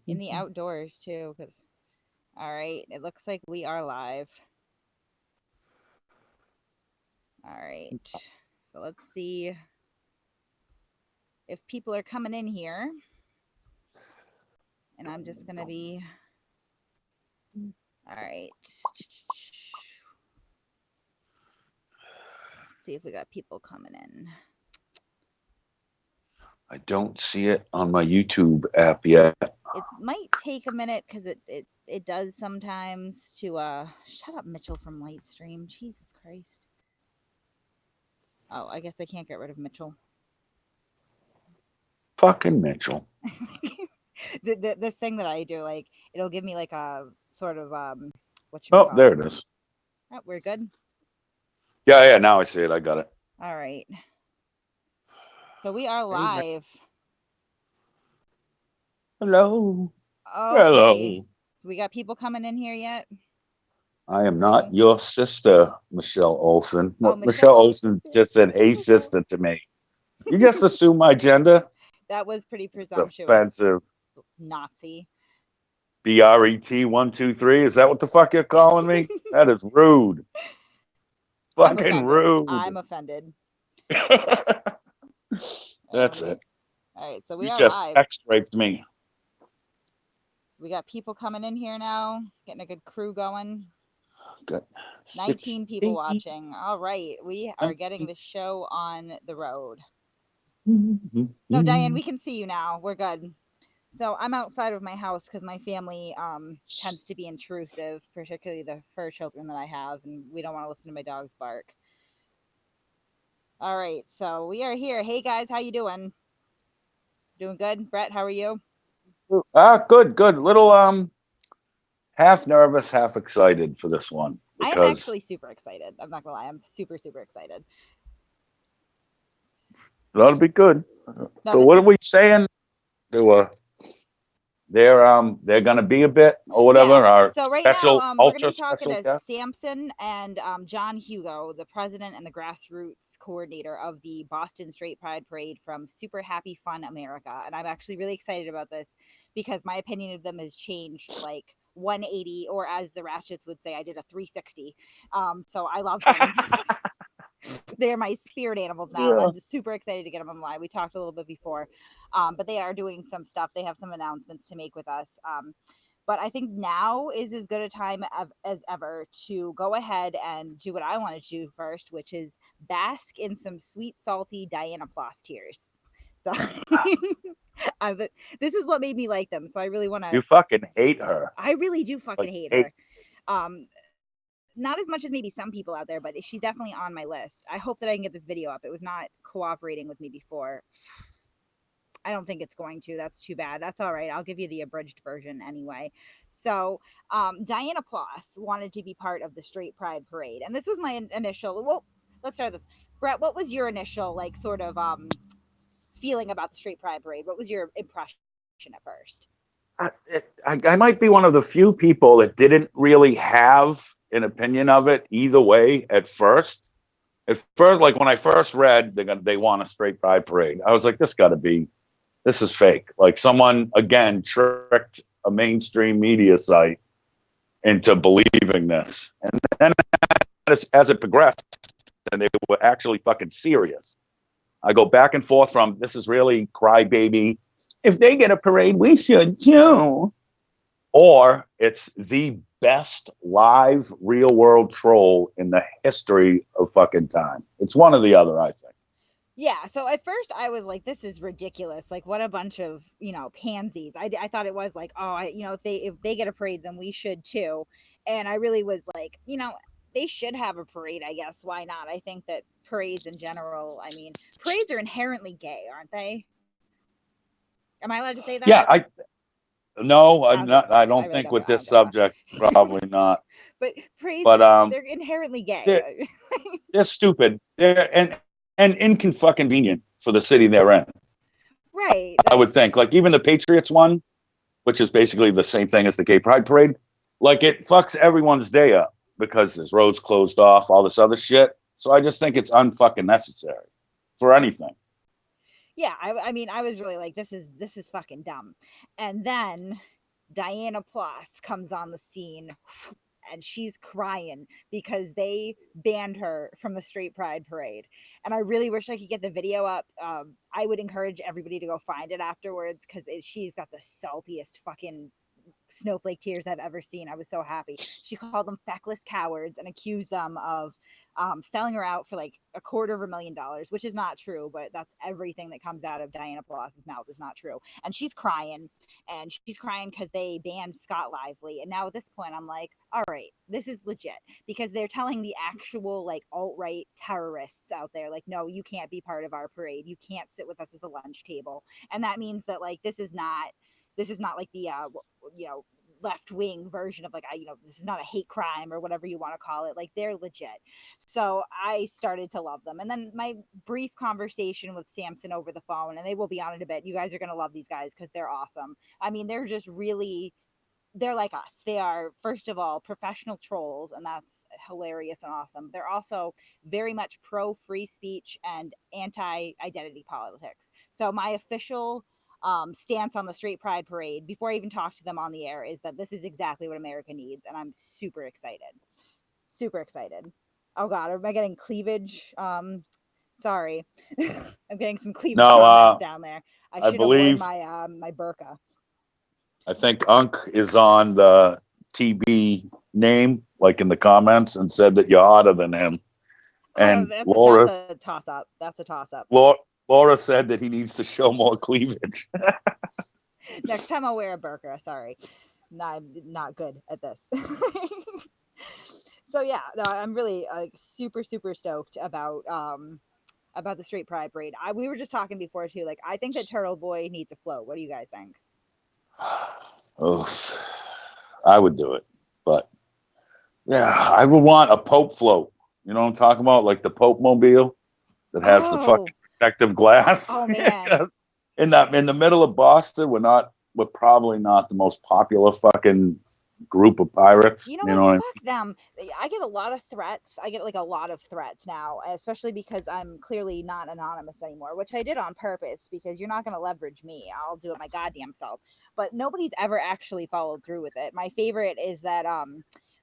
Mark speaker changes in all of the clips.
Speaker 1: In the outdoors too, because all right, it looks like we are live. All right, so let's see if people are coming in here, and I'm just gonna be all right. Let's see if we got people coming in.
Speaker 2: I don't see it on my YouTube app yet.
Speaker 1: It might take a minute because it does sometimes to shut up, Mitchell from Lightstream. Jesus Christ. Oh, I guess I can't get rid of Mitchell.
Speaker 2: Fucking Mitchell.
Speaker 1: This thing that I do, like, it'll give me like a sort of what you
Speaker 2: Oh,
Speaker 1: call
Speaker 2: there
Speaker 1: it.
Speaker 2: it is.
Speaker 1: Oh, we're good.
Speaker 2: Yeah. Now I see it. I got it.
Speaker 1: All right. So we are live.
Speaker 2: Hello.
Speaker 1: Okay.
Speaker 2: Hello.
Speaker 1: We got people coming in here yet?
Speaker 2: I am
Speaker 1: No.
Speaker 2: not your sister, Michelle Olsen.
Speaker 1: Oh,
Speaker 2: Michelle
Speaker 1: Olsen's
Speaker 2: Olsen
Speaker 1: here.
Speaker 2: just said,
Speaker 1: Hey,
Speaker 2: "Hey,
Speaker 1: Michelle."
Speaker 2: sister," to me. You just assume my gender.
Speaker 1: That was pretty
Speaker 2: It's
Speaker 1: presumptuous.
Speaker 2: offensive.
Speaker 1: Nazi.
Speaker 2: BRET123. Is that what the fuck you're calling me? That is rude.
Speaker 1: I'm
Speaker 2: Fucking
Speaker 1: offended.
Speaker 2: rude.
Speaker 1: I'm offended.
Speaker 2: That's it.
Speaker 1: All right, so we
Speaker 2: You
Speaker 1: are
Speaker 2: just
Speaker 1: live.
Speaker 2: X-raped me.
Speaker 1: We got people coming in here now, getting a good crew going.
Speaker 2: Good.
Speaker 1: 19 people watching. All right, we are getting the show on the road. No, Diane, we can see you now. We're good. So I'm outside of my house because my family tends to be intrusive, particularly the fur children that I have, and we don't want to listen to my dogs bark. All right, so we are here. Hey guys, how you doing? Doing good, Brett. How are you?
Speaker 2: Good. Little half nervous, half excited for this one.
Speaker 1: I am actually super excited. I'm not gonna lie, I'm super excited.
Speaker 2: That'll be good.
Speaker 1: No,
Speaker 2: so what are we saying? They're gonna be a bit or whatever.
Speaker 1: Yeah.
Speaker 2: Our
Speaker 1: So right
Speaker 2: special,
Speaker 1: now, we're going to
Speaker 2: ultra
Speaker 1: be talking
Speaker 2: special
Speaker 1: to
Speaker 2: guest.
Speaker 1: Samson and John Hugo, the president and the grassroots coordinator of the Boston Straight Pride Parade from Super Happy Fun America. And I'm actually really excited about this because my opinion of them has changed like 180, or as the Ratchets would say, I did a 360. So I love them. They're my spirit animals now. Yeah. I'm super excited to get them online. We talked a little bit before, but they are doing some stuff. They have some announcements to make with us. But I think now is as good a time as ever to go ahead and do what I want to do first, which is bask in some sweet, salty Diana Ploss tears. So this is what made me like them. So I really want to.
Speaker 2: You fucking hate her.
Speaker 1: I really do fucking hate her. Not as much as maybe some people out there, but she's definitely on my list. I hope that I can get this video up. It was not cooperating with me before. I don't think it's going to. That's too bad. That's all right. I'll give you the abridged version anyway. So, Diana Ploss wanted to be part of the Straight Pride Parade, and this was my initial. Well, let's start this. Brett, what was your initial sort of feeling about the Straight Pride Parade? What was your impression at first?
Speaker 2: I might be one of the few people that didn't really have an opinion of it either way at first. At first, like when I first read they want a Straight Pride Parade, I was like, this is fake. Like someone again tricked a mainstream media site into believing this. And then as it progressed, and they were actually fucking serious. I go back and forth from this is really crybaby. If they get a parade, we should too. Or it's the best live real world troll in the history of fucking time. It's one or the other, I think.
Speaker 1: Yeah, so at first I was like, this is ridiculous. Like, what a bunch of, pansies. I thought it was like, oh, if they get a parade, then we should too. And I really was like, they should have a parade, I guess. Why not? I think that parades in general, parades are inherently gay, aren't they? Am I allowed to say that?
Speaker 2: Yeah, I'm not. I don't think with this subject, probably not.
Speaker 1: But parades, they're inherently gay.
Speaker 2: They're stupid. They're and inconvenient for the city they're in.
Speaker 1: Right.
Speaker 2: I would think. Like even the Patriots one, which is basically the same thing as the Gay Pride Parade, like it fucks everyone's day up because there's roads closed off, all this other shit. So I just think it's unfucking necessary for anything.
Speaker 1: Yeah, I mean, I was really like, this is fucking dumb. And then Diana Ploss comes on the scene and she's crying because they banned her from the straight pride parade. And I really wish I could get the video up. I would encourage everybody to go find it afterwards because she's got the saltiest fucking snowflake tears I've ever seen. I was so happy. She called them feckless cowards and accused them of selling her out for like $250,000, which is not true, but that's everything that comes out of Diana Palace's mouth is not true. And she's crying because they banned Scott Lively. And now at this point, I'm like, all right, this is legit because they're telling the actual like alt-right terrorists out there, like, no, you can't be part of our parade. You can't sit with us at the lunch table. And that means that like this is not like the left wing version of like this is not a hate crime or whatever you want to call it. Like they're legit. So I started to love them. And then my brief conversation with Samson over the phone, and they will be on in a bit. You guys are gonna love these guys because they're awesome. I mean, they're like us. They are, first of all, professional trolls, and that's hilarious and awesome. They're also very much pro free speech and anti identity politics. So my official stance on the straight pride parade before I even talk to them on the air is that this is exactly what America needs, and I'm super excited. Super excited. Oh God, am I getting cleavage? Sorry, I'm getting some cleavage comments down there. I should have worn my my burqa.
Speaker 2: I think Unk is on the TB name, like in the comments, and said that you're hotter than him. And
Speaker 1: that's a toss up. That's a toss up.
Speaker 2: Laura said that he needs to show more cleavage.
Speaker 1: Next time I'll wear a burqa. Sorry, I'm not good at this. So yeah, no, I'm really super stoked about the straight pride parade. We were just talking before too. Like I think that Turtle Boy needs a float. What do you guys think?
Speaker 2: Oh, I would do it, but yeah, I would want a Pope float. You know what I'm talking about? Like the Pope mobile that has the fucking protective glass.
Speaker 1: Oh man!
Speaker 2: in the middle of Boston, we're probably not the most popular fucking group of pirates.
Speaker 1: You know what? Fuck them. I get a lot of threats. I get like a lot of threats now, especially because I'm clearly not anonymous anymore, which I did on purpose because you're not going to leverage me. I'll do it my goddamn self. But nobody's ever actually followed through with it. My favorite is that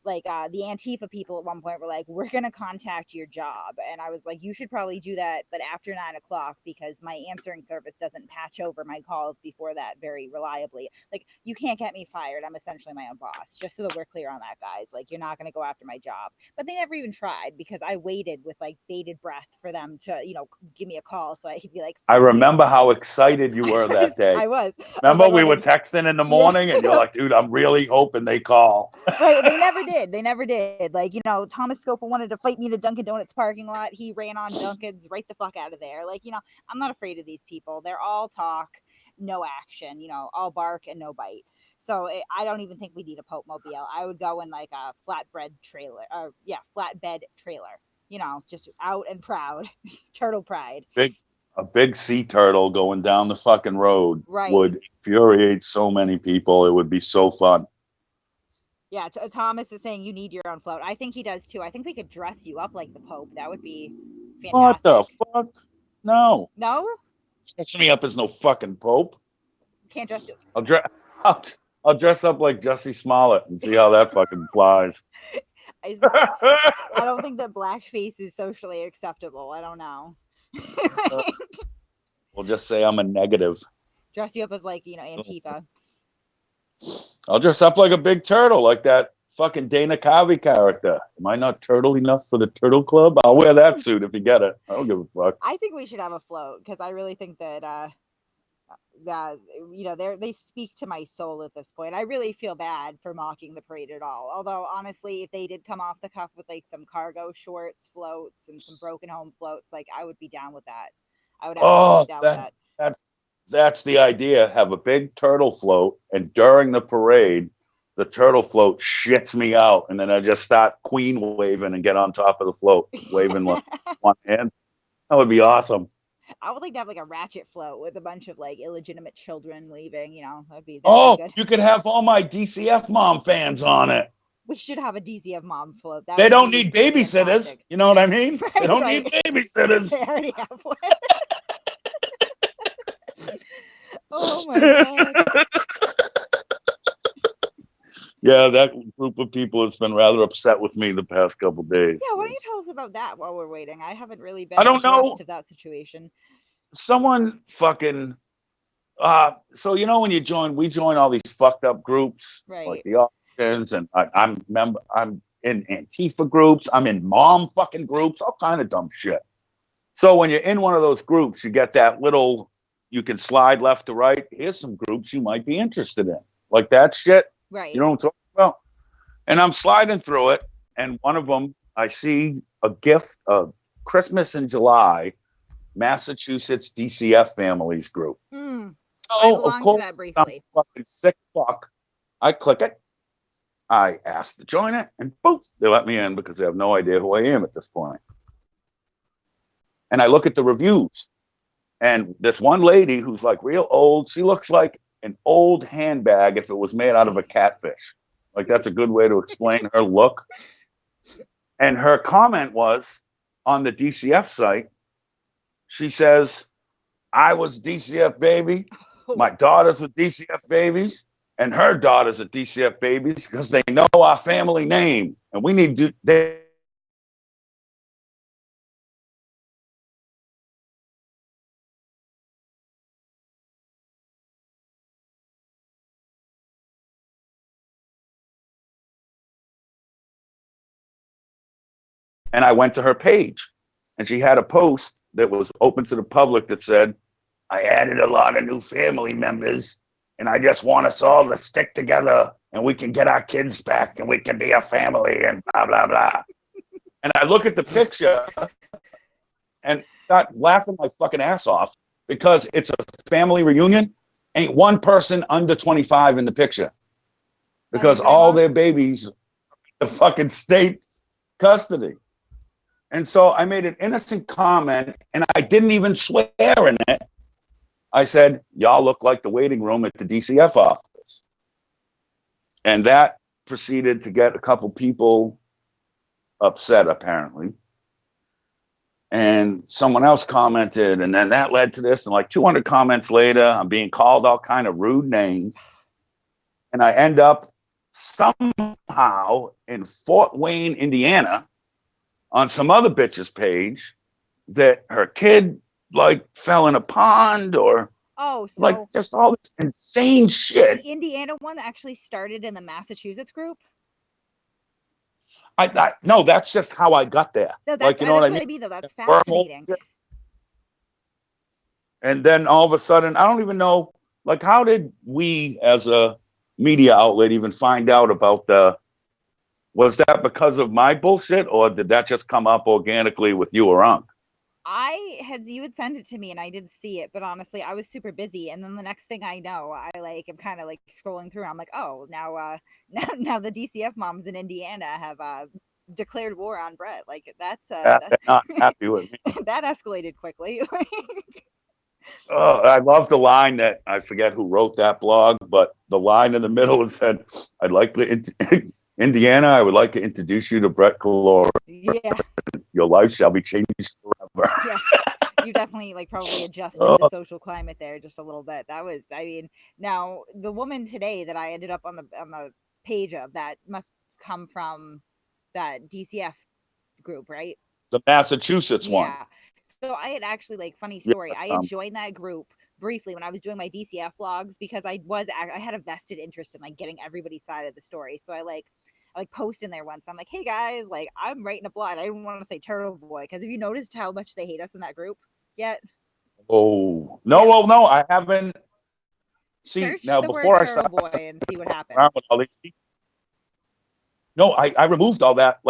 Speaker 1: the Antifa people at one point were like, we're going to contact your job. And I was like, you should probably do that, but after 9:00 because my answering service doesn't patch over my calls before that very reliably. Like, you can't get me fired. I'm essentially my own boss, just so that we're clear on that, guys. Like, you're not going to go after my job. But they never even tried because I waited with like bated breath for them to, give me a call. So I could be like,
Speaker 2: I remember how excited you were that day.
Speaker 1: I was.
Speaker 2: Remember we were texting in the morning and you're like, dude, I'm really hoping they call.
Speaker 1: Right. They never did. They never did. Like, Thomas Scopa wanted to fight me in a Dunkin' Donuts parking lot. He ran on Dunkin's right the fuck out of there. Like, I'm not afraid of these people. They're all talk, no action, all bark and no bite. So I don't even think we need a Pope mobile. I would go in like a flatbed trailer. Just out and proud. Turtle pride.
Speaker 2: A big sea turtle going down the fucking road
Speaker 1: right.
Speaker 2: would infuriate so many people. It would be so fun.
Speaker 1: Yeah, Thomas is saying you need your own float. I think he does too. I think we could dress you up like the Pope. That would be fantastic.
Speaker 2: What the fuck? No.
Speaker 1: No?
Speaker 2: Dress me up as no fucking Pope.
Speaker 1: Can't dress you.
Speaker 2: I'll dress up like Jussie Smollett and see how that fucking flies.
Speaker 1: I don't think that blackface is socially acceptable. I don't know.
Speaker 2: We'll just say I'm a negative.
Speaker 1: Dress you up as like, Antifa.
Speaker 2: I'll dress up like a big turtle, like that fucking Dana Carvey character. Am I not turtle enough for the Turtle Club? I'll wear that suit if you get it. I don't give a fuck.
Speaker 1: I think we should have a float because I really think that they speak to my soul at this point. I really feel bad for mocking the parade at all. Although honestly, if they did come off the cuff with like some cargo shorts floats and some broken home floats, like I would be down with that. I would absolutely be down with that.
Speaker 2: That's the idea. Have a big turtle float, and during the parade, the turtle float shits me out, and then I just start queen waving and get on top of the float, waving with one hand. That would be awesome.
Speaker 1: I would like to have like a ratchet float with a bunch of like illegitimate children leaving. That'd be good.
Speaker 2: You could have all my DCF mom fans on it.
Speaker 1: We should have a DCF mom float.
Speaker 2: They don't need babysitters. Fantastic. You know what I mean? Right, they don't need babysitters.
Speaker 1: They already have one. Oh my god.
Speaker 2: Yeah, that group of people has been rather upset with me the past couple days.
Speaker 1: Yeah, why don't you tell us about that while we're waiting? I haven't really
Speaker 2: I
Speaker 1: been
Speaker 2: don't know.
Speaker 1: abreast of that situation.
Speaker 2: Someone fucking so when we join all these fucked up groups like
Speaker 1: Right.
Speaker 2: the Austrians, and I'm in Antifa groups, I'm in mom fucking groups, all kind of dumb shit. So when you're in one of those groups, you get that little, you can slide left to right. Here's some groups you might be interested in, like that shit. You
Speaker 1: Right.
Speaker 2: know what I'm talking about? And I'm sliding through it, and one of them, I see a gift of Christmas in July, Massachusetts DCF families group.
Speaker 1: Mm. I
Speaker 2: So of
Speaker 1: belong to that
Speaker 2: course, I'm
Speaker 1: briefly.
Speaker 2: fucking sick fuck. I click it. I ask to join it, and boom, they let me in because they have no idea who I am at this point. And I look at the reviews, and this one lady who's like real old, she looks like an old handbag if it was made out of a catfish. Like that's a good way to explain her look. And her comment was on the DCF site, she says, I was DCF baby. My daughters were DCF babies, and her daughters are DCF babies because they know our family name. And we need to, and I went to her page, and she had a post that was open to the public that said, I added a lot of new family members, and I just want us all to stick together, and we can get our kids back, and we can be a family, and blah, blah, blah. And I look at the picture and start laughing my fucking ass off because it's a family reunion. Ain't one person under 25 in the picture because all their babies are the fucking state custody. And so I made an innocent comment, and I didn't even swear in it. I said, y'all look like the waiting room at the DCF office. And that proceeded to get a couple people upset, apparently. And someone else commented, and then that led to this. And like 200 comments later, I'm being called all kind of rude names. And I end up somehow in Fort Wayne, Indiana, on some other bitch's page that her kid like fell in a pond or like just all this insane shit.
Speaker 1: The Indiana one actually started in the Massachusetts group.
Speaker 2: No, that's just how I got there.
Speaker 1: No,
Speaker 2: like, you know what I mean?
Speaker 1: Though. That's fascinating.
Speaker 2: And then all of a sudden, I don't even know, like, how did we as a media outlet even find out about was that because of my bullshit, or did that just come up organically with you or Unc?
Speaker 1: You had sent it to me and I did see it, but honestly, I was super busy. And then the next thing I know, I am kind of like scrolling through. I'm like, oh, now the DCF moms in Indiana have declared war on Brett. Like that's
Speaker 2: they're not happy with me.
Speaker 1: That escalated quickly.
Speaker 2: Oh, I love the line that I forget who wrote that blog, but the line in the middle said, "I'd like to Indiana. I would like to introduce you to Brett Calora.
Speaker 1: Yeah,
Speaker 2: your life shall be changed forever."
Speaker 1: Yeah, you definitely probably adjusted the social climate there just a little bit. That was, I mean, now the woman today that I ended up on the page of, that must come from that DCF group, right?
Speaker 2: The Massachusetts one.
Speaker 1: Yeah. So I had actually, funny story, I had joined that group briefly when I was doing my DCF blogs because I had a vested interest in getting everybody's side of the story. So I post in there once. I'm like, hey guys, I'm writing a blog. I didn't want to say Turtle Boy because have you noticed how much they hate us in that group yet?
Speaker 2: Oh no, well no, I haven't.
Speaker 1: Search now before I start Boy and see what happens.
Speaker 2: No, I removed all that.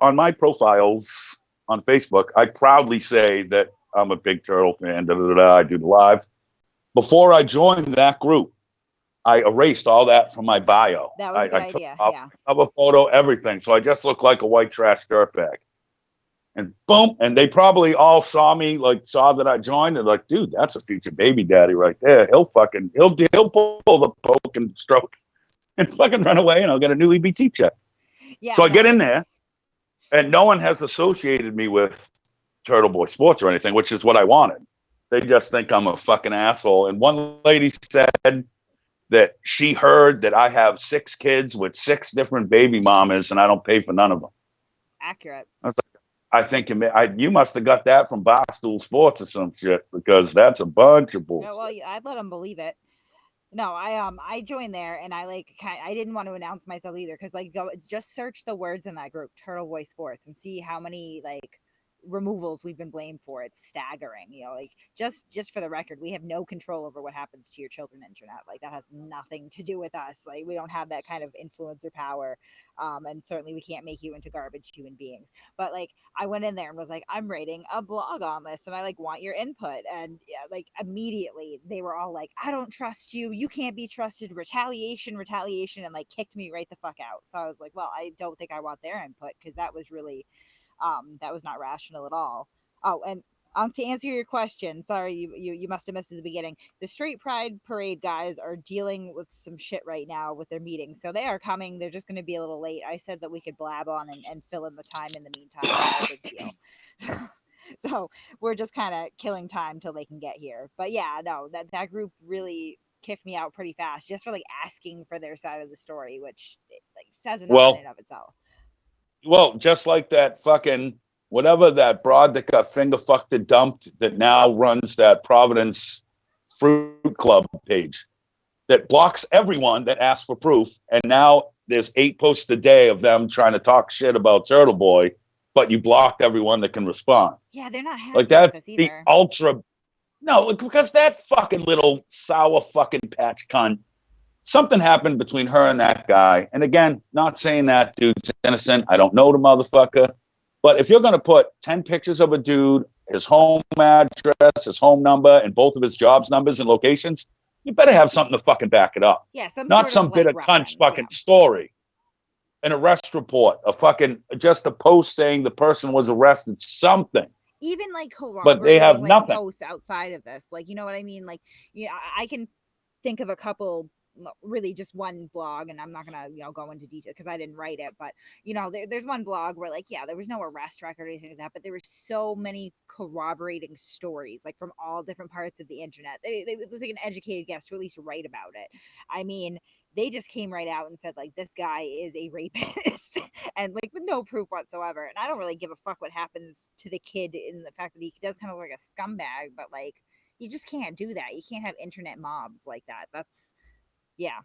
Speaker 2: On my profiles on Facebook, I proudly say that I'm a big Turtle fan. I do the lives. Before I joined that group, I erased all that from my bio.
Speaker 1: That was a good idea. Yeah.
Speaker 2: Cover photo, everything. So I just look like a white trash dirtbag. And boom, and they probably all saw me, saw that I joined, and dude, that's a future baby daddy right there. He'll pull the poke and stroke and fucking run away, and I'll get a new EBT check. Yeah. So I get in there, and no one has associated me with Turtle Boy Sports or anything, which is what I wanted. They just think I'm a fucking asshole. And one lady said that she heard that I have 6 kids with 6 different baby mamas and I don't pay for none of them.
Speaker 1: Accurate.
Speaker 2: I was like, I think you must have got that from Barstool Sports or some shit, because that's a bunch of bullshit.
Speaker 1: Yeah, well, I'd let them believe it. No, I joined there, and I didn't want to announce myself either, because just search the words in that group, Turtle Boy Sports, and see how many removals we've been blamed for. It's staggering. Just for the record, we have no control over what happens to your children internet. That has nothing to do with us. We don't have that kind of influence or power, and certainly we can't make you into garbage human beings. But I went in there and was like, I'm writing a blog on this, and I want your input. And yeah, immediately they were all like, I don't trust you, you can't be trusted, retaliation, and kicked me right the fuck out. So I was like, well, I don't think I want their input, because that was really that was not rational at all. Oh, and to answer your question, sorry, you must have missed at the beginning. The Straight Pride Parade guys are dealing with some shit right now with their meeting, so they are coming. They're just going to be a little late. I said that we could blab on and fill in the time in the meantime. No big deal. So we're just kind of killing time till they can get here. But yeah, no, that group really kicked me out pretty fast, just for asking for their side of the story, which says enough in and of itself.
Speaker 2: Well, just like that fucking whatever that broad that got finger fucked and dumped that now runs that Providence Fruit Club page that blocks everyone that asks for proof. And now there's 8 posts a day of them trying to talk shit about Turtle Boy, but you blocked everyone that can respond.
Speaker 1: Yeah, they're not happy
Speaker 2: that's
Speaker 1: with us either.
Speaker 2: The ultra. No, because that fucking little sour fucking patch cunt. Something happened between her and that guy. And again, not saying that dude's innocent. I don't know the motherfucker. But if you're going to put 10 pictures of a dude, his home address, his home number, and both of his jobs numbers and locations, you better have something to fucking back it up.
Speaker 1: Yeah,
Speaker 2: not some bit of cunt's fucking story. An arrest report, just a post saying the person was arrested, something.
Speaker 1: Even corroborating,
Speaker 2: but they have nothing.
Speaker 1: Posts outside of this, you know what I mean? I can think of a couple, really just one blog, and I'm not gonna go into detail because I didn't write it, but there's one blog where there was no arrest record or anything like that, but there were so many corroborating stories from all different parts of the internet. It was an educated guess to at least write about it. I mean, they just came right out and said this guy is a rapist and with no proof whatsoever. And I don't really give a fuck what happens to the kid, in the fact that he does kind of look like a scumbag, but you just can't do that. You can't have internet mobs like that. That's yeah.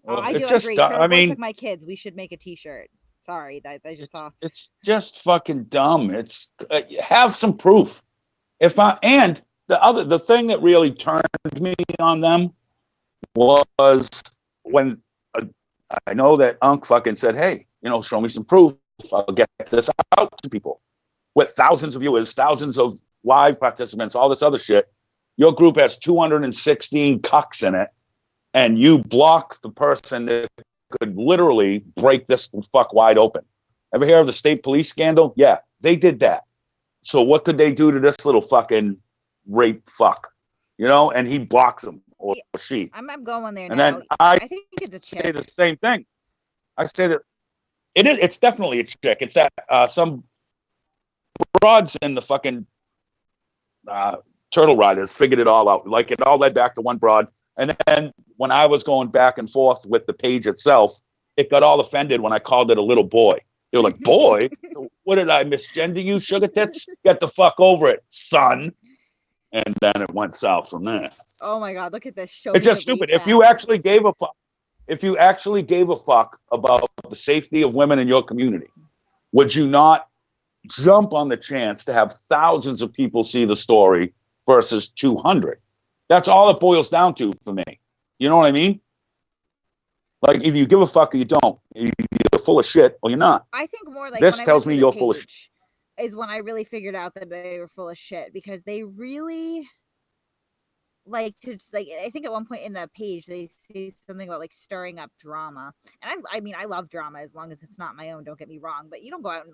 Speaker 2: Well,
Speaker 1: I do agree. I mean, like my kids, we should make a T-shirt. Sorry, that I just saw.
Speaker 2: It's just fucking dumb. It's have some proof. And the thing that really turned me on them was when I know that Unc fucking said, "Hey, show me some proof. I'll get this out to people." With thousands of viewers, thousands of live participants, all this other shit. Your group has 216 cucks in it. And you block the person that could literally break this fuck wide open. Ever hear of the state police scandal? Yeah, they did that. So what could they do to this little fucking rape fuck? And he blocks them, or she.
Speaker 1: I'm going there
Speaker 2: and
Speaker 1: now.
Speaker 2: Then I
Speaker 1: think it's a chick.
Speaker 2: Say the same thing. I say that it's definitely a chick. It's that some broads in the fucking Turtle Riders figured it all out. It all led back to one broad. And then when I was going back and forth with the page itself, it got all offended when I called it a little boy. They were like, "Boy? What did I misgender you, sugar tits? Get the fuck over it, son." And then it went south from there.
Speaker 1: Oh my God, look at this show.
Speaker 2: It's just stupid. If you actually gave a fuck about the safety of women in your community, would you not jump on the chance to have thousands of people see the story versus 200? That's all it boils down to for me. You know what I mean? Either you give a fuck or you don't. You're full of shit or you're not.
Speaker 1: I think more
Speaker 2: this tells me you're full of shit.
Speaker 1: Is when I really figured out that they were full of shit, because they really I think at one point in the page they say something about stirring up drama. And I mean, I love drama as long as it's not my own, don't get me wrong, but you don't go out and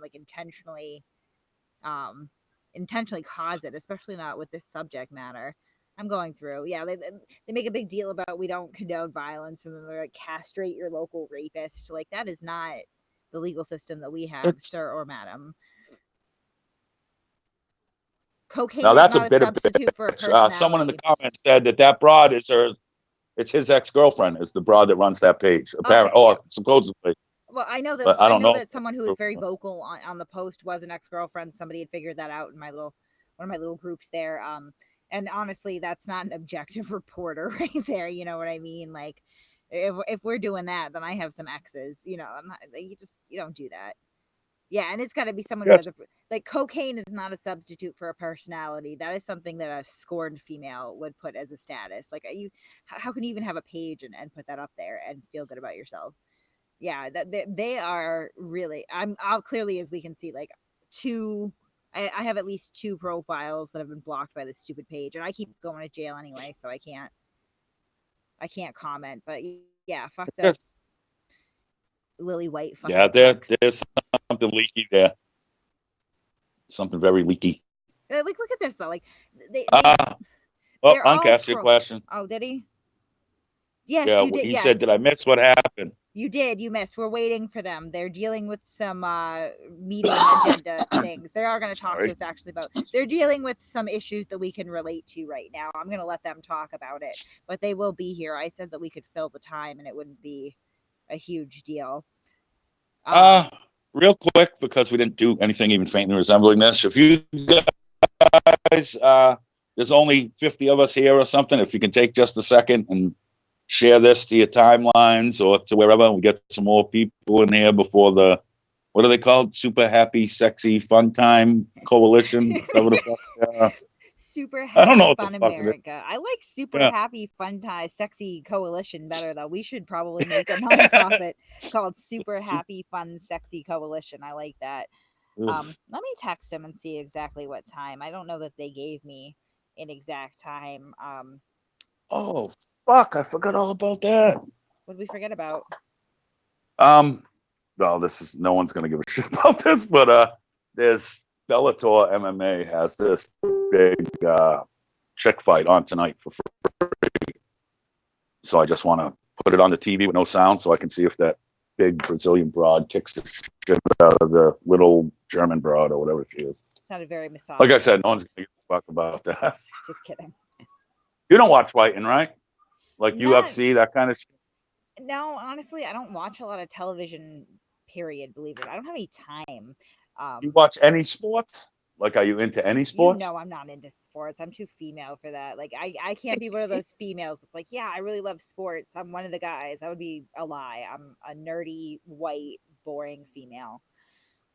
Speaker 1: intentionally cause it, especially not with this subject matter. I'm going through. Yeah, they make a big deal about we don't condone violence, and then they're castrate your local rapist. That is not the legal system that we have, sir or madam. Cocaine
Speaker 2: Now
Speaker 1: is
Speaker 2: that's a
Speaker 1: not a
Speaker 2: bit of
Speaker 1: substitute for a
Speaker 2: someone in the
Speaker 1: personality.
Speaker 2: comments said that broad is it's his ex-girlfriend is the broad that runs that page. Apparently,
Speaker 1: Okay, yeah.
Speaker 2: supposedly,
Speaker 1: Well,
Speaker 2: but I
Speaker 1: I
Speaker 2: don't
Speaker 1: know
Speaker 2: know.
Speaker 1: that someone who was very vocal on the post was an ex-girlfriend. Somebody had figured that out in my little one of my little groups there. And honestly, that's not an objective reporter right there. You know what I mean? Like, if we're doing that, then I have some exes. You know, I'm not. You don't do that. Yeah, and it's got to be someone who has
Speaker 2: Yes,
Speaker 1: a like cocaine is not a substitute for a personality. That is something that a scorned female would put as a status. Like how can you even have a page and put that up there and feel good about yourself? Yeah, that they are really. I'm out clearly as we can see like two. I have at least two profiles that have been blocked by this stupid page, and I keep going to jail anyway, so I can't comment. But yeah, fuck those
Speaker 2: yes.
Speaker 1: lily white
Speaker 2: Yeah,
Speaker 1: fucking cucks.
Speaker 2: there's something leaky there. Something very leaky.
Speaker 1: Like look at this though. Like they
Speaker 2: Uh,
Speaker 1: they're
Speaker 2: Unc
Speaker 1: all
Speaker 2: asked you a
Speaker 1: pro.
Speaker 2: question.
Speaker 1: Oh, did he? Yes,
Speaker 2: Yeah,
Speaker 1: you did.
Speaker 2: he
Speaker 1: Yes,
Speaker 2: said, "Did I miss what happened?"
Speaker 1: you did. You missed. We're waiting for them. They're dealing with some meeting agenda things. They are going to talk to
Speaker 2: Sorry.
Speaker 1: us actually about. They're dealing with some issues that we can relate to right now. I'm going to let them talk about it, but they will be here. I said that we could fill the time and it wouldn't be a huge deal.
Speaker 2: Uh, Real quick, because we didn't do anything even faintly resembling this. If you guys, there's only 50 of us here or something. If you can take just a second and share this to your timelines or to wherever, we get some more people in here before the, what are they called? Super Happy, Sexy, Fun Time Coalition. Whatever the fuck,
Speaker 1: Super
Speaker 2: I don't know
Speaker 1: Happy
Speaker 2: what the
Speaker 1: Fun
Speaker 2: fuck it is.
Speaker 1: America. I like Super
Speaker 2: Yeah.
Speaker 1: Happy Fun Time Sexy Coalition better though. We should probably make a nonprofit called Super Happy Fun Sexy Coalition. I like that. Let me text them and see exactly what time. I don't know that they gave me an exact time.
Speaker 2: Oh, fuck. I forgot all about that.
Speaker 1: What did we forget about?
Speaker 2: Um, well, no one's gonna give a shit about this, but there's Bellator MMA has this big chick fight on tonight for free. So I just want to put it on the TV with no sound so I can see if that big Brazilian broad kicks the shit out of the little German broad or whatever she is.
Speaker 1: Sounded very
Speaker 2: Like I
Speaker 1: misogynist.
Speaker 2: said, no one's gonna give a fuck about that.
Speaker 1: Just kidding.
Speaker 2: You don't watch fighting, right? Like
Speaker 1: Not
Speaker 2: UFC, that kind of shit.
Speaker 1: no, honestly, I don't watch a lot of television. Period. Believe it. I don't have any time.
Speaker 2: You
Speaker 1: Um,
Speaker 2: watch any sports? Like, are you into any
Speaker 1: you
Speaker 2: sports?
Speaker 1: know I'm not into sports. I'm too female for that. Like I can't be one of those females that's like, yeah, I really love sports. I'm one of the guys. That would be a lie. I'm a nerdy, white, boring female.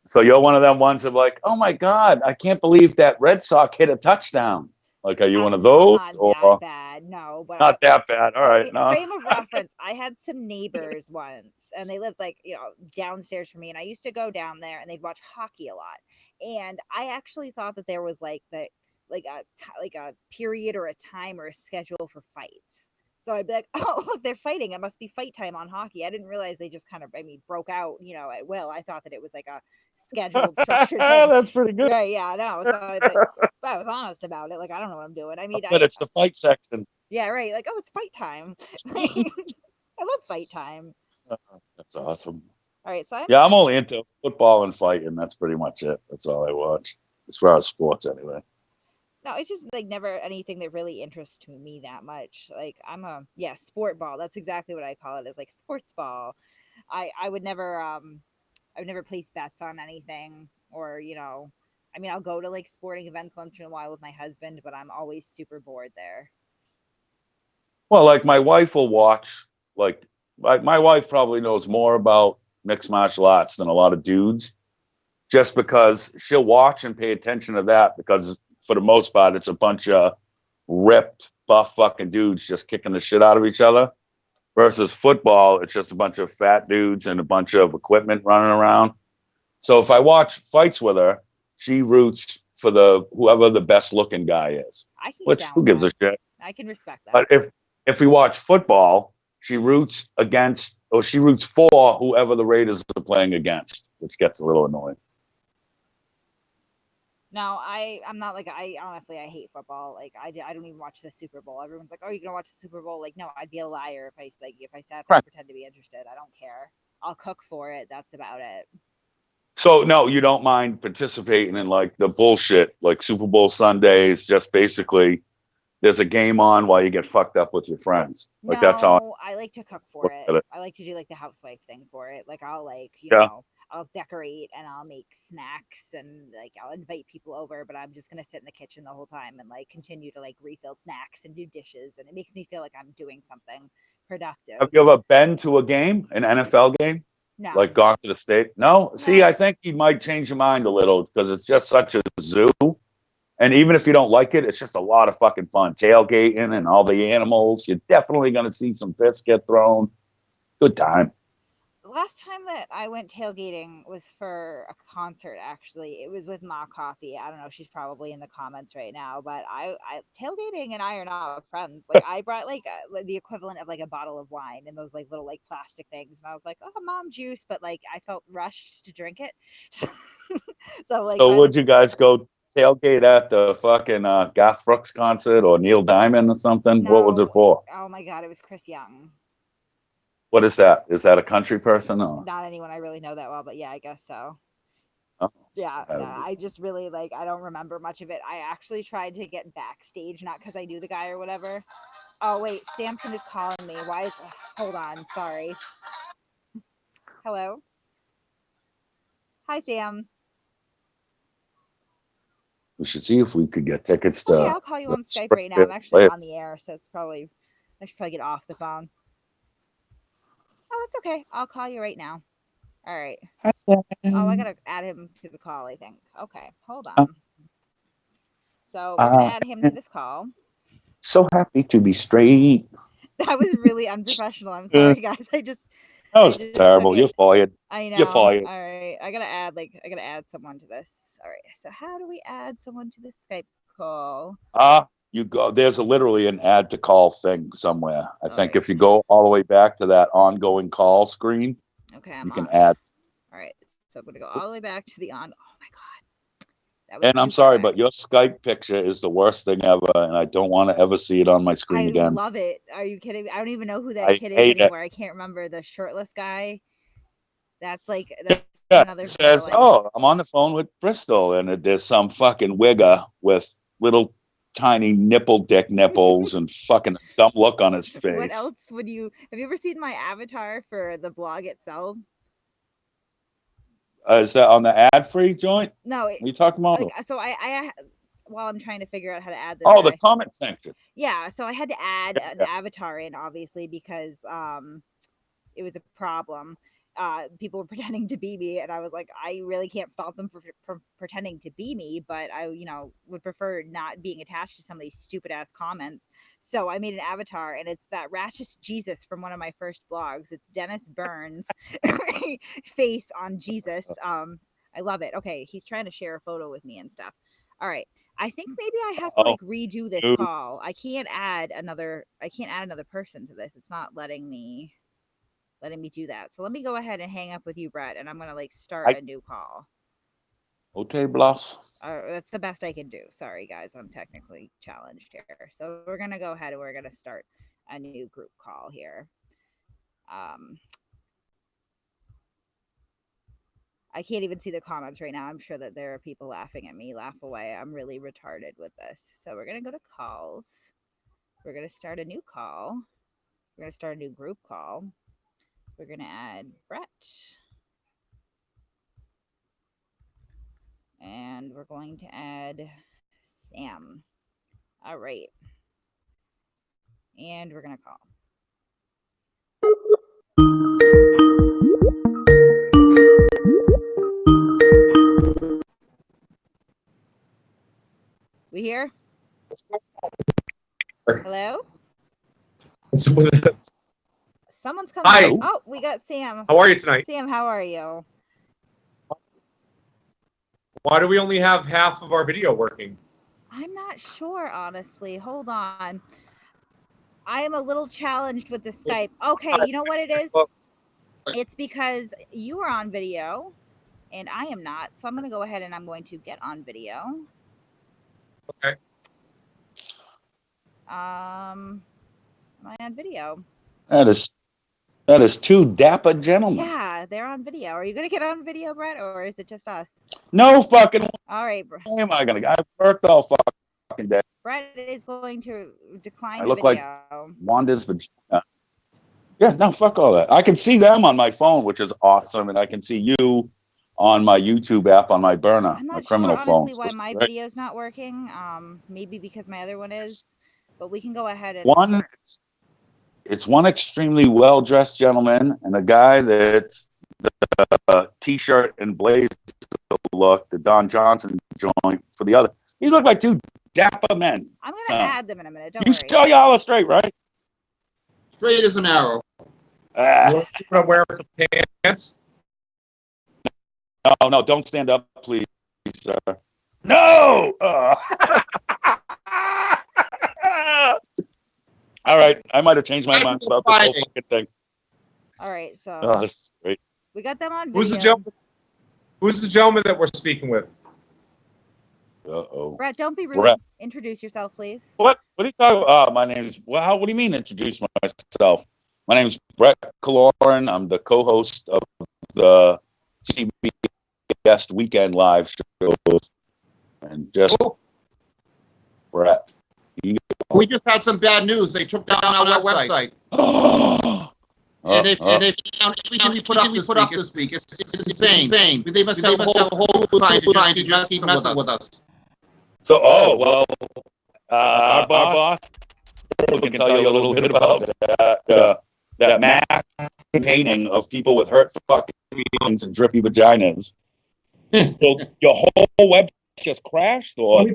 Speaker 2: So you're one of them ones of like, oh my God, I can't believe that Red Sox hit a touchdown. Like, are you one of
Speaker 1: I'm
Speaker 2: those
Speaker 1: not that
Speaker 2: or
Speaker 1: bad. No, but
Speaker 2: not that bad? All right, no.
Speaker 1: frame of reference, I had some neighbors once and they lived like, downstairs from me and I used to go down there and they'd watch hockey a lot. And I actually thought that there was like a period or a time or a schedule for fights. So I'd be like, oh, look, they're fighting. It must be fight time on hockey. I didn't realize they just kind of, broke out, at will. I thought that it was like a scheduled, structured thing.
Speaker 2: That's pretty good.
Speaker 1: Right. Yeah. No. So but I was honest about it. Like, I don't know what I'm doing. I mean,
Speaker 2: But it's the fight section.
Speaker 1: yeah, right. Like, oh, it's fight time. I love fight time.
Speaker 2: That's awesome.
Speaker 1: All right, so
Speaker 2: Yeah, I'm only into football and fighting. That's pretty much it. That's all I watch, as far as sports, anyway.
Speaker 1: no, it's just like never anything that really interests me that much. Like I'm a sport ball. That's exactly what I call it. Is like sports ball. I would never I would never place bets on anything or I'll go to like sporting events once in a while with my husband, but I'm always super bored there.
Speaker 2: Well, like my wife will watch, like my wife probably knows more about mixed martial arts than a lot of dudes, just because she'll watch and pay attention to that because for the most part, it's a bunch of ripped, buff fucking dudes just kicking the shit out of each other. Versus football, it's just a bunch of fat dudes and a bunch of equipment running around. So if I watch fights with her, she roots for the whoever the best looking guy is.
Speaker 1: I can get
Speaker 2: Which
Speaker 1: down
Speaker 2: who
Speaker 1: with
Speaker 2: gives a
Speaker 1: that.
Speaker 2: shit?
Speaker 1: I can respect that.
Speaker 2: But if we watch football, she roots against or she roots for whoever the Raiders are playing against, which gets a little annoying.
Speaker 1: No, I'm not like I honestly I hate football. Like I don't even watch the Super Bowl. Everyone's like, "Oh, you're gonna watch the Super Bowl?" Like, no, I'd be a liar if I sat there
Speaker 2: Right.
Speaker 1: and pretend to be interested. I don't care. I'll cook for it. That's about it.
Speaker 2: So no, you don't mind participating in like the bullshit, like Super Bowl Sundays, just basically there's a game on while you get fucked up with your friends. Like that's how I
Speaker 1: No, I like to cook for
Speaker 2: look
Speaker 1: it.
Speaker 2: at it.
Speaker 1: I like to do like the housewife thing for it. Like I'll like,
Speaker 2: Yeah.
Speaker 1: I'll decorate and I'll make snacks and like I'll invite people over, but I'm just gonna sit in the kitchen the whole time and like continue to like refill snacks and do dishes, and it makes me feel like I'm doing something
Speaker 2: Have
Speaker 1: productive.
Speaker 2: you ever been to a game, an NFL game?
Speaker 1: No,
Speaker 2: Like gone to the state? No. See,
Speaker 1: no.
Speaker 2: I think you might change your mind a little because it's just such a zoo. And even if you don't like it, it's just a lot of fucking fun. Tailgating and all the animals. You're definitely gonna see some fists get thrown. Good time.
Speaker 1: Last time that I went tailgating was for a concert. Actually, it was with Ma Coffee. I don't know. She's probably in the comments right now. But I tailgating and I are not friends. Like I brought like the equivalent of like a bottle of wine in those like little like plastic things, and I was like, oh, mom juice. But like I felt rushed to drink it. So like
Speaker 2: So
Speaker 1: by the
Speaker 2: would you guys go tailgate at the fucking Garth Brooks concert or Neil Diamond or something? What was it
Speaker 1: no,
Speaker 2: for?
Speaker 1: oh my god, it was Chris Young.
Speaker 2: What is that? Is that a country person or?
Speaker 1: Not anyone I really know that well, but yeah, I guess so.
Speaker 2: Oh,
Speaker 1: Yeah,
Speaker 2: I
Speaker 1: yeah. I just really like I don't remember much of it. I actually tried to get backstage, not because I knew the guy or whatever. Oh wait, Samson is calling me. Why is hold on, sorry. Hello? Hi Sam.
Speaker 2: we should see if we could get tickets
Speaker 1: Okay,
Speaker 2: to
Speaker 1: I'll call you
Speaker 2: the
Speaker 1: on Skype right now. I'm
Speaker 2: Springfield
Speaker 1: actually
Speaker 2: Slayer.
Speaker 1: on the air, so it's probably I should probably get off the phone. Oh, that's okay. I'll call you right now. All right. Oh, I gotta add him to the call, I think. Okay, hold on. So we're gonna add him to this call.
Speaker 2: So happy to be straight.
Speaker 1: That was really unprofessional. I'm
Speaker 2: Yeah,
Speaker 1: sorry, guys.
Speaker 2: that
Speaker 1: I
Speaker 2: was
Speaker 1: just took
Speaker 2: terrible. You're
Speaker 1: it.
Speaker 2: fired.
Speaker 1: I
Speaker 2: You're
Speaker 1: know.
Speaker 2: fired.
Speaker 1: All right. I gotta add someone to this. All right. So how do we add someone to this Skype call?
Speaker 2: You go. There's literally an add to call thing somewhere. I
Speaker 1: All
Speaker 2: think
Speaker 1: right.
Speaker 2: if you go all the way back to that ongoing call screen,
Speaker 1: Okay,
Speaker 2: you
Speaker 1: I'm
Speaker 2: can
Speaker 1: on.
Speaker 2: add.
Speaker 1: All right. So I'm gonna go all the way back to the on. Oh my god, that was
Speaker 2: And I'm
Speaker 1: too
Speaker 2: sorry,
Speaker 1: quick.
Speaker 2: but your Skype picture is the worst thing ever, and I don't want to ever see it on my screen
Speaker 1: I
Speaker 2: again.
Speaker 1: love it. Are you kidding me? I don't even know who that
Speaker 2: I
Speaker 1: kid is
Speaker 2: hate it.
Speaker 1: anymore. I can't remember the shirtless guy. That's
Speaker 2: Yeah,
Speaker 1: another
Speaker 2: it says,
Speaker 1: feeling.
Speaker 2: "Oh, I'm on the phone with Bristol," and there's some fucking wigger with little tiny nipple dick nipples and fucking dumb look on his
Speaker 1: What
Speaker 2: face.
Speaker 1: else would you have you ever seen my avatar for the blog itself?
Speaker 2: Is that on the ad-free joint?
Speaker 1: No,
Speaker 2: What are you talking
Speaker 1: like
Speaker 2: about?
Speaker 1: so I while I'm trying to figure out how to add this
Speaker 2: Oh, the
Speaker 1: guy.
Speaker 2: comment section.
Speaker 1: Yeah, so I had to add
Speaker 2: Yeah,
Speaker 1: an
Speaker 2: yeah.
Speaker 1: avatar in obviously because it was a problem. People were pretending to be me, and I was like, I really can't stop them from pretending to be me, but I, would prefer not being attached to some of these stupid ass comments. So I made an avatar, and it's that ratchet Jesus from one of my first blogs. It's Dennis Burns face on Jesus. I love it. Okay, he's trying to share a photo with me and stuff. All right. I think maybe I have to
Speaker 2: Oh,
Speaker 1: like redo this
Speaker 2: dude.
Speaker 1: call. I can't add another person to this. It's not letting me do that. So let me go ahead and hang up with you, Brett, and I'm gonna like start
Speaker 2: I
Speaker 1: a new call.
Speaker 2: okay, Blas.
Speaker 1: That's the best I can do. Sorry, guys, I'm technically challenged here. So we're gonna go ahead and we're gonna start a new group call here. I can't even see the comments right now. I'm sure that there are people laughing at me. Laugh away. I'm really retarded with this. So we're gonna go to calls. We're gonna start a new call. We're gonna start a new group call. We're gonna add Brett. And we're going to add Sam. All right. And we're going to call. We here? Hello? Someone's coming.
Speaker 3: Hi.
Speaker 1: Oh, we got Sam.
Speaker 3: How are you tonight?
Speaker 1: Sam, how are you?
Speaker 3: Why do we only have half of our video working?
Speaker 1: I'm not sure, honestly. Hold on. I am a little challenged with the Skype. Okay, you know what it is? It's because you are on video and I am not. So I'm going to go ahead and I'm going to get on video.
Speaker 3: Okay.
Speaker 1: Am I on video?
Speaker 2: That is two dapper gentlemen.
Speaker 1: Yeah, they're on video. Are you going to get on video, Brett, or is it just us?
Speaker 2: No fucking
Speaker 1: All right.
Speaker 2: way am I gonna. I worked all fucking day.
Speaker 1: Brett is going to decline
Speaker 2: I
Speaker 1: the
Speaker 2: look like
Speaker 1: video.
Speaker 2: Wanda's vagina. Yeah, no, fuck all that. I can see them on my phone, which is awesome, and I can see you on my YouTube app on my burner,
Speaker 1: I'm
Speaker 2: my
Speaker 1: not
Speaker 2: criminal
Speaker 1: sure,
Speaker 2: phone.
Speaker 1: honestly, why my
Speaker 2: Right?
Speaker 1: video's not working. Maybe because my other one is, but we can go ahead and.
Speaker 2: One, it's one extremely well-dressed gentleman and a guy that's the t-shirt and blazer look, the Don Johnson joint for the other. You look like two dapper men.
Speaker 1: I'm going to
Speaker 2: So,
Speaker 1: add them in a minute. Don't
Speaker 2: you
Speaker 1: worry.
Speaker 2: still y'all are straight, right?
Speaker 4: Straight as an arrow.
Speaker 2: Ah,
Speaker 3: I'm wearing some pants.
Speaker 2: no, don't stand up, please, sir. No! All right, I might have changed my mind about this whole fucking thing.
Speaker 1: All right, so
Speaker 2: Oh, this is great.
Speaker 1: we got them on video.
Speaker 3: Who's the gentleman that we're speaking with?
Speaker 2: Uh-oh.
Speaker 1: Brett, don't be rude.
Speaker 2: Brett.
Speaker 1: Introduce yourself, please.
Speaker 2: What are you talking about? My name's, well, what do you mean introduce myself? My name's Brett Kaloran. I'm the co-host of the CBS Weekend Live shows. And just Brett.
Speaker 4: We just had some bad news. They took down our website. And if everything we put up this week, it's insane. They must have a whole sign to just keep messing with us.
Speaker 2: So, our boss can tell you a little bit about that mass painting of people with hurt fucking feelings and drippy vaginas. So your whole web just crashed, or
Speaker 3: Let me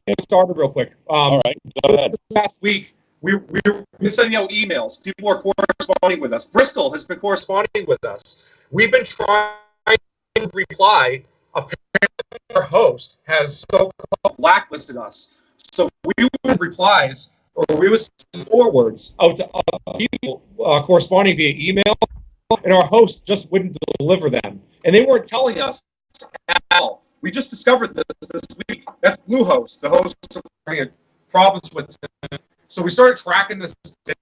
Speaker 3: get started real quick.
Speaker 2: all right, go ahead.
Speaker 3: This past week, we've been sending out emails. People are corresponding with us. Bristol has been corresponding with us. We've been trying to reply. Apparently, our host has so-called blacklisted us. So we would replies, or we would send forwards out to other people corresponding via email, and our host just wouldn't deliver them. And they weren't telling us at all. We just discovered this week. That's Bluehost, the host of having problems with it. So we started tracking this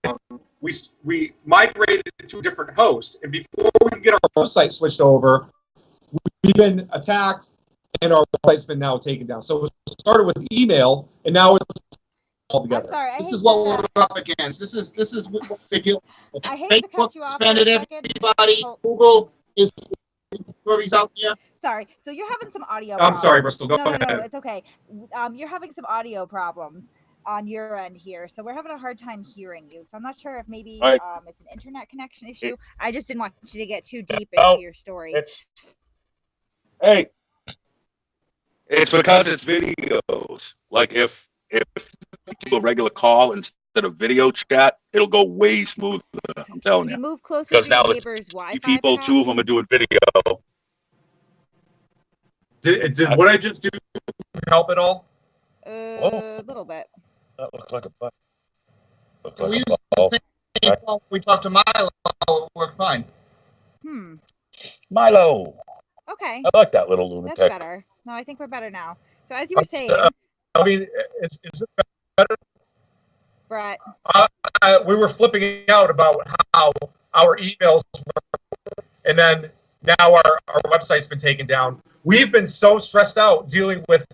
Speaker 3: down. We migrated to a different host, and before we could get our website switched over, we've been attacked, and our website's been now taken down. So it started with email, and now it's all together.
Speaker 1: I'm sorry.
Speaker 4: This is what we're up against. This is what they deal with.
Speaker 1: I hate to cut
Speaker 4: Facebook
Speaker 1: you off
Speaker 4: suspended
Speaker 1: for a second.
Speaker 4: everybody.
Speaker 1: Oh.
Speaker 4: Google is stories out there.
Speaker 1: Sorry. So you're having some audio.
Speaker 3: I'm sorry, Bristol. Go
Speaker 1: No,
Speaker 3: ahead.
Speaker 1: it's okay. You're having some audio problems on your end here, so we're having a hard time hearing you. So I'm not sure if maybe
Speaker 2: All right.
Speaker 1: it's an internet connection issue. I just didn't want you to get too deep
Speaker 2: Oh,
Speaker 1: into your story.
Speaker 2: Hey, it's because it's videos. Like if you do a regular call instead of video chat, it'll go way smoother. I'm telling
Speaker 1: Can you
Speaker 2: you.
Speaker 1: move closer
Speaker 2: Because
Speaker 1: to
Speaker 2: now
Speaker 1: your
Speaker 2: it's
Speaker 1: neighbor's Wi-Fi?
Speaker 2: People, two of them are doing video.
Speaker 3: Did what I just do help at all?
Speaker 1: A little bit.
Speaker 2: That looks like a butt. Looks
Speaker 4: We
Speaker 2: like a ball.
Speaker 4: We talked to Milo. It worked fine.
Speaker 2: Milo.
Speaker 1: Okay.
Speaker 2: I like that little
Speaker 1: That's
Speaker 2: lunatic.
Speaker 1: better. No, I think we're better now. So as you were saying,
Speaker 3: I mean, is it better?
Speaker 1: Brett,
Speaker 3: We were flipping out about how our emails were, and then now our website's been taken down. We've been so stressed out dealing with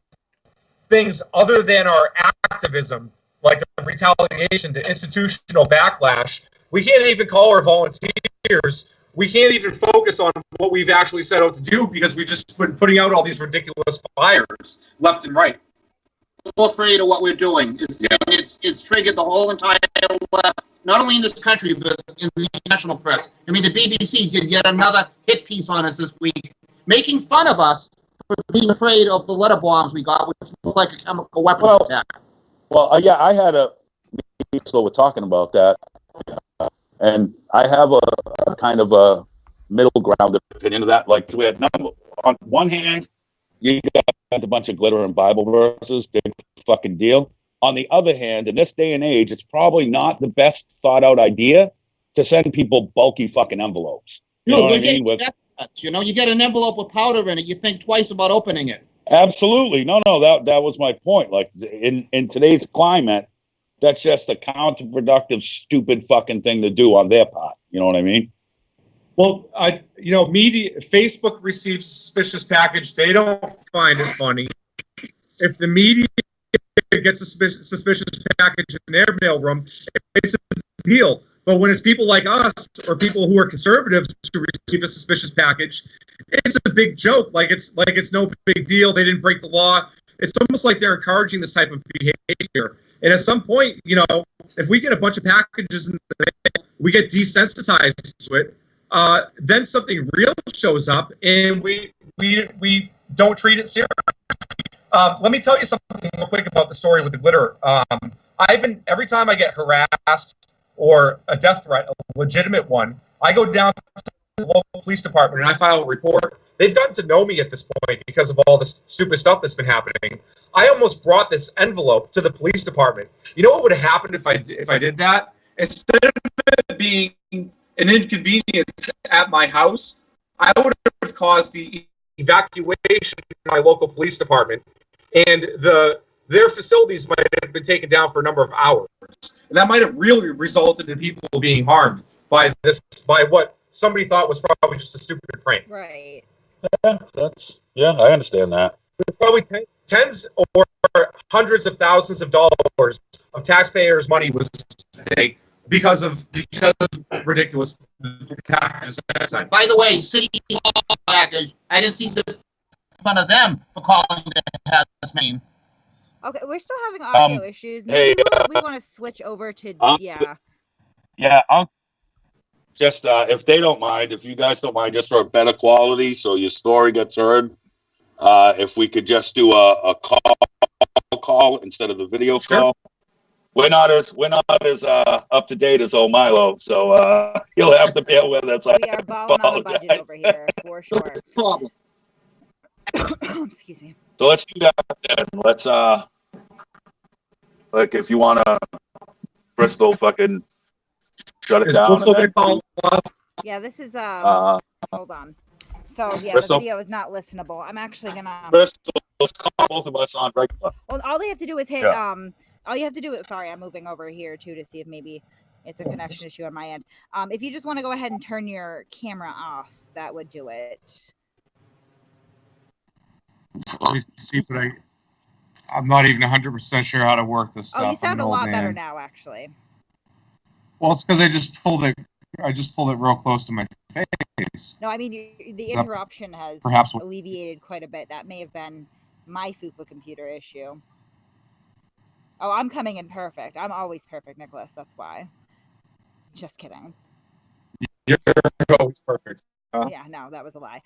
Speaker 3: things other than our activism, like the retaliation, the institutional backlash. We can't even call our volunteers. We can't even focus on what we've actually set out to do because we've just been putting out all these ridiculous fires left and right.
Speaker 4: So afraid of what we're doing. It's triggered the whole entire left, not only in this country, but in the international press. I mean, the BBC did yet another hit piece on us this week, making fun of us for being afraid of the letter bombs we got, which looked like a chemical weapon attack.
Speaker 2: Well, yeah, I had so we're talking about that. And I have a kind of a middle ground opinion of that. Like, we had on one hand, you got a bunch of glitter and Bible verses, big fucking deal. On the other hand, in this day and age, it's probably not the best thought out idea to send people bulky fucking envelopes. You know what I mean?
Speaker 4: You get an envelope with powder in it, you think twice about opening it.
Speaker 2: Absolutely. No, that was my point. Like, in today's climate, that's just a counterproductive, stupid fucking thing to do on their part. You know what I mean?
Speaker 3: Well, media, Facebook receives suspicious package. They don't find it funny. If the media gets a suspicious package in their mailroom, it's a deal. But when it's people like us or people who are conservatives who receive a suspicious package, it's a big joke. Like it's no big deal. They didn't break the law. It's almost like they're encouraging this type of behavior. And at some point, if we get a bunch of packages in the mail, we get desensitized to it. Then something real shows up, and we don't treat it seriously. Let me tell you something real quick about the story with the glitter. Every time I get harassed or a death threat, a legitimate one, I go down to the local police department and I file a report. They've gotten to know me at this point because of all this stupid stuff that's been happening. I almost brought this envelope to the police department. You know what would have happened if I did that? Instead of it being an inconvenience at my house, I would have caused the evacuation of my local police department, and their facilities might have been taken down for a number of hours. And that might have really resulted in people being harmed by what somebody thought was probably just a stupid prank.
Speaker 1: Right.
Speaker 2: Yeah, I understand that.
Speaker 3: It's probably tens or hundreds of thousands of dollars of taxpayers' money was today because of ridiculous packages.
Speaker 4: By the way, City Hall package, I didn't see the fun of them for calling the hazardous name.
Speaker 1: Okay, we're still having audio issues. Maybe we want to switch over to
Speaker 2: Yeah, I'll just if they don't mind, if you guys don't mind, just for a better quality, so your story gets heard. If we could just do a call instead of the video call. We're not as up to date as old Milo, so you'll have to bear with us.
Speaker 1: We are balling on the budget over here for sure.
Speaker 4: Problem.
Speaker 1: Excuse me.
Speaker 2: So let's do that then. Let's like if you wanna Bristol fucking shut it down.
Speaker 1: Yeah, this is hold on. So yeah,
Speaker 2: Bristol?
Speaker 1: the video is not listenable. I'm actually gonna
Speaker 2: Bristol, let's call both of us on regular.
Speaker 1: Well, all they have to do is hit all you have to do is sorry, I'm moving over here too to see if maybe it's a connection issue on my end. If you just want to go ahead and turn your camera off, that would do it.
Speaker 3: Let me see, but I'm not even 100% sure how to work this stuff.
Speaker 1: Oh, you sound a lot better now, actually.
Speaker 3: Well, it's because I just pulled it real close to my face.
Speaker 1: No, I mean the interruption has
Speaker 3: perhaps
Speaker 1: alleviated quite a bit. That may have been my Fuqua computer issue. Oh, I'm coming in perfect. I'm always perfect, Nicholas. That's why. Just kidding.
Speaker 3: You're always perfect.
Speaker 1: Yeah, no, that was a lie.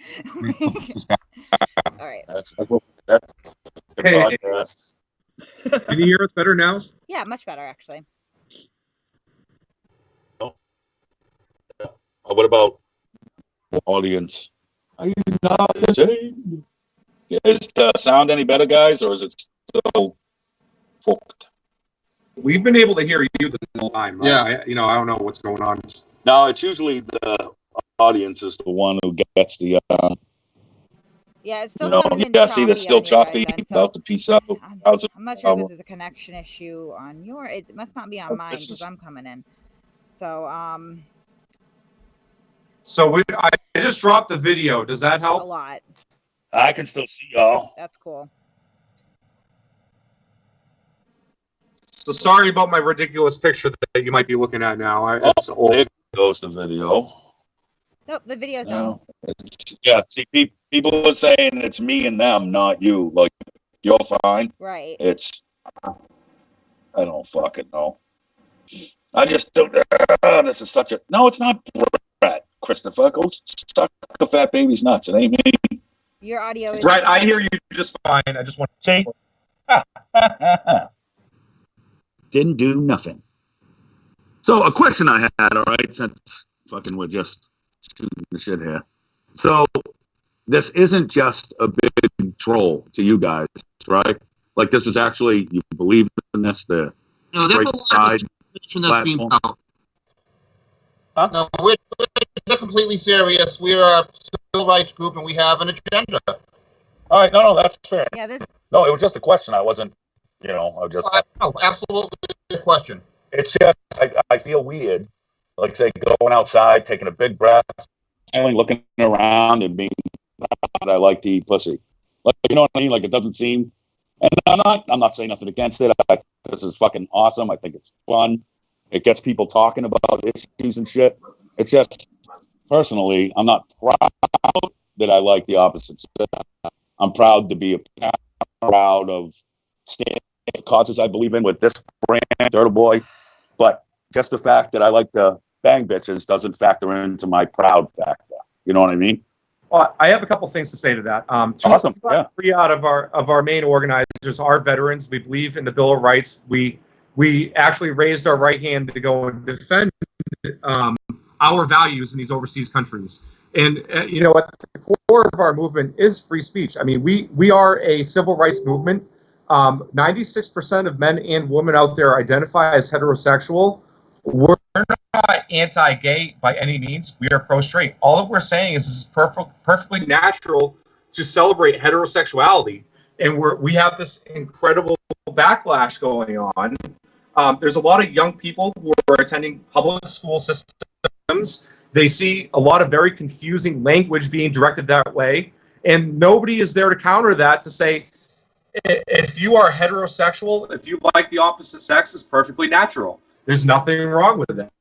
Speaker 1: All right.
Speaker 2: That's
Speaker 3: Hey. Can you hear us better now?
Speaker 1: Yeah, much better actually.
Speaker 2: What about audience? Are you not listening? Is the sound any better, guys, or is it still fucked?
Speaker 3: We've been able to hear you the whole time.
Speaker 4: Yeah.
Speaker 3: I don't know what's going on.
Speaker 2: No, it's usually the audience is the one who gets the.
Speaker 1: Yeah, it's still coming in
Speaker 2: Jesse, that's still
Speaker 1: choppy
Speaker 2: choppy.
Speaker 1: on your guys' end, so
Speaker 2: About to piece out.
Speaker 1: I'm not sure if this is a connection issue on your. It must not be on mine because I'm coming in. So
Speaker 3: So I just dropped the video. Does that
Speaker 1: a
Speaker 3: help?
Speaker 1: lot.
Speaker 2: I can still see y'all.
Speaker 1: That's cool.
Speaker 3: So sorry about my ridiculous picture that you might be looking at now. It's old.
Speaker 2: There goes the video.
Speaker 1: Nope, the video's done.
Speaker 2: Yeah, see, people are saying it's me and them, not you. Like, you're fine.
Speaker 1: Right.
Speaker 2: It's, I don't fucking know. I just don't, this is such a, no, it's not Brett, Christopher. Go suck a fat baby's nuts. It ain't me.
Speaker 1: Your audio is
Speaker 3: Right, I hear you just fine. I just want to
Speaker 2: say. Didn't do nothing. So a question I had, all right, since fucking we're just shooting the shit here. So this isn't just a big troll to you guys, right? Like this is actually, you believe in this, the
Speaker 4: No, there's a lot of information that's being out.
Speaker 2: Huh?
Speaker 4: No, we're completely serious. We're a civil rights group and we have an agenda.
Speaker 2: All right, no, that's fair.
Speaker 1: Yeah, this.
Speaker 2: No, it was just a question. I wasn't, I was just.
Speaker 4: No, absolutely a question.
Speaker 2: It's just, I feel weird, like say going outside, taking a big breath, smiling, looking around, and being proud I like to eat pussy. Like, you know what I mean? Like, it doesn't seem. And I'm not saying nothing against it. This is fucking awesome. I think it's fun. It gets people talking about issues and shit. It's just, personally, I'm not proud that I like the opposite sex. I'm proud to be proud of standing causes I believe in with this brand, Turtle Boy. But just the fact that I like to bang bitches doesn't factor into my proud factor. You know what I mean?
Speaker 3: Well, I have a couple things to say to that.
Speaker 2: Awesome. Yeah.
Speaker 3: 3 out of our main organizers are veterans. We believe in the Bill of Rights. We actually raised our right hand to go and defend our values in these overseas countries. And at the core of our movement is free speech. I mean, we are a civil rights movement. 96% of men and women out there identify as heterosexual. We're not anti-gay by any means. We are pro-straight. All that we're saying is it's perfectly natural to celebrate heterosexuality, and we have this incredible backlash going on. There's a lot of young people who are attending public school systems. They see a lot of very confusing language being directed that way, and nobody is there to counter that, to say, if you are heterosexual, if you like the opposite sex, it's perfectly natural. There's nothing wrong with that.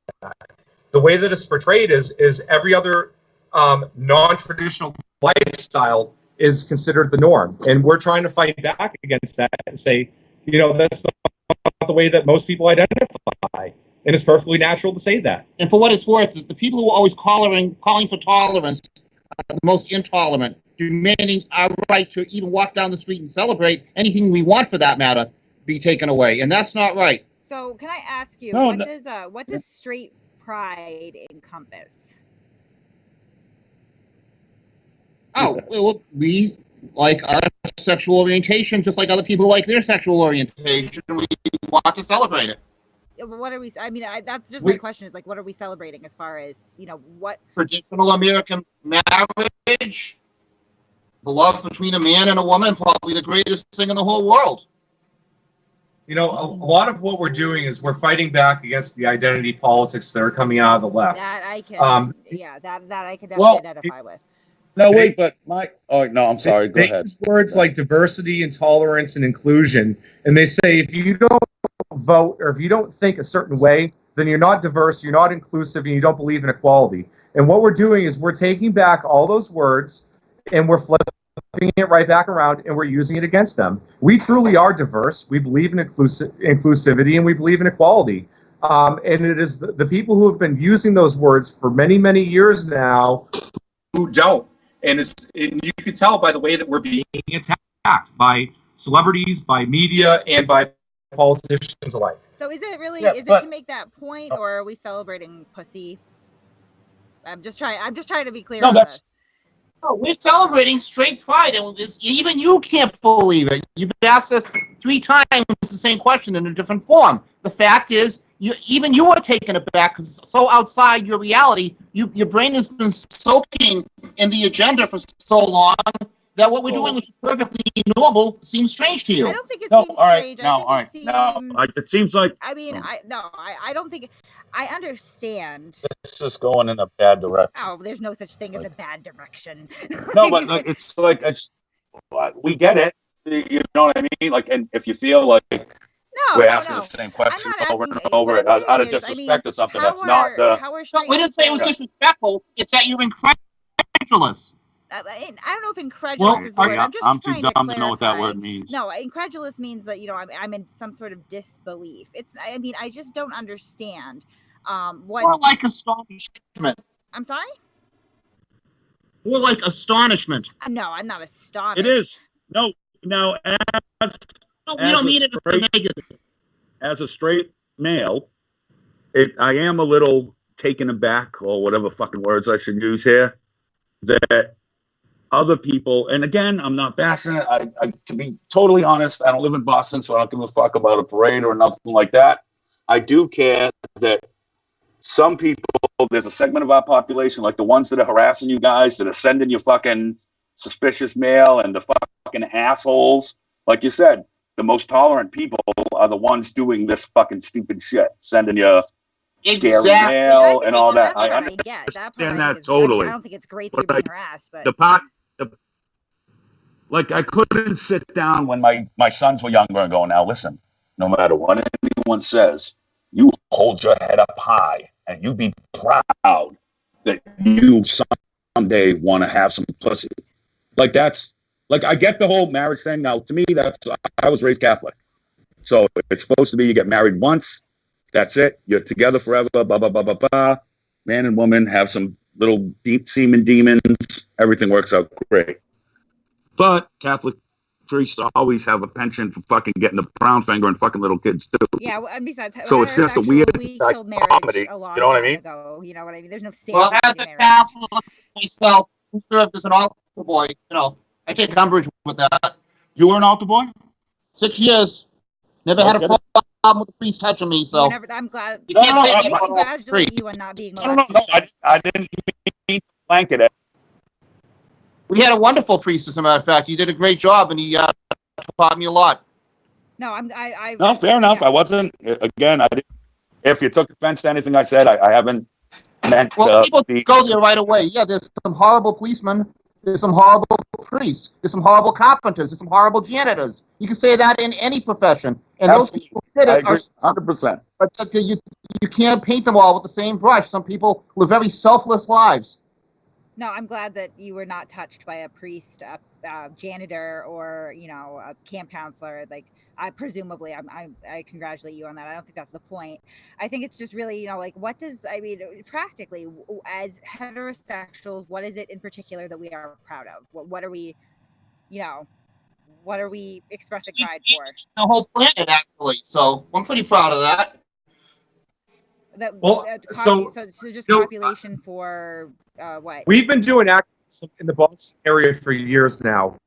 Speaker 3: The way that it's portrayed is every other non-traditional lifestyle is considered the norm. And we're trying to fight back against that and say, that's not the way that most people identify. And it's perfectly natural to say that.
Speaker 4: And for what it's worth, the people who are always calling for tolerance are the most intolerant, demanding our right to even walk down the street and celebrate anything we want, for that matter, be taken away. And that's not right.
Speaker 1: So can I ask you, what does straight pride encompass?
Speaker 4: Oh, well, we like our sexual orientation just like other people like their sexual orientation. We want to celebrate it.
Speaker 1: What are we? I mean, that's just my question. Is like, what are we celebrating as far as what
Speaker 4: traditional American marriage, the love between a man and a woman, probably the greatest thing in the whole world.
Speaker 3: A lot of what we're doing is we're fighting back against the identity politics that are coming out of the left.
Speaker 1: That I can, that I can definitely identify with.
Speaker 2: No, wait, but no, I'm sorry. Go ahead.
Speaker 3: Use words like diversity and tolerance and inclusion, and they say if you don't vote or if you don't think a certain way, then you're not diverse, you're not inclusive, and you don't believe in equality. And what we're doing is we're taking back all those words and we're flipping it right back around, and we're using it against them. We truly are diverse. We believe in inclusivity, and we believe in equality. And it is the people who have been using those words for many, many years now who don't. And you can tell by the way that we're being attacked by celebrities, by media, and by politicians alike.
Speaker 1: So is it really, is it to make that point, or are we celebrating pussy? I'm just trying to be clear on this.
Speaker 4: No, we're celebrating straight pride, and even you can't believe it. You've asked us 3 times the same question in a different form. The fact is, even you are taken aback because it's so outside your reality. Your brain has been soaking in the agenda for so long that what we're doing, which is perfectly normal, seems strange to you.
Speaker 1: I don't think it seems strange.
Speaker 2: It seems like.
Speaker 1: I mean, I don't think. I understand.
Speaker 2: This is going in a bad direction.
Speaker 1: Oh, there's no such thing as a bad direction.
Speaker 2: No, but it's like we get it. You know what I mean? Like, and if you feel like we're asking the same question over and over out of disrespect or something, that's not the.
Speaker 4: We didn't say it was disrespectful. It's that you're incredulous.
Speaker 1: I don't know if incredulous is the word.
Speaker 2: I'm too dumb to know what that word means.
Speaker 1: No, incredulous means that I'm in some sort of disbelief. I just don't understand what.
Speaker 4: More like astonishment.
Speaker 1: I'm sorry?
Speaker 4: More like astonishment.
Speaker 1: No, I'm not astonished.
Speaker 2: It is. No, now we
Speaker 4: don't mean it as a negative.
Speaker 2: As a straight male, I am a little taken aback, or whatever fucking words I should use here, that other people, and again, I'm not bashing it. To be totally honest, I don't live in Boston, so I don't give a fuck about a parade or nothing like that. I do care that some people, there's a segment of our population, like the ones that are harassing you guys, that are sending you fucking suspicious mail, and the fucking assholes. Like you said, the most tolerant people are the ones doing this fucking stupid shit, sending you scary
Speaker 4: Exactly.
Speaker 2: mail and all that.
Speaker 1: That part
Speaker 2: I
Speaker 1: I get. That part
Speaker 2: understand
Speaker 1: I
Speaker 2: that
Speaker 1: think is, I mean,
Speaker 2: totally.
Speaker 1: I don't think it's great that
Speaker 2: But
Speaker 1: you're
Speaker 2: I-
Speaker 1: being harassed, but
Speaker 2: like I couldn't sit down when my sons were younger and go, now listen, no matter what anyone says, you hold your head up high and you be proud that you someday want to have some pussy. Like that's like I get the whole marriage thing. Now to me, I was raised Catholic, so it's supposed to be you get married once, that's it, you're together forever. Blah blah blah blah blah. Man and woman have some little deep semen demons. Everything works out great. But Catholic priests always have a penchant for fucking getting the brown finger and fucking little kids too.
Speaker 1: yeah. And besides,
Speaker 2: So it's just a weird
Speaker 1: killed marriage
Speaker 3: comedy,
Speaker 1: a long
Speaker 3: you know what I
Speaker 1: time
Speaker 3: mean?
Speaker 1: ago. You know what I mean? There's no
Speaker 4: Well,
Speaker 1: sacred
Speaker 4: as a
Speaker 1: marriage.
Speaker 4: Catholic myself, who served as an altar boy, I take umbrage with that.
Speaker 2: You were an altar boy?
Speaker 4: 6 years. Never had a
Speaker 2: Okay.
Speaker 4: problem with the priest touching me,
Speaker 1: You
Speaker 4: so.
Speaker 1: never, I'm glad.
Speaker 4: You can't say
Speaker 1: I
Speaker 4: that about all
Speaker 1: congratulate
Speaker 4: three.
Speaker 1: you on not being
Speaker 2: No,
Speaker 1: molested.
Speaker 2: I didn't mean to blanket it.
Speaker 4: We had a wonderful priest, as a matter of fact. He did a great job, and he taught me a lot.
Speaker 1: No, I
Speaker 2: No, fair enough.
Speaker 1: yeah.
Speaker 2: I wasn't. Again, I didn't. If you took offense to anything I said, I haven't meant
Speaker 4: Well,
Speaker 2: to
Speaker 4: people
Speaker 2: be.
Speaker 4: go there right away. Yeah, there's some horrible policemen. There's some horrible priests. There's some horrible carpenters. There's some horrible janitors. You can say that in any profession. And those
Speaker 2: Absolutely.
Speaker 4: people who did
Speaker 2: I
Speaker 4: it
Speaker 2: agree,
Speaker 4: are
Speaker 2: 100%.
Speaker 4: but you can't paint them all with the same brush. Some people live very selfless lives.
Speaker 1: No, I'm glad that you were not touched by a priest, a janitor, or a camp counselor. Like, presumably, I congratulate you on that. I don't think that's the point. I think it's just really, like, practically, as heterosexuals, what is it in particular that we are proud of? What are we, what are we expressing pride for?
Speaker 4: The whole planet, actually. So I'm pretty proud of that.
Speaker 3: Well,
Speaker 1: so just
Speaker 3: you know,
Speaker 1: copulation for what?
Speaker 3: We've been doing activism in the Boston area for years now.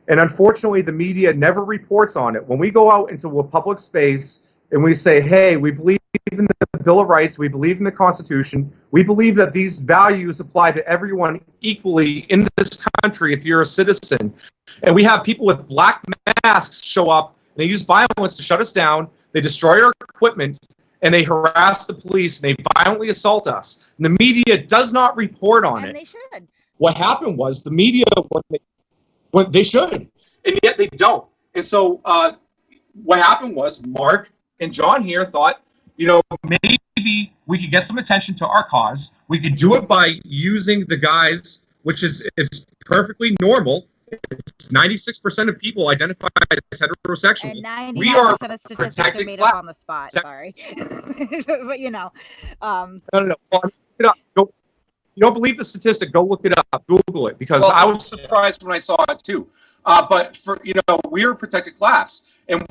Speaker 3: And unfortunately, the media never reports on it. When we go out into a public space and we say, hey, we believe in the Bill of Rights, we believe in the Constitution, we believe that these values apply to everyone equally in this country if you're a citizen. And we have people with black masks show up, and they use violence to shut us down, they destroy our equipment, and they harass the police, and they violently assault us. And the media does not report on it.
Speaker 1: And they should.
Speaker 3: What happened was the media, when they should, and yet they don't. And so what happened was Mark and John here thought, maybe we could get some attention to our cause. We could do it by using the guys, which is perfectly normal. 96% of people identify as heterosexual.
Speaker 1: And
Speaker 3: We are
Speaker 1: 99% of statistics are
Speaker 3: protected
Speaker 1: made
Speaker 3: class.
Speaker 1: up on the spot. Sorry, but
Speaker 3: No. Well, look it up. You don't believe the statistic? Go look it up. Google it, because I was surprised when I saw it too. But we're a protected class, and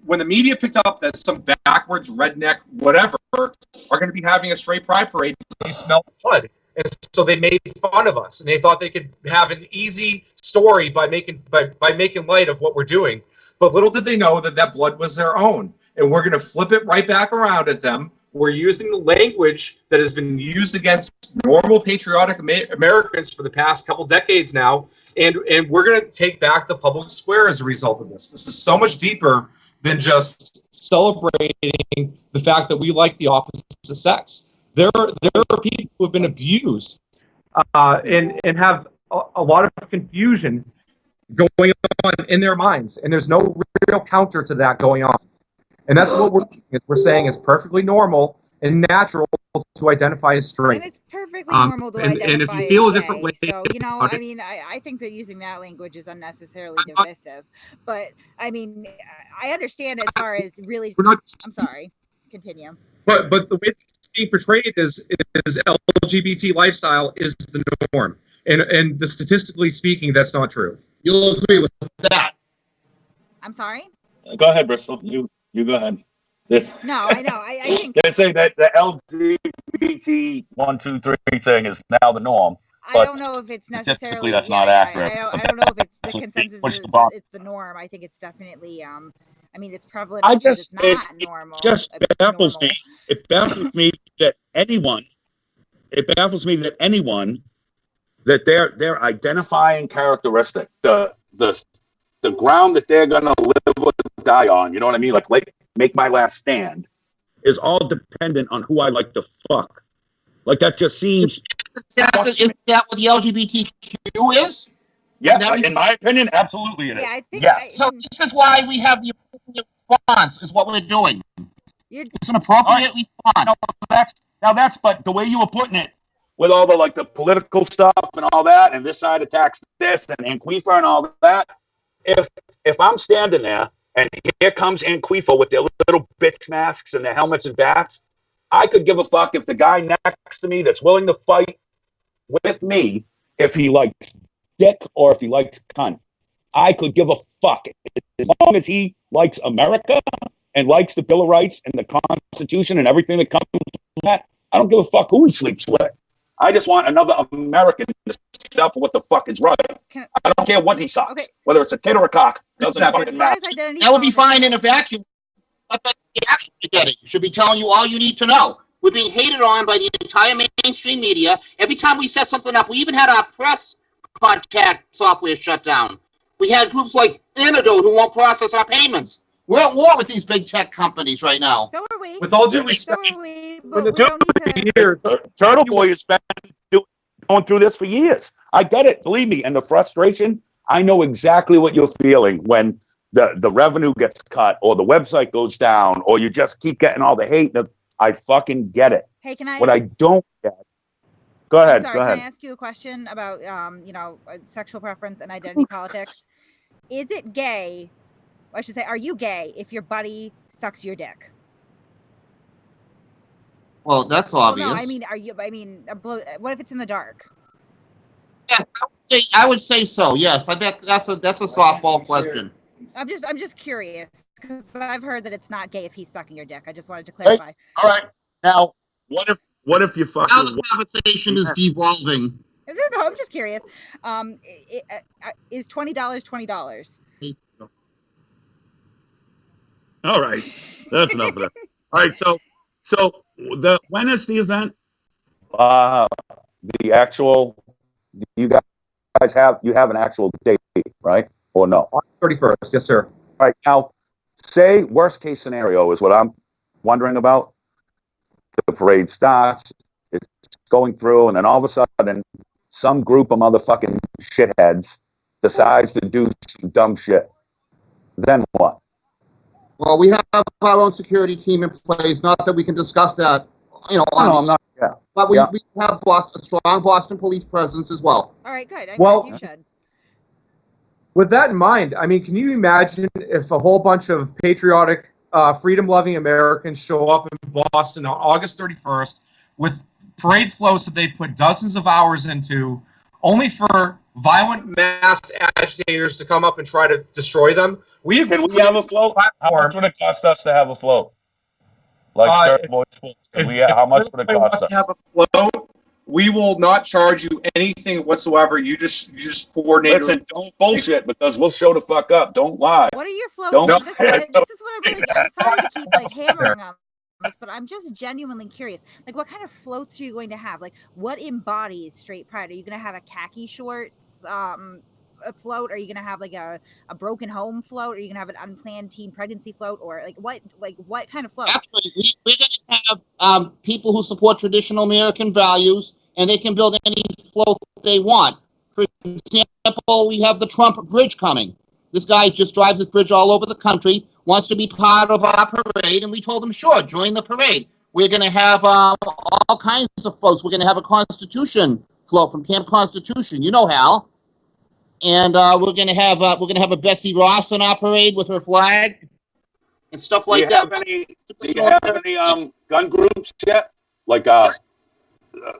Speaker 3: when the media picked up that some backwards redneck whatever are going to be having a straight pride parade, they smelled blood, and so they made fun of us, and they thought they could have an easy story by making light of what we're doing. But little did they know that blood was their own, and we're going to flip it right back around at them. We're using the language that has been used against normal patriotic Americans for the past couple decades now, and we're going to take back the public square as a result of this. This is so much deeper than just celebrating the fact that we like the opposite sex. There are people who have been abused and have a lot of confusion going on in their minds, and there's no real counter to that going on. And that's what we're saying is perfectly normal and natural to identify as straight.
Speaker 1: And it's perfectly normal to identify
Speaker 3: and if you feel
Speaker 1: as
Speaker 3: a different
Speaker 1: gay.
Speaker 3: way
Speaker 1: So,
Speaker 3: about it-
Speaker 1: I think that using that language is unnecessarily divisive. But, I understand as far as really...
Speaker 3: We're not.
Speaker 1: I'm sorry. Continue.
Speaker 3: But the way it's being portrayed is LGBT lifestyle is the norm, and the statistically speaking, that's not true.
Speaker 4: You'll agree with that.
Speaker 1: I'm sorry?
Speaker 2: Go ahead, Bristol. You go ahead.
Speaker 1: No, I know. I think...
Speaker 2: They say that the LGBT 1, 2, 3 thing is now the norm.
Speaker 1: I don't know if it's necessarily...
Speaker 2: Statistically, that's not accurate.
Speaker 1: I don't know if it's the
Speaker 2: So
Speaker 1: consensus
Speaker 2: what's
Speaker 1: is
Speaker 2: the bottom?
Speaker 1: it's the norm. I think it's definitely... it's prevalent.
Speaker 2: I
Speaker 1: because
Speaker 2: just
Speaker 1: it's not normal.
Speaker 2: just baffles
Speaker 1: normal.
Speaker 2: me. It baffles me that anyone. It baffles me that anyone that their identifying characteristic, the ground that they're gonna live or die on. You know what I mean? Like make my last stand. is all dependent on who I like to fuck. Like that just seems.
Speaker 4: Is that what the LGBTQ is?
Speaker 2: Yeah, in my opinion, absolutely it is.
Speaker 1: Yeah, I think.
Speaker 2: Yes.
Speaker 4: So this is why we have the appropriate response, is what we're doing. It's an appropriate response.
Speaker 2: But the way you were putting it, with all the political stuff and all that, and this side attacks this and Anquifa and all that. If I'm standing there and here comes Anquifa with their little bitch masks and their helmets and bats, I could give a fuck if the guy next to me that's willing to fight with me, if he likes dick or if he likes cunt. I could give a fuck as long as he likes America and likes the Bill of Rights and the Constitution and everything that comes with that. I don't give a fuck who he sleeps with. I just want another American to stand up for what the fuck is right. I don't care what he sucks,
Speaker 1: Okay.
Speaker 2: whether it's a tit or a cock. Doesn't fucking matter.
Speaker 4: That would be fine in a vacuum. But that's the action you're getting. Should be telling you all you need to know. We're being hated on by the entire mainstream media. Every time we set something up, we even had our press contact software shut down. We had groups like Antidote who won't process our payments. We're at war with these big tech companies right now.
Speaker 1: So are we.
Speaker 3: With all due
Speaker 1: So
Speaker 3: respect,
Speaker 1: are we.
Speaker 3: for
Speaker 1: But
Speaker 3: the
Speaker 1: we don't need to.
Speaker 3: years,
Speaker 2: Turtle Boy has been going through this for years. I get it, believe me, and the frustration. I know exactly what you're feeling when the revenue gets cut or the website goes down or you just keep getting all the hate. I fucking get it.
Speaker 1: Hey, can I?
Speaker 2: What I don't get. Go ahead.
Speaker 1: Sorry,
Speaker 2: Go ahead.
Speaker 1: can I ask you a question about sexual preference and identity politics? Is it gay? I should say, are you gay if your buddy sucks your dick?
Speaker 4: Well, that's obvious.
Speaker 1: Well, no, I mean, are you? I mean, what if it's in the dark?
Speaker 4: Yeah, I would say so. Yes, I bet that's a softball question.
Speaker 1: I'm just curious because I've heard that it's not gay if he's sucking your dick. I just wanted to clarify.
Speaker 4: All right. Now,
Speaker 2: What if you fucking
Speaker 4: now the conversation is devolving.
Speaker 1: No, I'm just curious. Is $20 $20?
Speaker 2: All right, that's enough of that. All right, so when is the event? The actual. You guys have an actual date, right? Or no?
Speaker 3: 31st, yes, sir.
Speaker 2: All right, now say worst case scenario is what I'm wondering about. The parade starts, it's going through, and then all of a sudden, some group of motherfucking shitheads decides to do some dumb shit. Then what?
Speaker 4: Well, we have our own security team in place. Not that we can discuss that,
Speaker 2: No, I'm not. Yeah.
Speaker 4: But we
Speaker 2: Yeah.
Speaker 4: have a strong Boston police presence as well.
Speaker 1: All right, good.
Speaker 3: Well-
Speaker 1: You should.
Speaker 3: With that in mind, I mean, can you imagine if a whole bunch of patriotic, freedom-loving Americans show up in Boston on August 31st with parade floats that they put dozens of hours into, only for violent mass agitators to come up and try to destroy them?
Speaker 2: Can we have a float? How much would it cost us to have a float? Like Turtle Boy Sports. How much would it cost us?
Speaker 3: To have a float, we will not charge you anything whatsoever. You just coordinate.
Speaker 2: Listen, don't bullshit because we'll show the fuck up. Don't lie.
Speaker 1: What are your floats?
Speaker 2: Don't-
Speaker 1: This is what I really. I'm sorry to keep hammering on this, but I'm just genuinely curious. Like, what kind of floats are you going to have? Like, what embodies straight pride? Are you going to have a khaki shorts a float? Are you going to have like a broken home float? Are you going to have an unplanned teen pregnancy float? Or what kind of floats?
Speaker 4: Actually, we're going to have people who support traditional American values, and they can build any float they want. For example, we have the Trump Bridge coming. This guy just drives this bridge all over the country, wants to be part of our parade, and we told him, sure, join the parade. We're going to have all kinds of floats. We're going to have a Constitution float from Camp Constitution. You know, Hal. And we're going to have a Betsy Ross on our parade with her flag and stuff like that.
Speaker 2: Do you have any gun groups yet? Like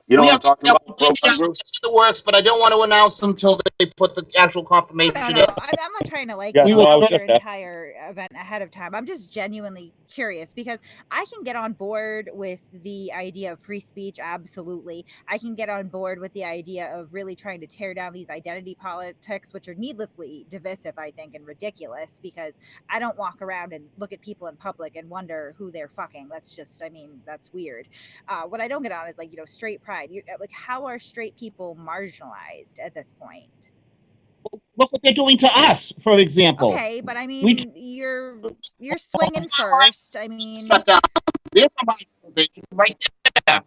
Speaker 2: you know what I'm talking about? Pro-gun groups?
Speaker 4: The works, but I don't want to announce them until they put the actual confirmation in.
Speaker 1: I'm not trying to
Speaker 2: Yeah,
Speaker 1: your entire event ahead of time. I'm just genuinely curious because I can get on board with the idea of free speech. Absolutely. I can get on board with the idea of really trying to tear down these identity politics, which are needlessly divisive, I think, and ridiculous because I don't walk around and look at people in public and wonder who they're fucking. That's weird. What I don't get on is straight pride. How are straight people marginalized at this point?
Speaker 4: Look what they're doing to us, for example.
Speaker 1: Okay, but I mean,
Speaker 4: We-
Speaker 1: you're swinging first. I mean,
Speaker 4: Shut down. There's my motivation right there.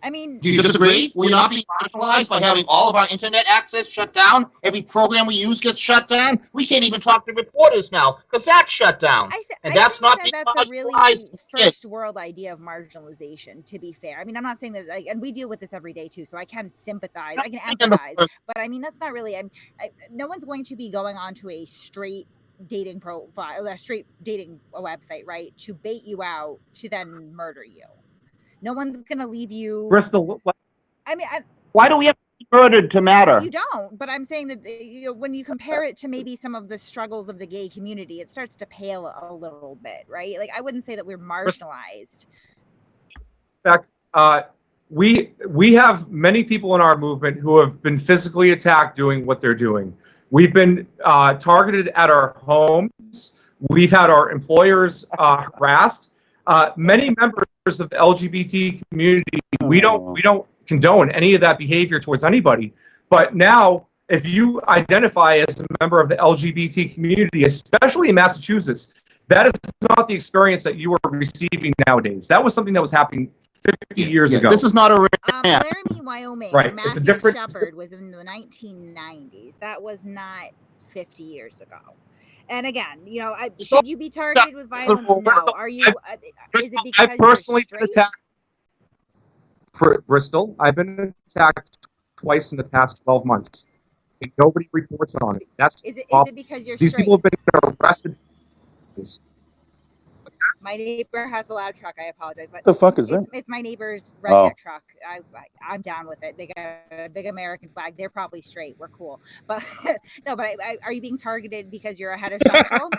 Speaker 1: I mean,
Speaker 4: Do you disagree? We're not being marginalized by having all of our internet access shut down. Every program we use gets shut down. We can't even talk to reporters now because that's shut down. And that's not being
Speaker 1: that's a really
Speaker 4: marginalized.
Speaker 1: first world idea of marginalization, to be fair. I mean, I'm not saying that, like, and we deal with this every day too, so I can sympathize, I can empathize, but I mean, that's not really, no one's going to be going onto a straight dating profile, a straight dating website, right, to bait you out to then murder you. No one's going to leave you.
Speaker 5: Bristol,
Speaker 1: I mean,
Speaker 4: Why do we have to be murdered to matter?
Speaker 1: you don't, but I'm saying that when you compare it to maybe some of the struggles of the gay community, it starts to pale a little bit, right? Like, I wouldn't say that we're marginalized.
Speaker 5: we have many people in our movement who have been physically attacked doing what they're doing. We've been targeted at our homes. We've had our employers harassed. Many members of the LGBT community, we don't condone any of that behavior towards anybody. But now, if you identify as a member of the LGBT community, especially in Massachusetts, that is not the experience that you are receiving nowadays. That was something that was happening 50 years ago.
Speaker 4: This is not a
Speaker 1: Laramie, Wyoming,
Speaker 5: Right, it's a
Speaker 1: Matthew
Speaker 5: different-
Speaker 1: Shepard was in the 1990s. That was not 50 years ago. And again, you know, should you be targeted with violence? No. Are you? Is it because
Speaker 5: I've personally
Speaker 1: you're
Speaker 5: been
Speaker 1: straight?
Speaker 5: attacked. Bristol, I've been attacked twice in the past 12 months. And nobody reports on it. That's
Speaker 1: Is it because you're
Speaker 5: these
Speaker 1: straight?
Speaker 5: people have been arrested.
Speaker 1: My neighbor has a loud truck. I apologize, but
Speaker 2: What the fuck is that?
Speaker 1: it's my neighbor's redneck
Speaker 2: Oh.
Speaker 1: truck. I'm down with it. They got a big American flag. They're probably straight. We're cool. But no, but are you being targeted because you're a heterosexual?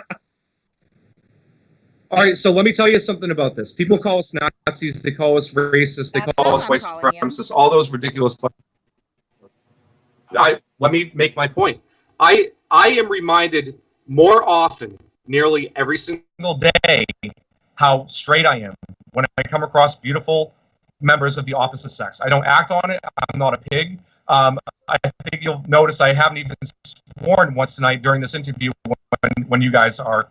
Speaker 5: All right, so let me tell you something about this. People call us Nazis, they call us racist, they
Speaker 1: That's
Speaker 5: call
Speaker 1: not
Speaker 5: us
Speaker 1: what
Speaker 5: white
Speaker 1: I'm calling you.
Speaker 5: supremacists, all those ridiculous.
Speaker 3: Let me make my point. I am reminded more often, nearly every single day, how straight I am when I come across beautiful members of the opposite sex. I don't act on it. I'm not a pig. I think you'll notice I haven't even sworn once tonight during this interview when you guys are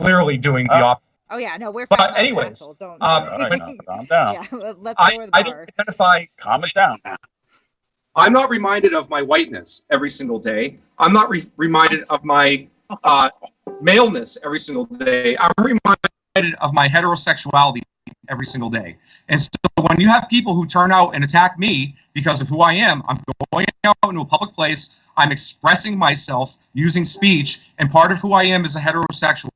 Speaker 3: clearly doing the opposite.
Speaker 1: Oh yeah, no, we're.
Speaker 3: But
Speaker 1: fine.
Speaker 3: anyways,
Speaker 1: Asshole. Don't.
Speaker 2: All right, now, calm down.
Speaker 1: Yeah, let's
Speaker 3: I
Speaker 1: lower the
Speaker 3: don't
Speaker 1: bar.
Speaker 3: identify.
Speaker 2: Calm it down now.
Speaker 3: I'm not reminded of my whiteness every single day. I'm not reminded of my maleness every single day. I'm reminded of my heterosexuality every single day. And so when you have people who turn out and attack me because of who I am, I'm going out into a public place, I'm expressing myself using speech, and part of who I am is a heterosexual.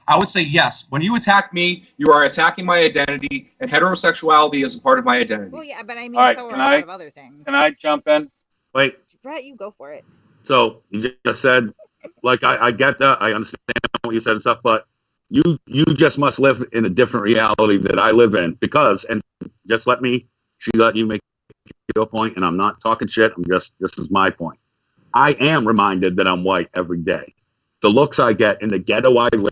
Speaker 3: I would say yes. When you attack me, you are attacking my identity, and heterosexuality is a part of my identity.
Speaker 1: Well, yeah, but I mean,
Speaker 2: All right,
Speaker 1: so are
Speaker 2: can
Speaker 1: a lot
Speaker 2: I-
Speaker 1: of other things.
Speaker 2: Can I jump in?
Speaker 6: Wait,
Speaker 1: Brett, you go for it.
Speaker 6: so you just said, like, I get that, I understand what you said and stuff, but you just must live in a different reality that I live in, because, and just let you make your point, and I'm not talking shit, this is my point. I am reminded that I'm white every day. The looks I get in the ghetto I live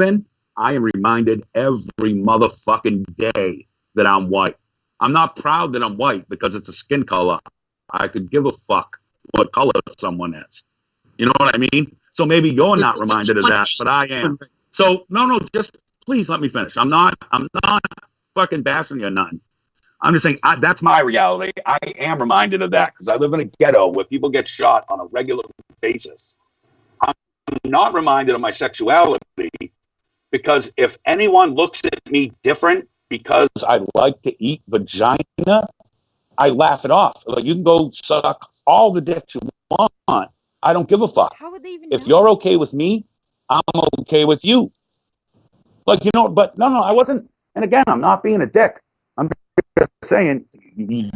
Speaker 6: in, I am reminded every motherfucking day that I'm white. I'm not proud that I'm white because it's a skin color. I could give a fuck what color someone is. You know what I mean? So maybe you're not reminded of that, but I am. So no, just please let me finish. I'm not fucking bashing you or nothing. I'm just saying that's my reality. I am reminded of that because I live in a ghetto where people get shot on a regular basis. I'm not reminded of my sexuality because if anyone looks at me different because I like to eat vagina, I laugh it off. Like, you can go suck all the dicks you want. I don't give a fuck.
Speaker 1: How would they even
Speaker 2: If
Speaker 1: know?
Speaker 2: you're okay with me, I'm okay with you. Like, but no, I wasn't. And again, I'm not being a dick. I'm just saying, you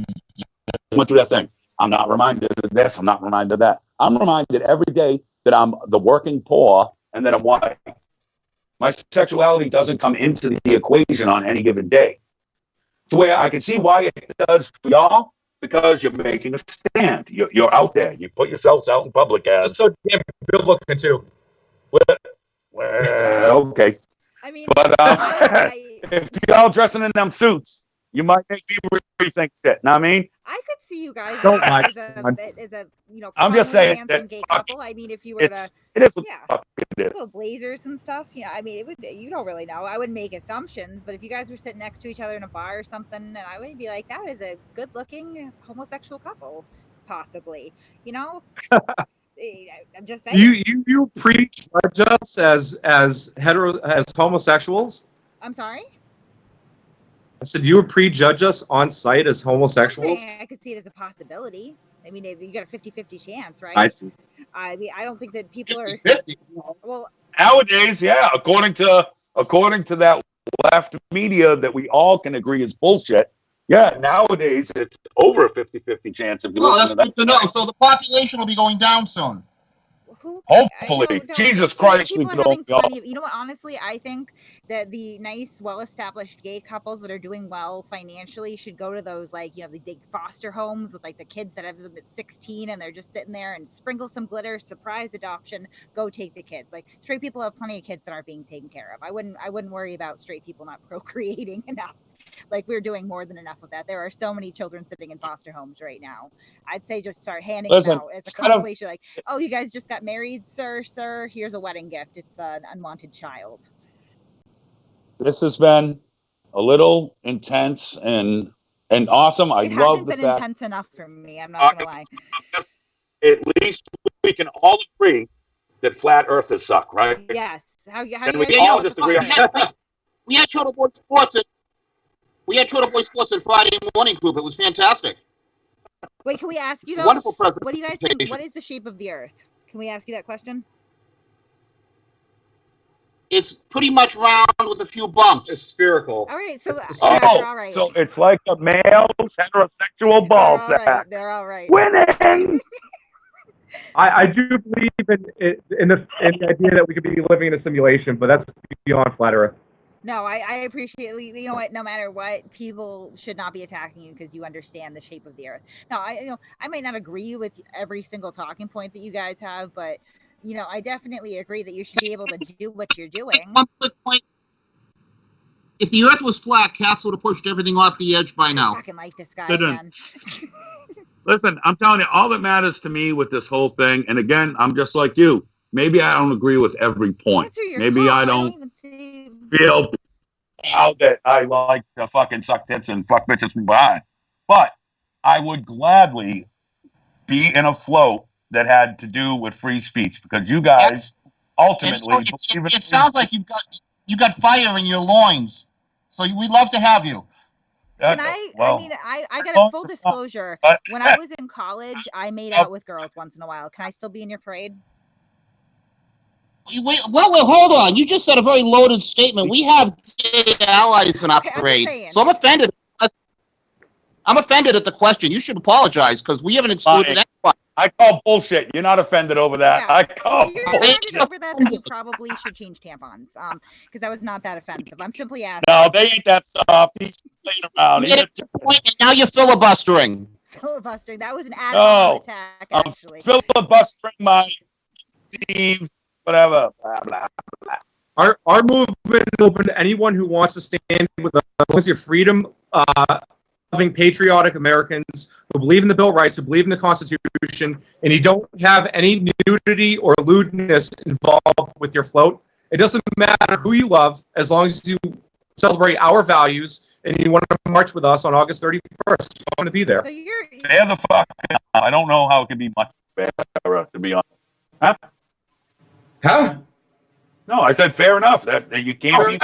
Speaker 2: went through that thing. I'm not reminded of this. I'm not reminded of that. I'm reminded every day that I'm the working poor and that I'm white. My sexuality doesn't come into the equation on any given day. To where I can see why it does for y'all, because you're making a stand. You're out there. You put yourselves out in public as.
Speaker 3: That's so damn good looking too.
Speaker 2: Well, okay.
Speaker 1: I mean,
Speaker 2: But
Speaker 1: I
Speaker 2: if y'all dressing in them suits, you might make me rethink shit. Know what I mean?
Speaker 1: could see you guys
Speaker 5: Don't lie,
Speaker 1: as
Speaker 5: John.
Speaker 1: a
Speaker 2: I'm just
Speaker 1: cleanly
Speaker 2: saying
Speaker 1: handsome
Speaker 2: that
Speaker 1: gay couple. I mean, if you were to
Speaker 2: it is what
Speaker 1: yeah.
Speaker 2: the fuck it is.
Speaker 1: little blazers and stuff, I mean, it would. You don't really know. I wouldn't make assumptions, but if you guys were sitting next to each other in a bar or something, and I would be like, that is a good-looking homosexual couple, possibly. I'm just saying.
Speaker 5: You prejudge us as homosexuals?
Speaker 1: I'm sorry.
Speaker 5: I said you would prejudge us on site as
Speaker 1: I'm
Speaker 5: homosexuals?
Speaker 1: saying I could see it as a possibility. I mean, if you got a 50-50 chance, right?
Speaker 5: I see.
Speaker 1: I mean, I don't think that people are.
Speaker 4: 50-50.
Speaker 1: Well,
Speaker 2: Nowadays, yeah, according to that left media that we all can agree is bullshit. Yeah, nowadays it's over a 50-50 chance if you
Speaker 4: Oh,
Speaker 2: listen
Speaker 4: that's
Speaker 2: to that.
Speaker 4: good to know. So the population will be going down soon.
Speaker 1: who?
Speaker 2: Hopefully. Jesus Christ, we
Speaker 1: people
Speaker 2: could
Speaker 1: are having
Speaker 2: only all-
Speaker 1: plenty of. You know what? Honestly, I think that the nice, well-established gay couples that are doing well financially should go to those, like, the big foster homes with like the kids that have them at 16 and they're just sitting there, and sprinkle some glitter, surprise adoption, go take the kids. Like, straight people have plenty of kids that aren't being taken care of. I wouldn't worry about straight people not procreating enough. Like, we're doing more than enough of that. There are so many children sitting in foster homes right now. I'd say just start handing them out as a consolation. Like, oh, you guys just got married, sir. Here's a wedding gift. It's an unwanted child.
Speaker 2: This has been a little intense and awesome. I
Speaker 1: It
Speaker 2: love
Speaker 1: hasn't
Speaker 2: the
Speaker 1: been
Speaker 2: fact
Speaker 1: intense enough for me. I'm not gonna lie.
Speaker 2: at least we can all agree that flat earthers suck, right?
Speaker 1: Yes. How you
Speaker 2: And we
Speaker 1: guys
Speaker 2: can all
Speaker 1: feel
Speaker 2: just agree on
Speaker 4: We had Turtle Boy Sports at Friday morning group. It was fantastic.
Speaker 1: Wait, can we ask you though?
Speaker 4: Wonderful presentation.
Speaker 1: What do you guys think? What is the shape of the Earth? Can we ask you that question?
Speaker 4: It's pretty much round with a few bumps.
Speaker 3: It's spherical.
Speaker 1: All right, so
Speaker 2: Oh,
Speaker 1: they're all right.
Speaker 2: so it's like a male heterosexual ball
Speaker 1: They're all right.
Speaker 2: sack.
Speaker 1: They're all right.
Speaker 2: Winning!
Speaker 5: I do believe in the idea that we could be living in a simulation, but that's beyond flat Earth.
Speaker 1: No, I appreciate. You know what? No matter what, people should not be attacking you because you understand the shape of the Earth. No, I might not agree with every single talking point that you guys have, but I definitely agree that you should be able to do what you're doing.
Speaker 4: One quick point. If the Earth was flat, cats would have pushed everything off the edge by
Speaker 1: I
Speaker 4: now.
Speaker 1: fucking like this guy,
Speaker 6: Didn't.
Speaker 1: man.
Speaker 6: Listen, I'm telling you, all that matters to me with this whole thing, and again, I'm just like you. Maybe I don't agree with every point.
Speaker 1: Answer your
Speaker 6: Maybe
Speaker 1: call.
Speaker 6: I don't
Speaker 1: even see.
Speaker 6: feel
Speaker 2: Out that I like to fucking suck tits and fuck bitches from behind. But I would gladly be in a float that had to do with free speech because you guys ultimately believe in
Speaker 4: It sounds like you got fire in your loins. So we'd love to have you.
Speaker 1: Can I mean, I got a full disclosure. When I was in college, I made out with girls once in a while. Can I still be in your parade?
Speaker 4: Wait, hold on. You just said a very loaded statement. We have gay allies in our
Speaker 1: Okay, I'm just
Speaker 4: parade.
Speaker 1: saying.
Speaker 4: So I'm offended. I'm offended at the question. You should apologize because we haven't excluded
Speaker 2: Fine.
Speaker 4: anyone.
Speaker 2: I call bullshit. You're not offended over that.
Speaker 1: Yeah.
Speaker 2: I call
Speaker 1: If you're
Speaker 2: bullshit.
Speaker 1: offended over that, then you probably should change tampons. Because that was not that offensive. I'm simply asking.
Speaker 2: No, they ain't that soft. He's playing around.
Speaker 4: You made it to the point, and now you're filibustering.
Speaker 1: Filibustering. That was an ad-hom attack,
Speaker 2: I'm
Speaker 1: actually.
Speaker 2: filibustering my Steve, whatever. Blah, blah, blah.
Speaker 5: Our movement is open to anyone who wants to stand with us, as long as you're freedom, loving, patriotic Americans who believe in the Bill of Rights, who believe in the Constitution, and you don't have any nudity or lewdness involved with your float. It doesn't matter who you love, as long as you celebrate our values and you want to march with us on August 31st. You want to be there.
Speaker 1: So you're
Speaker 2: They're the fucking. I don't know how it could be much better, to be honest. Huh?
Speaker 5: Huh?
Speaker 2: No, I said fair enough. That you can't be.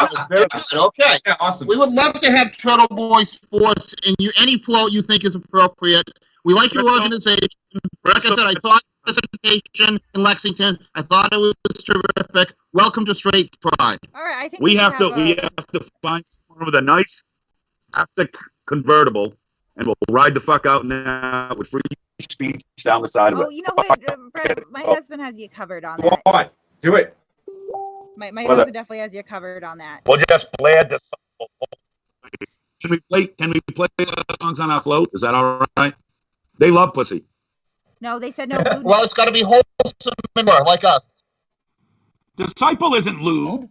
Speaker 4: Okay.
Speaker 5: Yeah, awesome.
Speaker 4: We would love to have Turtle Boy Sports in any float you think is appropriate. We like your organization. Like I said, I thought the presentation in Lexington. I thought it was terrific. Welcome to Straight Pride.
Speaker 1: all right. I think
Speaker 6: we
Speaker 1: should
Speaker 6: have to find someone with a nice plastic convertible, and we'll ride the fuck out now with free
Speaker 2: Speech down the side of
Speaker 1: Oh,
Speaker 2: it.
Speaker 1: you know what, Brett? My husband has you covered on
Speaker 5: Go
Speaker 1: that.
Speaker 5: on. Do it.
Speaker 1: My
Speaker 2: Well,
Speaker 1: husband definitely has you covered on that.
Speaker 2: We'll just blare the song.
Speaker 6: Can we play songs on our float? Is that all right? They love pussy.
Speaker 1: No, they said no lewdness.
Speaker 4: Well, it's got to be wholesome and more, like us.
Speaker 6: Disciple isn't lewd.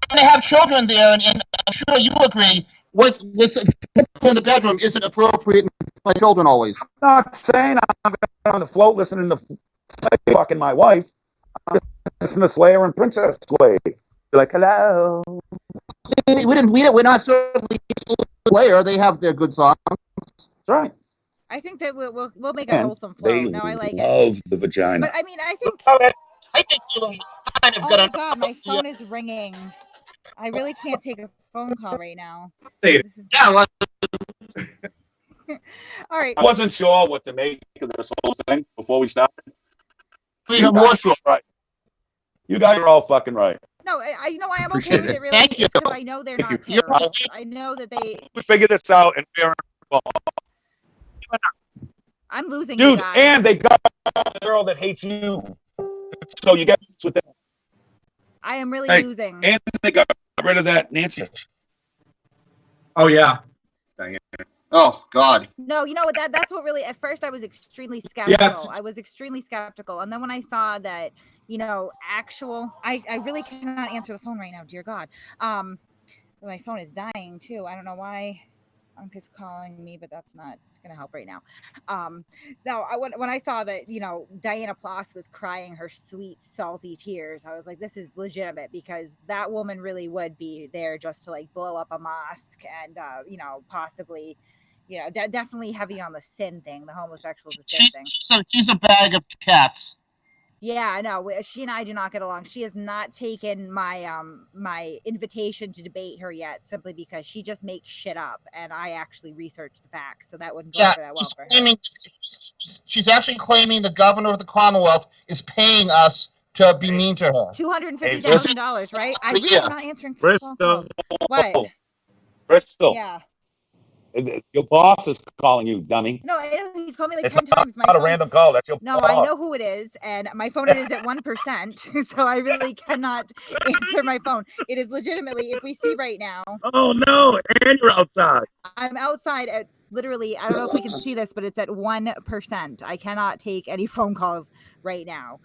Speaker 4: And they have children there, and I'm sure you agree with in the bedroom isn't appropriate my children always.
Speaker 2: Not saying I'm on the float listening to fucking my wife. I'm just listening to Slayer and Princess Slave. Be like, hello.
Speaker 4: We're not certainly Slayer. They have their good songs.
Speaker 2: That's right.
Speaker 1: I think that we'll make a
Speaker 2: And
Speaker 1: wholesome flow.
Speaker 2: they
Speaker 1: No, I like it.
Speaker 2: love the vagina.
Speaker 1: But I mean, I think.
Speaker 4: I think you kind of
Speaker 1: Oh
Speaker 4: got
Speaker 1: my
Speaker 4: a
Speaker 1: god, my phone is ringing. I really can't take a phone call right now.
Speaker 5: Say it.
Speaker 1: This is
Speaker 4: yeah. Well,
Speaker 1: all right.
Speaker 2: I wasn't sure what to make of this whole thing before we started.
Speaker 4: even more so.
Speaker 2: Right. You guys are all fucking right.
Speaker 1: No, I you know why I'm okay
Speaker 5: Appreciate
Speaker 1: with
Speaker 5: it.
Speaker 1: it. Really,
Speaker 4: Thank you.
Speaker 1: because I know they're not
Speaker 2: Thank you.
Speaker 1: terrorists. I know that they.
Speaker 2: We figured this out, and we're
Speaker 1: I'm losing you
Speaker 2: dude.
Speaker 1: guys.
Speaker 2: And they got a girl that hates you, so you get with that.
Speaker 1: I am really
Speaker 2: Hey,
Speaker 1: losing.
Speaker 2: And they got rid of that Nancy.
Speaker 5: Oh yeah.
Speaker 4: Oh God.
Speaker 1: No, you know what? That's what really. At first, I was extremely skeptical. I was extremely skeptical, and then when I saw that, actual, I really cannot answer the phone right now. Dear God, my phone is dying too. I don't know why. Uncle's calling me, but that's not gonna help right now. No, when I saw that, Diana Ploss was crying her sweet, salty tears, I was like, this is legitimate, because that woman really would be there just to like blow up a mosque and, possibly. Definitely heavy on the sin thing. The homosexual is the sin thing.
Speaker 4: She's a bag of cats.
Speaker 1: Yeah, no, she and I do not get along. She has not taken my my invitation to debate her yet, simply because she just makes shit up, and I actually researched the facts, so that wouldn't go over that well for her.
Speaker 4: She's actually claiming the governor of the Commonwealth is paying us to be mean to her.
Speaker 1: $250,000, right? I really am not answering phone
Speaker 6: Bristol.
Speaker 1: calls. What?
Speaker 2: Bristol,
Speaker 1: Yeah.
Speaker 2: your boss is calling you, dummy.
Speaker 1: No, I know he's called me like
Speaker 2: It's
Speaker 1: 10 times. My
Speaker 2: not a
Speaker 1: phone.
Speaker 2: random call. That's your
Speaker 1: No,
Speaker 2: boss.
Speaker 1: I know who it is, and my phone is at 1%, so I really cannot answer my phone. It is legitimately, if we see right now,
Speaker 6: Oh no, and you're outside.
Speaker 1: I'm outside at literally, I don't know if we can see this, but it's at 1%. I cannot take any phone calls right now.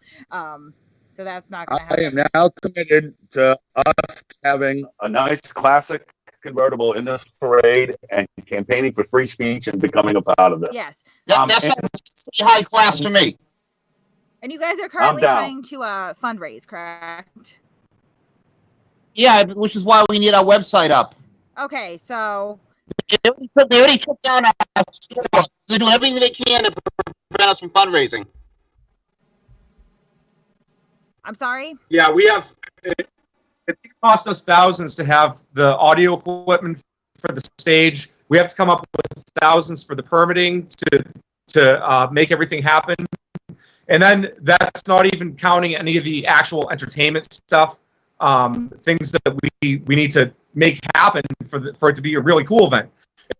Speaker 1: So that's not going to
Speaker 2: I
Speaker 1: happen.
Speaker 2: am now committed to us having a nice classic convertible in this parade and campaigning for free speech and becoming a part of this.
Speaker 1: Yes.
Speaker 4: That sounds pretty high class to me.
Speaker 1: And you guys are currently
Speaker 2: down.
Speaker 1: trying to fundraise, correct?
Speaker 4: Yeah, which is why we need our website up.
Speaker 1: Okay, so
Speaker 4: They already took down our store. They're doing everything they can to prevent us from fundraising.
Speaker 1: I'm sorry.
Speaker 3: Yeah, we have.
Speaker 5: It cost us thousands to have the audio equipment for the stage. We have to come up with thousands for the permitting to make everything happen. And then that's not even counting any of the actual entertainment stuff, things that we need to make happen for it to be a really cool event.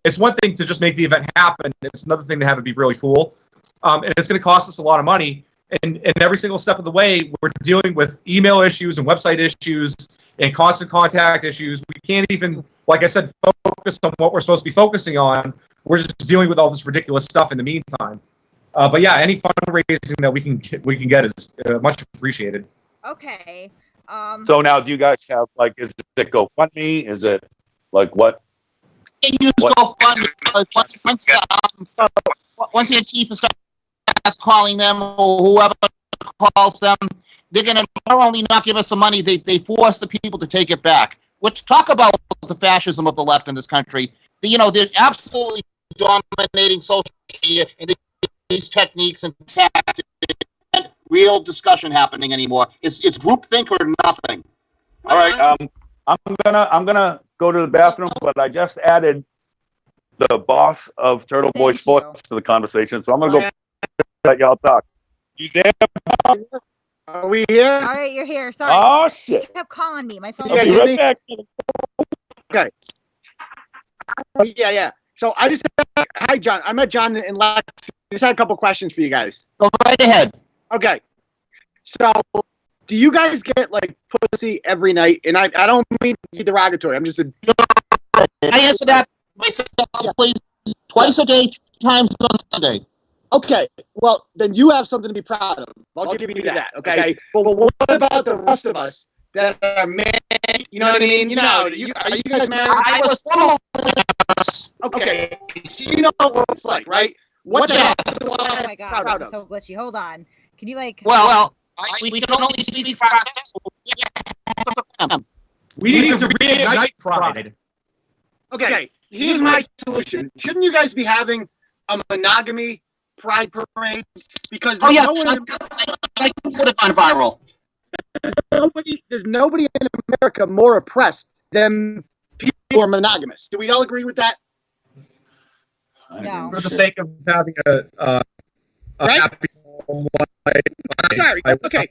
Speaker 5: It's one thing to just make the event happen. It's another thing to have it be really cool. And it's going to cost us a lot of money. And every single step of the way, we're dealing with email issues and website issues and constant contact issues. We can't even, like I said, focus on what we're supposed to be focusing on. We're just dealing with all this ridiculous stuff in the meantime. But yeah, any fundraising that we can get is much appreciated.
Speaker 1: Okay.
Speaker 2: So now, do you guys have is it GoFundMe? Is it what?
Speaker 4: They use GoFundMe. Once Antifa starts calling them or whoever calls them, they're going to not only not give us the money, they force the people to take it back. Which, talk about the fascism of the left in this country. They're absolutely dominating social media and these techniques and tactics. Real discussion happening anymore. It's groupthink or nothing.
Speaker 2: All right. I'm gonna go to the bathroom, but I just added the boss of Turtle Boy
Speaker 1: Thank
Speaker 2: Sports to the conversation, so I'm gonna go let y'all talk. You there?
Speaker 7: Are we here?
Speaker 1: All right, you're here. Sorry.
Speaker 2: Oh
Speaker 1: You
Speaker 2: shit!
Speaker 1: kept calling me. My phone.
Speaker 7: You guys
Speaker 2: I'll be
Speaker 7: hear
Speaker 2: right
Speaker 7: me?
Speaker 2: back.
Speaker 7: Yeah. So hi, John. I met John in Lex. Just had a couple questions for you guys.
Speaker 4: Go right ahead.
Speaker 7: Okay. So, do you guys get pussy every night? And I don't mean to be derogatory. I'm just
Speaker 4: I answer that myself, please. Twice a day, 2 times on Sunday.
Speaker 7: okay. Well, then you have something to be proud of. I'll give you that. Okay. But what about the rest of us that are married. You know what I mean? You know, are you guys married?
Speaker 4: I was
Speaker 7: Okay, so you know what it's like, right? What the hell?
Speaker 1: Oh my god,
Speaker 7: Proud
Speaker 1: this is
Speaker 7: of.
Speaker 1: so glitchy. Hold on. Can you like?
Speaker 4: well, we can only speak for ourselves.
Speaker 5: We need to reignite pride.
Speaker 7: Okay, here's my solution. Shouldn't you guys be having a monogamy pride parade? Because
Speaker 4: Oh yeah,
Speaker 7: no one
Speaker 4: I put it on viral.
Speaker 7: there's nobody in America more oppressed than people who are monogamous. Do we all agree with that?
Speaker 1: No.
Speaker 5: For the sake of having a
Speaker 7: Right?
Speaker 5: happy home life.
Speaker 7: Sorry.
Speaker 5: I-
Speaker 7: Okay.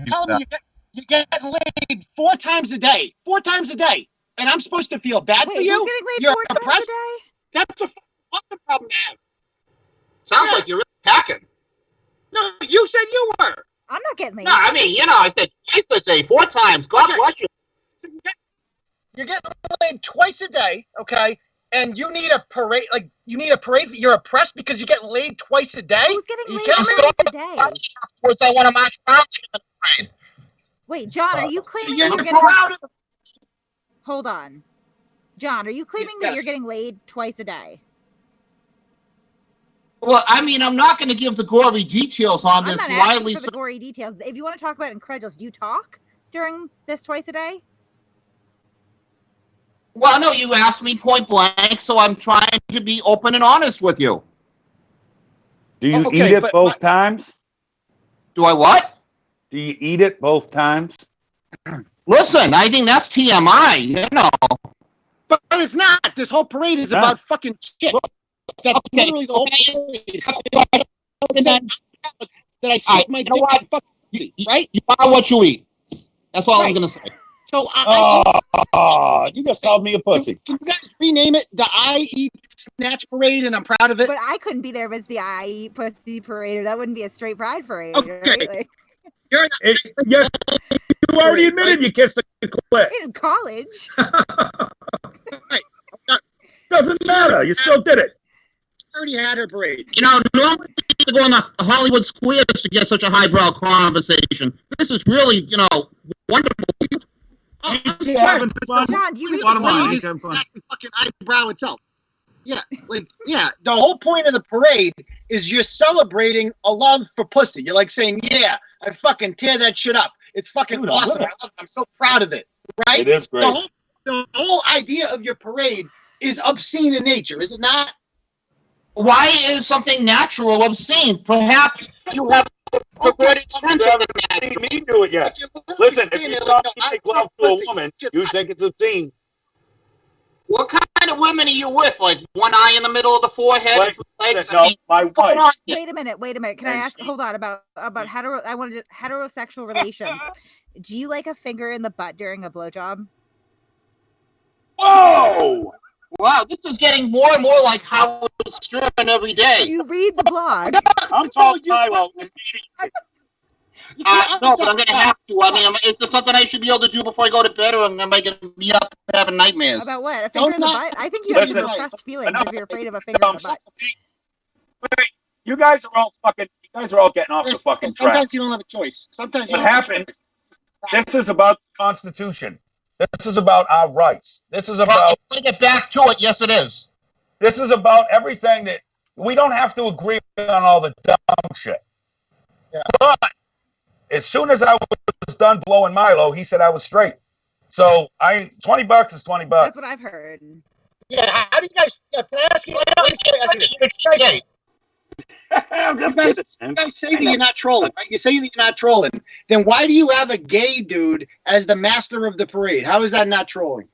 Speaker 7: Tell me you get laid 4 times a day. 4 times a day. And I'm supposed to feel bad
Speaker 1: Wait,
Speaker 7: for
Speaker 1: who's
Speaker 7: you?
Speaker 1: getting laid
Speaker 7: You're
Speaker 1: 4 times a
Speaker 7: oppressed?
Speaker 1: day?
Speaker 7: That's a fucking problem to have.
Speaker 4: Sounds like you're really packing.
Speaker 7: No, you said you were.
Speaker 1: I'm not getting laid.
Speaker 4: No, I mean, I said twice a day, 4 times. God bless you.
Speaker 7: You're getting laid twice a day, okay? And you need a parade. Like, you need a parade. You're oppressed because you get laid twice a day?
Speaker 1: Who's getting
Speaker 7: You
Speaker 1: laid
Speaker 7: can't
Speaker 1: twice a day?
Speaker 4: Afterwards, I want to march around.
Speaker 1: Wait, John, are you claiming
Speaker 7: You're
Speaker 1: that you're getting?
Speaker 7: proud of
Speaker 1: Hold on, John, are you claiming that
Speaker 7: Yes.
Speaker 1: you're getting laid twice a day?
Speaker 4: Well, I mean, I'm not going to give the gory details on
Speaker 1: I'm
Speaker 4: this
Speaker 1: not asking
Speaker 4: widely.
Speaker 1: for the gory details. If you want to talk about incredulous, do you talk during this twice a day?
Speaker 4: Well, no, you asked me point blank, so I'm trying to be open and honest with you.
Speaker 2: Do you
Speaker 7: Okay,
Speaker 2: eat it
Speaker 7: but
Speaker 2: both times?
Speaker 4: Do I what?
Speaker 2: Do you eat it both times?
Speaker 4: Listen, I think that's TMI,
Speaker 7: But it's not. This whole parade is
Speaker 2: Yeah.
Speaker 7: about fucking shit. That's
Speaker 4: Okay.
Speaker 7: literally the whole parade. That I suck my
Speaker 4: you
Speaker 7: dick
Speaker 4: know what?
Speaker 7: and fucking pussy, right?
Speaker 4: You are what you eat. That's all I'm
Speaker 7: Right.
Speaker 4: going to say.
Speaker 7: So
Speaker 2: You just called me a pussy.
Speaker 7: can you guys rename it the I Eat Snatch Parade? And I'm proud of it.
Speaker 1: But I couldn't be there if it's the I Eat Pussy Parade, or that wouldn't be a straight pride parade,
Speaker 7: Okay.
Speaker 1: right? Like,
Speaker 5: Yes, you already admitted you kissed the clit.
Speaker 1: in college.
Speaker 5: Doesn't matter. You still did it.
Speaker 7: already had her parade.
Speaker 4: Normally you go on the Hollywood squares to get such a highbrow conversation. This is really, wonderful.
Speaker 6: You having fun?
Speaker 1: John, do you read
Speaker 6: Bottom
Speaker 1: the
Speaker 6: line,
Speaker 1: blog?
Speaker 6: he's having fun.
Speaker 7: Actually fucking eyebrow itself. Yeah, the whole point of the parade is you're celebrating a love for pussy. You're like saying, yeah, I fucking tear that shit up. It's fucking
Speaker 2: Dude,
Speaker 7: awesome. I love it. I'm so proud of it. Right?
Speaker 2: It is great.
Speaker 7: The whole idea of your parade is obscene in nature, is it not?
Speaker 4: Why is something natural obscene? Perhaps you have perverted intention in that.
Speaker 6: See me do it yet. Listen, if you saw me make love to a woman, you think it's obscene.
Speaker 4: What kind of women are you with? Like one eye in the middle of the forehead?
Speaker 6: Like,
Speaker 4: and two legs?
Speaker 6: no, my
Speaker 4: come on.
Speaker 6: wife.
Speaker 1: Wait a minute. Can I ask? Hold on about heterosexual relations. Do you like a finger in the butt during a blowjob?
Speaker 6: Whoa!
Speaker 4: Wow, this is getting more and more like Howard Stern every day.
Speaker 1: You read the blog.
Speaker 6: I'm calling
Speaker 7: you-
Speaker 6: Milo.
Speaker 4: No, but I'm going to have to. I mean, is there something I should be able to do before I go to bed, or am I going to be up having nightmares?
Speaker 1: About what? A finger in the
Speaker 7: not-
Speaker 1: butt? I think you have some
Speaker 6: Listen,
Speaker 1: repressed feelings
Speaker 6: enough.
Speaker 1: if you're afraid of a finger in the butt.
Speaker 6: Wait, you guys are all getting off the fucking track.
Speaker 7: Sometimes you don't have a choice. Sometimes you
Speaker 6: What
Speaker 7: don't have a
Speaker 6: happened?
Speaker 7: choice.
Speaker 6: This is about the Constitution. This is about our rights. This is
Speaker 4: Well,
Speaker 6: about
Speaker 4: if I get back to it, yes, it is.
Speaker 6: everything that we don't have to agree on all the dumb shit.
Speaker 7: Yeah.
Speaker 6: But as soon as I was done blowing Milo, he said I was straight. So $20 is $20.
Speaker 1: That's what I've heard.
Speaker 7: Yeah, how do you guys? Can I ask you?
Speaker 6: I'm just
Speaker 7: You
Speaker 6: kidding.
Speaker 7: guys say that you're not trolling, right? You say that you're not trolling. Then why do you have a gay dude as the master of the parade? How is that not trolling?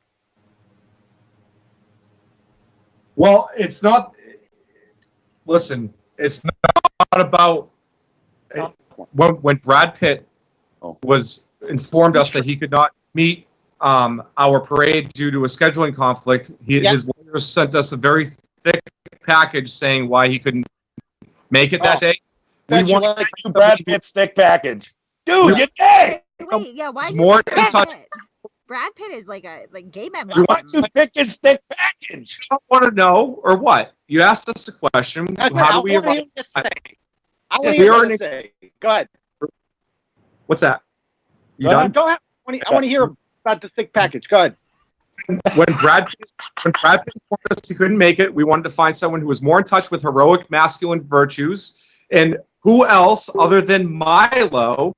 Speaker 5: Well, it's not. Listen, it's not about when Brad Pitt was informed us that he could not meet our parade due to a scheduling conflict. His lawyers sent us a very thick package saying why he couldn't make it that day. We
Speaker 7: Bet you
Speaker 5: want
Speaker 7: like-
Speaker 2: You Brad Pitt stick package. Dude, you're gay.
Speaker 1: Wait, yeah, why?
Speaker 5: It's
Speaker 1: do
Speaker 5: more
Speaker 1: you
Speaker 5: in touch.
Speaker 1: Brad Pitt is like gay men
Speaker 2: You
Speaker 1: love
Speaker 2: want
Speaker 1: him.
Speaker 2: to pick his stick package.
Speaker 5: You don't want to know or what? You asked us a question. How do we arrive?
Speaker 7: I want to hear what you say. Go ahead.
Speaker 5: What's that? You done?
Speaker 7: Go ahead. I want to hear about the thick package. Go ahead.
Speaker 5: When Brad Pitt informed us he couldn't make it, we wanted to find someone who was more in touch with heroic masculine virtues. And who else other than Milo?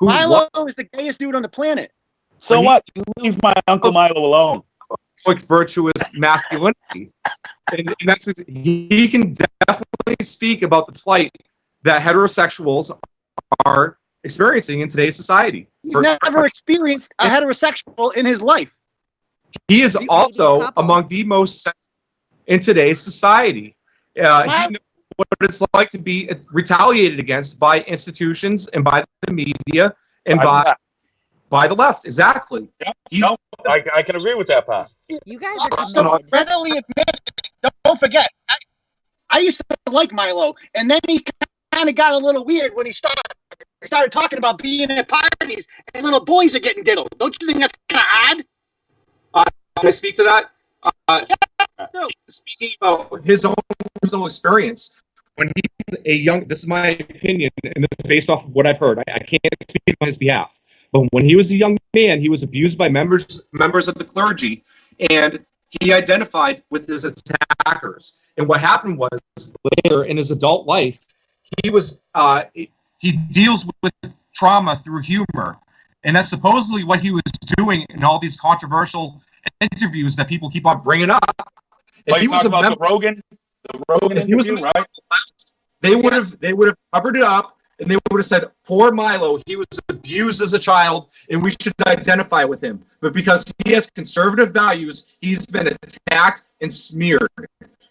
Speaker 7: Milo is the gayest dude on the planet.
Speaker 2: So what? You leave my Uncle Milo alone.
Speaker 5: Virtuous masculinity. And that's, he can definitely speak about the plight that heterosexuals are experiencing in today's society.
Speaker 7: He's never experienced a heterosexual in his life.
Speaker 5: He is also among the most sensitive in today's society. He knows what it's like to be retaliated against by institutions and by the media and by the left. Exactly.
Speaker 6: No, I can agree with that part.
Speaker 1: You guys are
Speaker 7: Also,
Speaker 1: committed.
Speaker 7: readily admit, don't forget, I used to like Milo, and then he kind of got a little weird when he started talking about being at parties and little boys are getting diddled. Don't you think that's kind of odd?
Speaker 5: Can I speak to that?
Speaker 7: No.
Speaker 5: Speaking about his own personal experience, when he was a young, this is my opinion, and this is based off of what I've heard. I can't speak on his behalf. But when he was a young man, he was abused by members of the clergy, and he identified with his attackers. And what happened was, later in his adult life, he deals with trauma through humor. And that's supposedly what he was doing in all these controversial interviews that people keep on bringing up.
Speaker 2: If he was about the Rogan interview, right?
Speaker 5: They would have covered it up, and they would have said, poor Milo, he was abused as a child, and we should identify with him. But because he has conservative values, he's been attacked and smeared.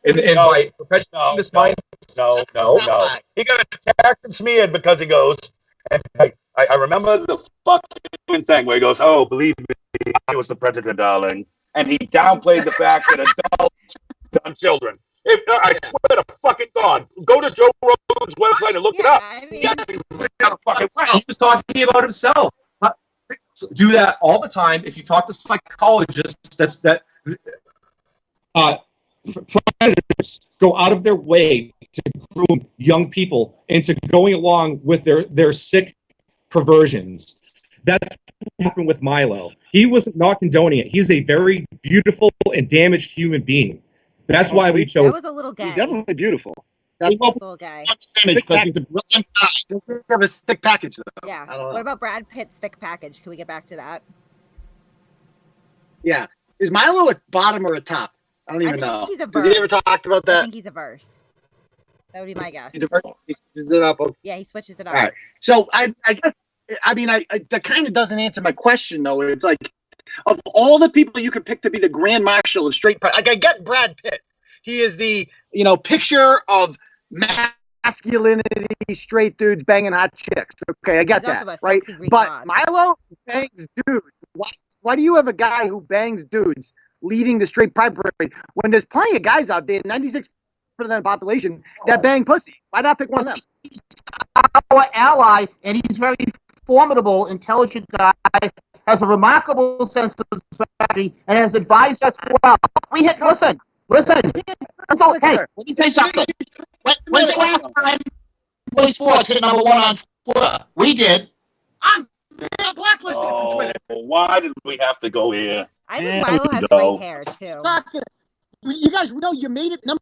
Speaker 5: And by perpetuating this mind.
Speaker 6: No. He got attacked and smeared because he goes, and I remember the fucking thing where he goes, oh, believe me, I was the predator, darling. And he downplayed the fact that adults on children. I swear to fucking God, go to Joe Rogan's website and look it up.
Speaker 1: I mean,
Speaker 5: He was talking about himself. Do that all the time. If you talk to psychologists, predators go out of their way to groom young people into going along with their sick perversions. That's what happened with Milo. He was not condoning it. He's a very beautiful and damaged human being. That's why we
Speaker 1: that
Speaker 5: chose.
Speaker 1: was a little gay.
Speaker 7: He's definitely beautiful.
Speaker 1: That was a little gay.
Speaker 7: Have a thick package, though.
Speaker 1: Yeah.
Speaker 7: I don't know.
Speaker 1: What about Brad Pitt's thick package? Can we get back to that?
Speaker 7: Yeah. Is Milo a bottom or a top? I don't even
Speaker 1: I
Speaker 7: know.
Speaker 1: think he's a
Speaker 7: Has he ever
Speaker 1: verse.
Speaker 7: talked about
Speaker 1: I
Speaker 7: that?
Speaker 1: think he's a verse. That would be my guess.
Speaker 7: He's a verse? He switches it up.
Speaker 1: Yeah, he switches it up.
Speaker 7: All right. So I guess, that kind of doesn't answer my question, though. It's like, of all the people you could pick to be the grand marshal of straight pride, like I get Brad Pitt. He is the, picture of masculinity, straight dudes banging hot chicks. Okay, I get
Speaker 1: He's also
Speaker 7: that,
Speaker 1: a
Speaker 7: right?
Speaker 1: sexy Greek
Speaker 7: But
Speaker 1: god.
Speaker 7: Milo bangs dudes. Why do you have a guy who bangs dudes leading the straight pride parade when there's plenty of guys out there, 96% of the population, that bang pussy? Why not pick one of them?
Speaker 4: Our ally, and he's very formidable, intelligent guy, has a remarkable sense of society, and has advised us well. Listen. Hey, let me tell you something. When's the last time Billy Sports hit number one on Twitter? We did.
Speaker 7: I'm blacklisted from Twitter.
Speaker 6: Why did we have to go here?
Speaker 1: I think Milo has great hair too.
Speaker 7: You guys know you made it number.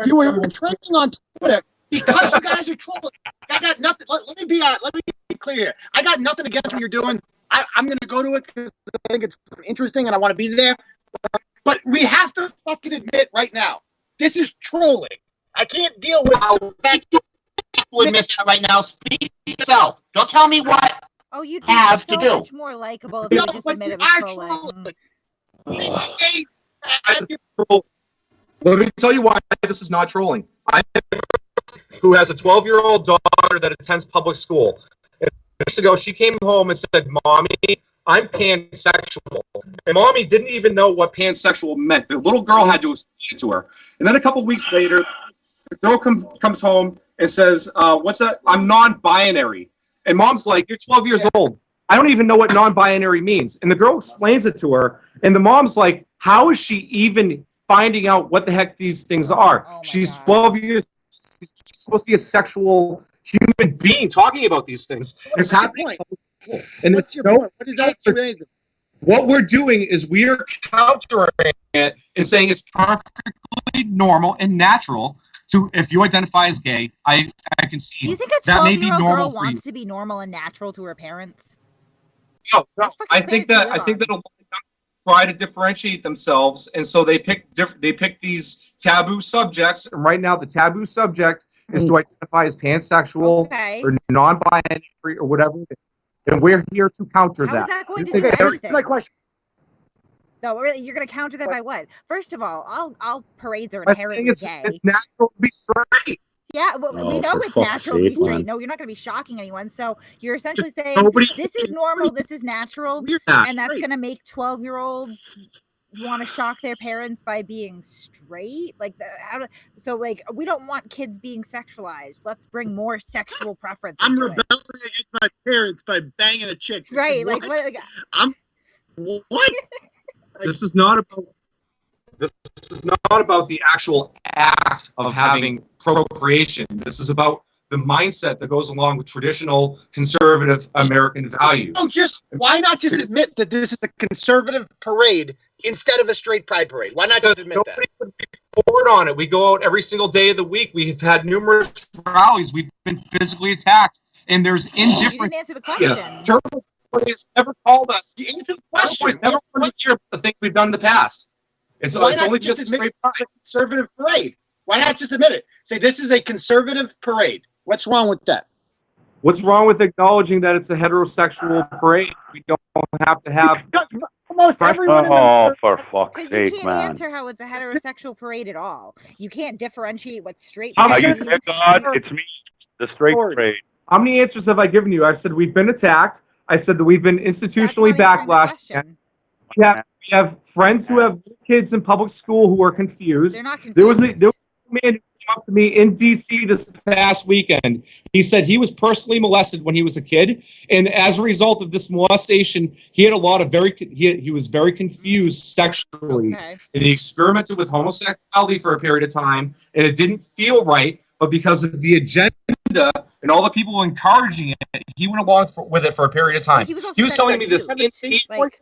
Speaker 7: You were trending on Twitter because you guys are trolling. I got nothing. Let me be clear here. I got nothing against what you're doing. I'm going to go to it because I think it's interesting and I want to be there. But we have to fucking admit right now, this is trolling. I can't deal with how
Speaker 4: Admit that right now. Speak for yourself. Don't tell me what.
Speaker 1: Oh, you'd
Speaker 4: Have
Speaker 1: be
Speaker 4: to
Speaker 1: so
Speaker 4: do.
Speaker 1: much more likable if you just
Speaker 7: but
Speaker 1: admitted
Speaker 7: you
Speaker 1: it
Speaker 7: are
Speaker 1: was trolling.
Speaker 7: trolling.
Speaker 5: Let me tell you why this is not trolling. Who has a 12-year-old daughter that attends public school. And weeks ago, she came home and said, Mommy, I'm pansexual. And Mommy didn't even know what pansexual meant. The little girl had to explain it to her. And then a couple weeks later, the girl comes home and says, what's that? I'm non-binary. And Mom's like, you're 12 years old. I don't even know what non-binary means. And the girl explains it to her. And the mom's like, how is she even finding out what the heck these things are?
Speaker 1: Oh my
Speaker 5: She's
Speaker 1: God.
Speaker 5: 12 years. She's supposed to be a sexual human being talking about these things. It's happening And
Speaker 7: What's your point? What is that to anything?
Speaker 3: What we're doing is we are countering it and saying it's perfectly normal and natural to, if you identify as gay, I can see
Speaker 1: Do you think a
Speaker 3: that may be
Speaker 1: 12-year-old
Speaker 3: normal
Speaker 1: girl
Speaker 3: for you.
Speaker 1: wants to be normal and natural to her parents?
Speaker 3: No,
Speaker 1: That's fucking
Speaker 3: I think
Speaker 1: fair to
Speaker 3: that
Speaker 1: live
Speaker 3: I think
Speaker 1: on.
Speaker 3: that a lot of young people try to differentiate themselves, and so they pick these taboo subjects.
Speaker 5: and right now the taboo subject is to identify as pansexual
Speaker 1: Okay.
Speaker 5: or non-binary or whatever it is. And we're here to counter
Speaker 1: How is
Speaker 5: that.
Speaker 1: that going to
Speaker 5: Okay,
Speaker 1: do
Speaker 7: Okay, here's
Speaker 1: anything?
Speaker 7: my question.
Speaker 1: No, really, you're going to counter that by what? First of all, all parades are
Speaker 5: I'm
Speaker 1: inherently
Speaker 5: saying
Speaker 1: gay.
Speaker 5: it's natural to be straight.
Speaker 1: Yeah, well, we
Speaker 6: Oh,
Speaker 1: know
Speaker 6: for
Speaker 1: it's
Speaker 6: fuck's
Speaker 1: natural to be
Speaker 6: sake,
Speaker 1: straight.
Speaker 6: man.
Speaker 1: No, you're not going to be shocking anyone. So you're essentially
Speaker 5: Just
Speaker 1: saying
Speaker 5: nobody-
Speaker 1: this is normal, this is natural,
Speaker 7: We're
Speaker 5: Yeah.
Speaker 1: and that's
Speaker 7: straight.
Speaker 1: going to make 12-year-olds want to shock their parents by being straight. Like, so like we don't want kids being sexualized. Let's bring more sexual preference.
Speaker 7: I'm
Speaker 1: into
Speaker 7: rebelling against my parents by banging a chick.
Speaker 1: it. Right? Like what? Like,
Speaker 7: What?
Speaker 5: This is not about
Speaker 3: This is not about the actual act of having procreation. This is about the mindset that goes along with traditional conservative American values.
Speaker 7: Why not just admit that this is a conservative parade instead of a straight pride parade? Why not just admit that?
Speaker 3: Nobody would report on it. We go out every single day of the week. We've had numerous rallies. We've been physically attacked, and there's
Speaker 1: you
Speaker 3: indifference.
Speaker 1: didn't answer the question.
Speaker 3: Turbo has never called us.
Speaker 7: You answered the
Speaker 3: Turbo
Speaker 7: question.
Speaker 3: has never wanted to hear the things we've done in the past. It's
Speaker 7: Why
Speaker 3: it's
Speaker 7: not
Speaker 3: only
Speaker 7: just
Speaker 3: just
Speaker 7: admit
Speaker 3: straight
Speaker 7: it's a conservative parade? Why not just admit it? Say this is a conservative parade. What's wrong with that?
Speaker 5: what's wrong with acknowledging that it's a heterosexual parade. We don't have to have
Speaker 7: Almost everyone in the
Speaker 2: Oh, for fuck's
Speaker 1: Because you
Speaker 2: sake,
Speaker 1: can't
Speaker 2: man.
Speaker 1: answer how it's a heterosexual parade at all. You can't differentiate what's straight.
Speaker 5: Are
Speaker 2: Are you
Speaker 1: means.
Speaker 2: there, God? It's me, the straight
Speaker 7: Sorry.
Speaker 2: trade.
Speaker 5: how many answers have I given you? I've said we've been attacked. I said that we've been
Speaker 1: That's
Speaker 5: institutionally
Speaker 1: not answering the
Speaker 5: backlashed.
Speaker 1: question.
Speaker 5: We have friends who have kids in public school who are confused.
Speaker 1: They're not confused.
Speaker 5: There was a man who came up to me in D.C. this past weekend. He said he was personally molested when he was a kid, and as a result of this molestation, he had a lot of he was very confused sexually,
Speaker 1: Okay.
Speaker 3: and he experimented with homosexuality for a period of time, and it didn't feel right. But because of the agenda and all the people encouraging it, he went along with it for a period of time.
Speaker 1: He was also
Speaker 3: He was telling me this
Speaker 1: confused. Like,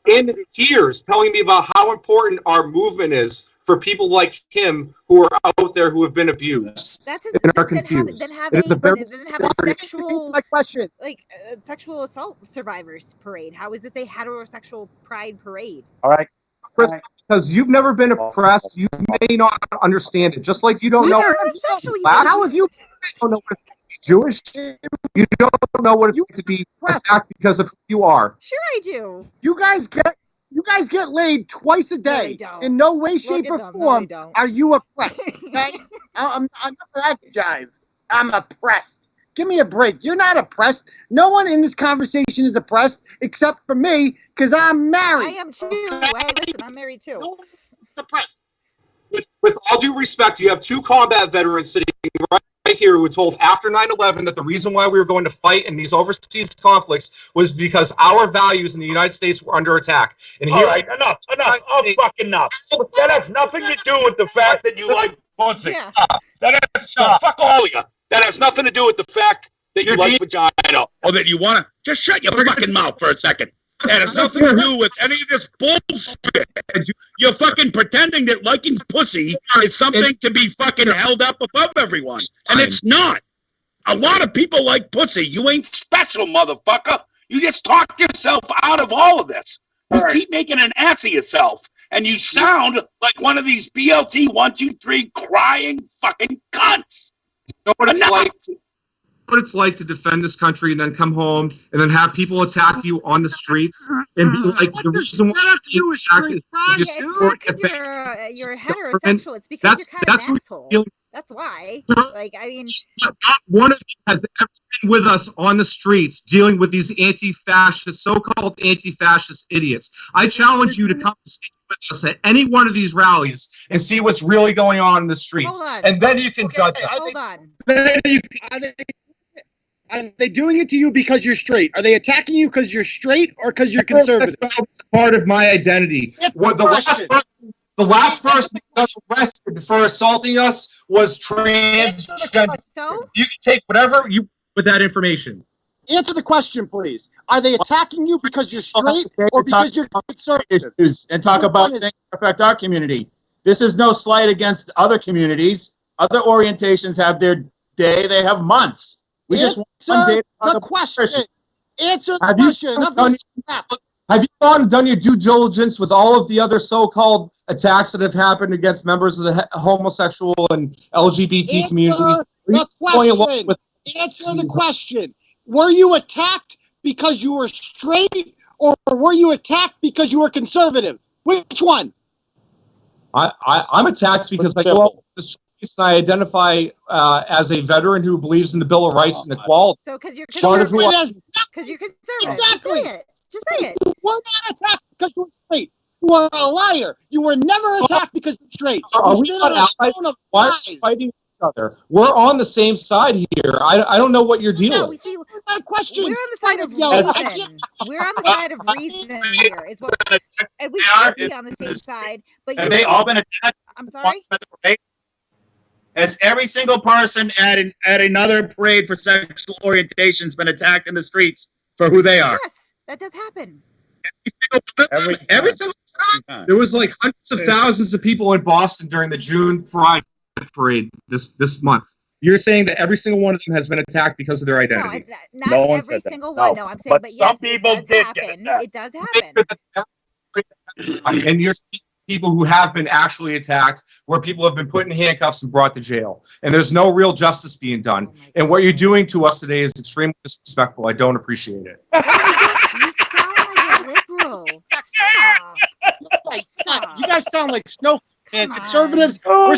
Speaker 3: in tears, telling me about how important our movement is for people like him who are out there who have been abused.
Speaker 1: that's
Speaker 5: and are
Speaker 1: then have
Speaker 5: confused.
Speaker 1: then have
Speaker 5: It is a very
Speaker 1: a sexual
Speaker 7: My question.
Speaker 1: sexual assault survivors parade. How is this a heterosexual pride parade?
Speaker 2: All right.
Speaker 5: because you've never been oppressed. You may not understand it. Just like you don't know
Speaker 1: Heterosexual, you
Speaker 5: black.
Speaker 7: How have you?
Speaker 5: don't know what it's to be Jewish. You don't know what it's to be attacked because of who you are.
Speaker 1: Sure, I do.
Speaker 7: You guys get laid twice a day.
Speaker 1: they don't.
Speaker 7: In no way,
Speaker 1: Look
Speaker 7: shape,
Speaker 1: at
Speaker 7: or
Speaker 1: them. No,
Speaker 7: form
Speaker 1: they don't.
Speaker 7: are you oppressed. Okay? I'm not for that jive. I'm oppressed. Give me a break. You're not oppressed. No one in this conversation is oppressed except for me because I'm
Speaker 1: I
Speaker 7: married.
Speaker 1: am too. Hey, listen, I'm married too.
Speaker 7: No one's oppressed.
Speaker 3: With all due respect, you have two combat veterans sitting right here who were told after 9/11 that the reason why we were going to fight in these overseas conflicts was because our values in the United States were under attack. And here,
Speaker 6: All right, enough, fucking enough. That has nothing to do with the fact that you like pussy.
Speaker 1: Yeah.
Speaker 6: That has fuck all of you. That has nothing to do with the fact that you like vagina or that you want to. Just shut your fucking mouth for a second. That has nothing to do with any of this bullshit. You're fucking pretending that liking pussy is something to be fucking held up above everyone. And it's not. A lot of people like pussy. You ain't special, motherfucker. You just talk yourself out of all of this. You keep making an ass of yourself. And you sound like one of these BLT 1, 2, 3 crying fucking cunts.
Speaker 3: you know what it's like.
Speaker 5: What it's like to defend this country and then come home and then have people attack you on the streets and be like, the reason why you acted
Speaker 1: Yeah,
Speaker 5: is
Speaker 1: it's not because you're heterosexual. It's because you're kind of an asshole. That's why. Like, I mean,
Speaker 5: not one of you has ever been with us on the streets dealing with these anti-fascist, so-called anti-fascist idiots. I challenge you to come and speak with us at any one of these rallies
Speaker 3: And see what's really going on in the streets.
Speaker 1: Hold on.
Speaker 3: And then you can judge us.
Speaker 1: hold on.
Speaker 7: Are they doing it to you because you're straight? Are they attacking you because you're straight or because you're conservative?
Speaker 5: It's part of my identity.
Speaker 3: What the last person who got arrested for assaulting us was transgender.
Speaker 1: So
Speaker 3: You can take whatever you.
Speaker 5: With that information.
Speaker 7: Answer the question, please. Are they attacking you because you're straight
Speaker 4: Okay,
Speaker 7: or
Speaker 4: to talk
Speaker 7: because you're
Speaker 4: about
Speaker 7: conservative?
Speaker 4: issues and talk
Speaker 7: Which
Speaker 4: about
Speaker 7: one is-
Speaker 4: things that affect our community. This is no slight against other communities. Other orientations have their day, they have months. We just want one day
Speaker 7: Answer
Speaker 4: to talk
Speaker 7: the
Speaker 4: about
Speaker 7: question.
Speaker 4: Christian.
Speaker 7: Answer the
Speaker 4: Have you
Speaker 7: question. Enough of
Speaker 4: done-
Speaker 7: this crap.
Speaker 5: Have you gone and done your due diligence with all of the other so-called attacks that have happened against members of the homosexual and LGBT community?
Speaker 7: Answer the question. Answer the question. Were you attacked because you were straight or were you attacked because you were conservative? Which one?
Speaker 5: I'm attacked because I go out the streets and I identify as a veteran who believes in the Bill of Rights and equality.
Speaker 1: So because you're
Speaker 5: Part of who I-
Speaker 1: conservative, because you're conservative.
Speaker 7: Exactly.
Speaker 1: Just say it. Just say it.
Speaker 7: You were not attacked because you were straight. You are a liar. You were never attacked because you're straight.
Speaker 5: Are
Speaker 7: You
Speaker 5: we
Speaker 7: stood
Speaker 5: not
Speaker 7: on a
Speaker 5: allies?
Speaker 7: throne of
Speaker 5: Why are
Speaker 7: lies.
Speaker 5: we fighting each other? We're on the same side here. I don't know what your deal
Speaker 1: No, we
Speaker 5: is.
Speaker 1: see.
Speaker 7: My question.
Speaker 1: We're on the side of
Speaker 7: Yelling. I
Speaker 1: reason.
Speaker 7: can't-
Speaker 1: We're on the side of reason here. Is what, and we
Speaker 3: They are
Speaker 1: should be on the same side. But
Speaker 4: Have
Speaker 1: you,
Speaker 4: they all been attacked?
Speaker 1: I'm sorry.
Speaker 4: Has every single person at another parade for sexual orientations been attacked in the streets for who they are?
Speaker 1: Yes, that does happen.
Speaker 4: Every single time.
Speaker 5: There was like hundreds of thousands of people in Boston during the June Pride parade this month. You're saying that every single one of them has been attacked because of their
Speaker 1: No,
Speaker 5: identity.
Speaker 1: not
Speaker 2: No one
Speaker 1: every
Speaker 2: said that.
Speaker 1: single
Speaker 2: No.
Speaker 1: one. No, I'm saying,
Speaker 2: But
Speaker 1: but
Speaker 2: some
Speaker 1: yes,
Speaker 2: people
Speaker 1: it does
Speaker 2: did get
Speaker 1: happen.
Speaker 2: attacked.
Speaker 1: It does happen.
Speaker 5: And you're speaking to people who have been actually attacked, where people have been put in handcuffs and brought to jail. And there's no real justice being done. And what you're doing to us today is extremely disrespectful. I don't appreciate it.
Speaker 1: You sound like a liberal. Stop. Stop.
Speaker 7: You guys sound like snow and
Speaker 1: Come on.
Speaker 7: conservatives. I'm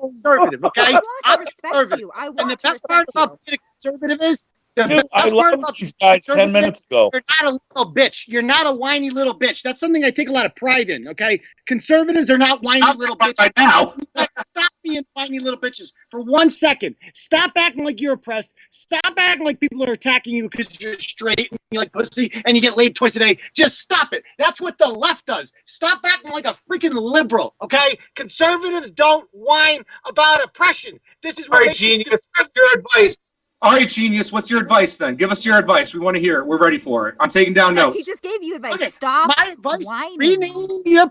Speaker 7: conservative, okay?
Speaker 1: I want
Speaker 7: I'm
Speaker 1: to respect
Speaker 7: conservative.
Speaker 1: you. I
Speaker 7: And
Speaker 1: want
Speaker 7: the
Speaker 1: to
Speaker 7: best part
Speaker 1: respect
Speaker 7: about
Speaker 1: you.
Speaker 7: being a conservative is the
Speaker 2: Dude,
Speaker 7: best
Speaker 2: I
Speaker 7: part
Speaker 2: love
Speaker 7: about
Speaker 2: these guys 10
Speaker 7: conservative,
Speaker 2: minutes ago.
Speaker 7: you're not a little bitch. You're not a whiny little bitch. That's something I take a lot of pride in, okay? Conservatives are not whiny
Speaker 4: Stop
Speaker 7: little
Speaker 4: right
Speaker 7: bitches.
Speaker 4: now.
Speaker 7: Stop being whiny little bitches for 1 second. Stop acting like you're oppressed. Stop acting like people are attacking you because you're straight and you like pussy and you get laid twice a day. Just stop it. That's what the left does. Stop acting like a freaking liberal, okay? Conservatives don't whine about oppression. This is
Speaker 3: All
Speaker 7: what
Speaker 3: right,
Speaker 7: makes you
Speaker 3: genius. What's your advice? All right, genius. What's your advice then? Give us your advice. We want to hear it. We're ready for it. I'm taking down
Speaker 1: Yeah,
Speaker 3: notes.
Speaker 1: he just gave you advice.
Speaker 7: Okay,
Speaker 1: Stop
Speaker 7: my advice,
Speaker 1: whining.
Speaker 7: rename your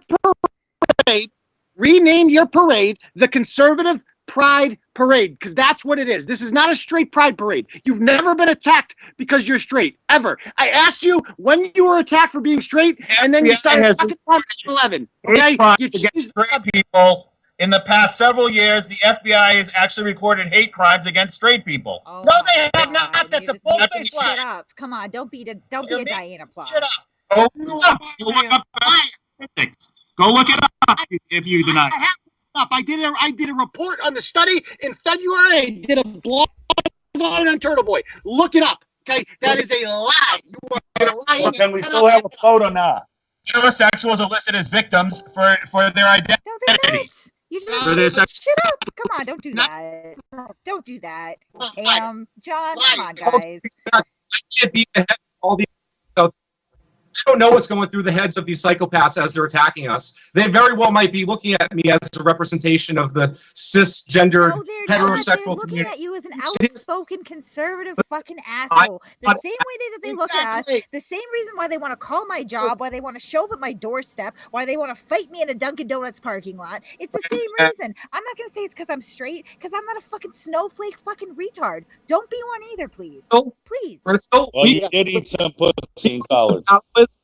Speaker 7: parade. Rename your parade the Conservative Pride Parade, because that's what it is. This is not a straight pride parade. You've never been attacked because you're straight, ever. I asked you when you were attacked for being straight, and then you started talking on 11. Okay? You changed
Speaker 4: Straight people. In the past several years, the FBI has actually recorded hate crimes against straight people.
Speaker 1: Oh
Speaker 7: No,
Speaker 1: my
Speaker 7: they have
Speaker 1: God,
Speaker 7: not. That's
Speaker 1: you're
Speaker 7: a
Speaker 1: just
Speaker 7: full
Speaker 1: making
Speaker 7: face
Speaker 1: shit
Speaker 7: lie.
Speaker 1: up. Come on, don't be
Speaker 7: You're
Speaker 1: a
Speaker 7: making
Speaker 1: Diana Plow.
Speaker 7: Shut up.
Speaker 4: Go look up statistics. Go look it up if you deny.
Speaker 7: I have I did a report on the study in February. I did a blog on Turtle Boy. Look it up. Okay, that is a lie. You are lying.
Speaker 2: Well, can we still have a vote or not?
Speaker 4: Heterosexuals are listed as victims for their identity.
Speaker 1: No, they're not. You just
Speaker 4: So there's
Speaker 1: shut up. Come on, don't do that. Don't do that. Sam, John, come on, guys.
Speaker 5: Can't be the head of all these. I don't know what's going through the heads of these psychopaths as they're attacking us. They very well might be looking at me as a representation of the cisgendered
Speaker 1: No, they're not. They're
Speaker 5: heterosexual
Speaker 1: looking
Speaker 5: community.
Speaker 1: at you as an outspoken conservative fucking asshole. The same way that they look at us, the same reason why they want to call my job, why they want to show up at my doorstep, why they want to fight me in a Dunkin' Donuts parking lot. It's the same reason. I'm not going to say it's because I'm straight, because I'm not a fucking snowflake fucking retard. Don't be one either, please.
Speaker 5: So,
Speaker 1: Please.
Speaker 5: we're still,
Speaker 2: Well, you did eat some pussy in college.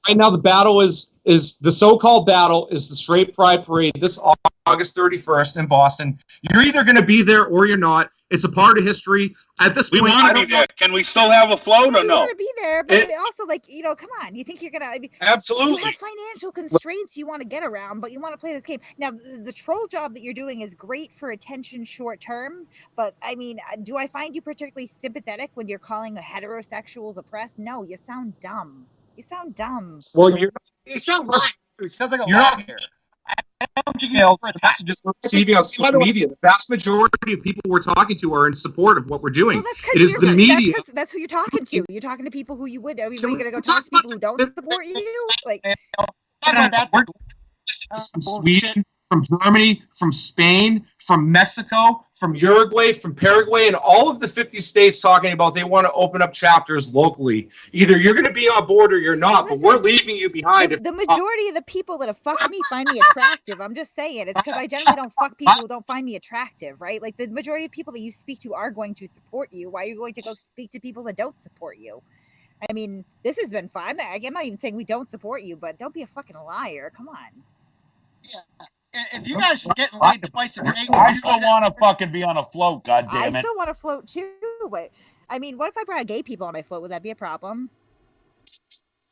Speaker 5: right now the battle is the so-called battle is the Straight Pride Parade this August 31st in Boston. You're either going to be there or you're not. It's a part of history. At this
Speaker 2: We
Speaker 5: point,
Speaker 2: want
Speaker 5: I
Speaker 2: to be
Speaker 5: don't know.
Speaker 2: there. Can we still have a float or
Speaker 1: You
Speaker 2: no?
Speaker 1: want to be there, but
Speaker 5: It-
Speaker 1: also, like, come on. You think you're gonna? I mean, you
Speaker 2: Absolutely.
Speaker 1: have financial constraints you want to get around, but you want to play this game. Now, the troll job that you're doing is great for attention short term, but I mean, do I find you particularly sympathetic when you're calling the heterosexuals oppressed? No, you sound dumb. You sound dumb.
Speaker 5: Well, you're
Speaker 7: It sounds like it sounds like a
Speaker 5: You're not-
Speaker 7: liar. I don't think
Speaker 5: emails,
Speaker 7: you're
Speaker 5: the messages we're receiving on social media. The vast majority of people we're talking to are in support of what we're doing.
Speaker 1: Well, that's
Speaker 5: It is the media.
Speaker 1: That's who you're talking to. You're talking to people who you would. I mean,
Speaker 7: Can
Speaker 1: are you
Speaker 7: we
Speaker 1: gonna go
Speaker 7: talk
Speaker 1: talk to people who
Speaker 7: about
Speaker 1: don't support you? Like,
Speaker 7: That-
Speaker 5: We're from Sweden, from Germany, from Spain,
Speaker 3: from Mexico, from Uruguay, from Paraguay, and all of the 50 states talking about they want to open up chapters locally. Either you're going to be on board or you're not, but we're leaving you behind.
Speaker 1: The majority of the people that have fucked me find me attractive. I'm just saying. It's because I generally don't fuck people who don't find me attractive, right? Like the majority of people that you speak to are going to support you. Why are you going to go speak to people that don't support you? I mean, this has been fun. I'm not even saying we don't support you, but don't be a fucking liar. Come on.
Speaker 7: If you guys are getting laid twice a day,
Speaker 6: I still want to fucking be on a float,
Speaker 1: I
Speaker 6: goddammit.
Speaker 1: still want to float too, but I mean, what if I brought gay people on my float? Would that be a problem?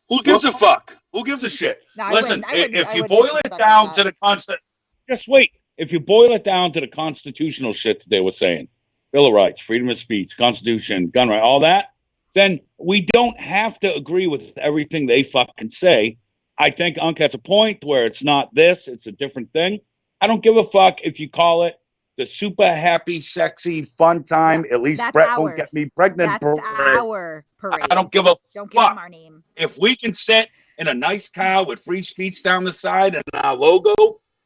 Speaker 2: Who gives a fuck? Who gives a shit?
Speaker 1: No, I
Speaker 2: Listen,
Speaker 1: wouldn't-
Speaker 2: if
Speaker 1: I
Speaker 2: you
Speaker 1: wouldn't
Speaker 2: boil it
Speaker 1: disrespect
Speaker 2: down
Speaker 1: that.
Speaker 2: to the constant,
Speaker 6: Just wait. If you boil it down to the constitutional shit that they were saying, Bill of Rights, freedom of speech, Constitution, gun right, all that, then we don't have to agree with everything they fucking say. I think Unc has a point where it's not this, it's a different thing. I don't give a fuck if you call it the super happy, sexy, fun time. At least
Speaker 1: That's
Speaker 6: Brett
Speaker 1: ours.
Speaker 6: won't get me pregnant.
Speaker 1: That's
Speaker 6: parade.
Speaker 1: our parade.
Speaker 2: I don't give a
Speaker 1: Don't give them
Speaker 2: fuck.
Speaker 1: our name.
Speaker 2: If we can sit in a nice car with free speech down the side and our logo,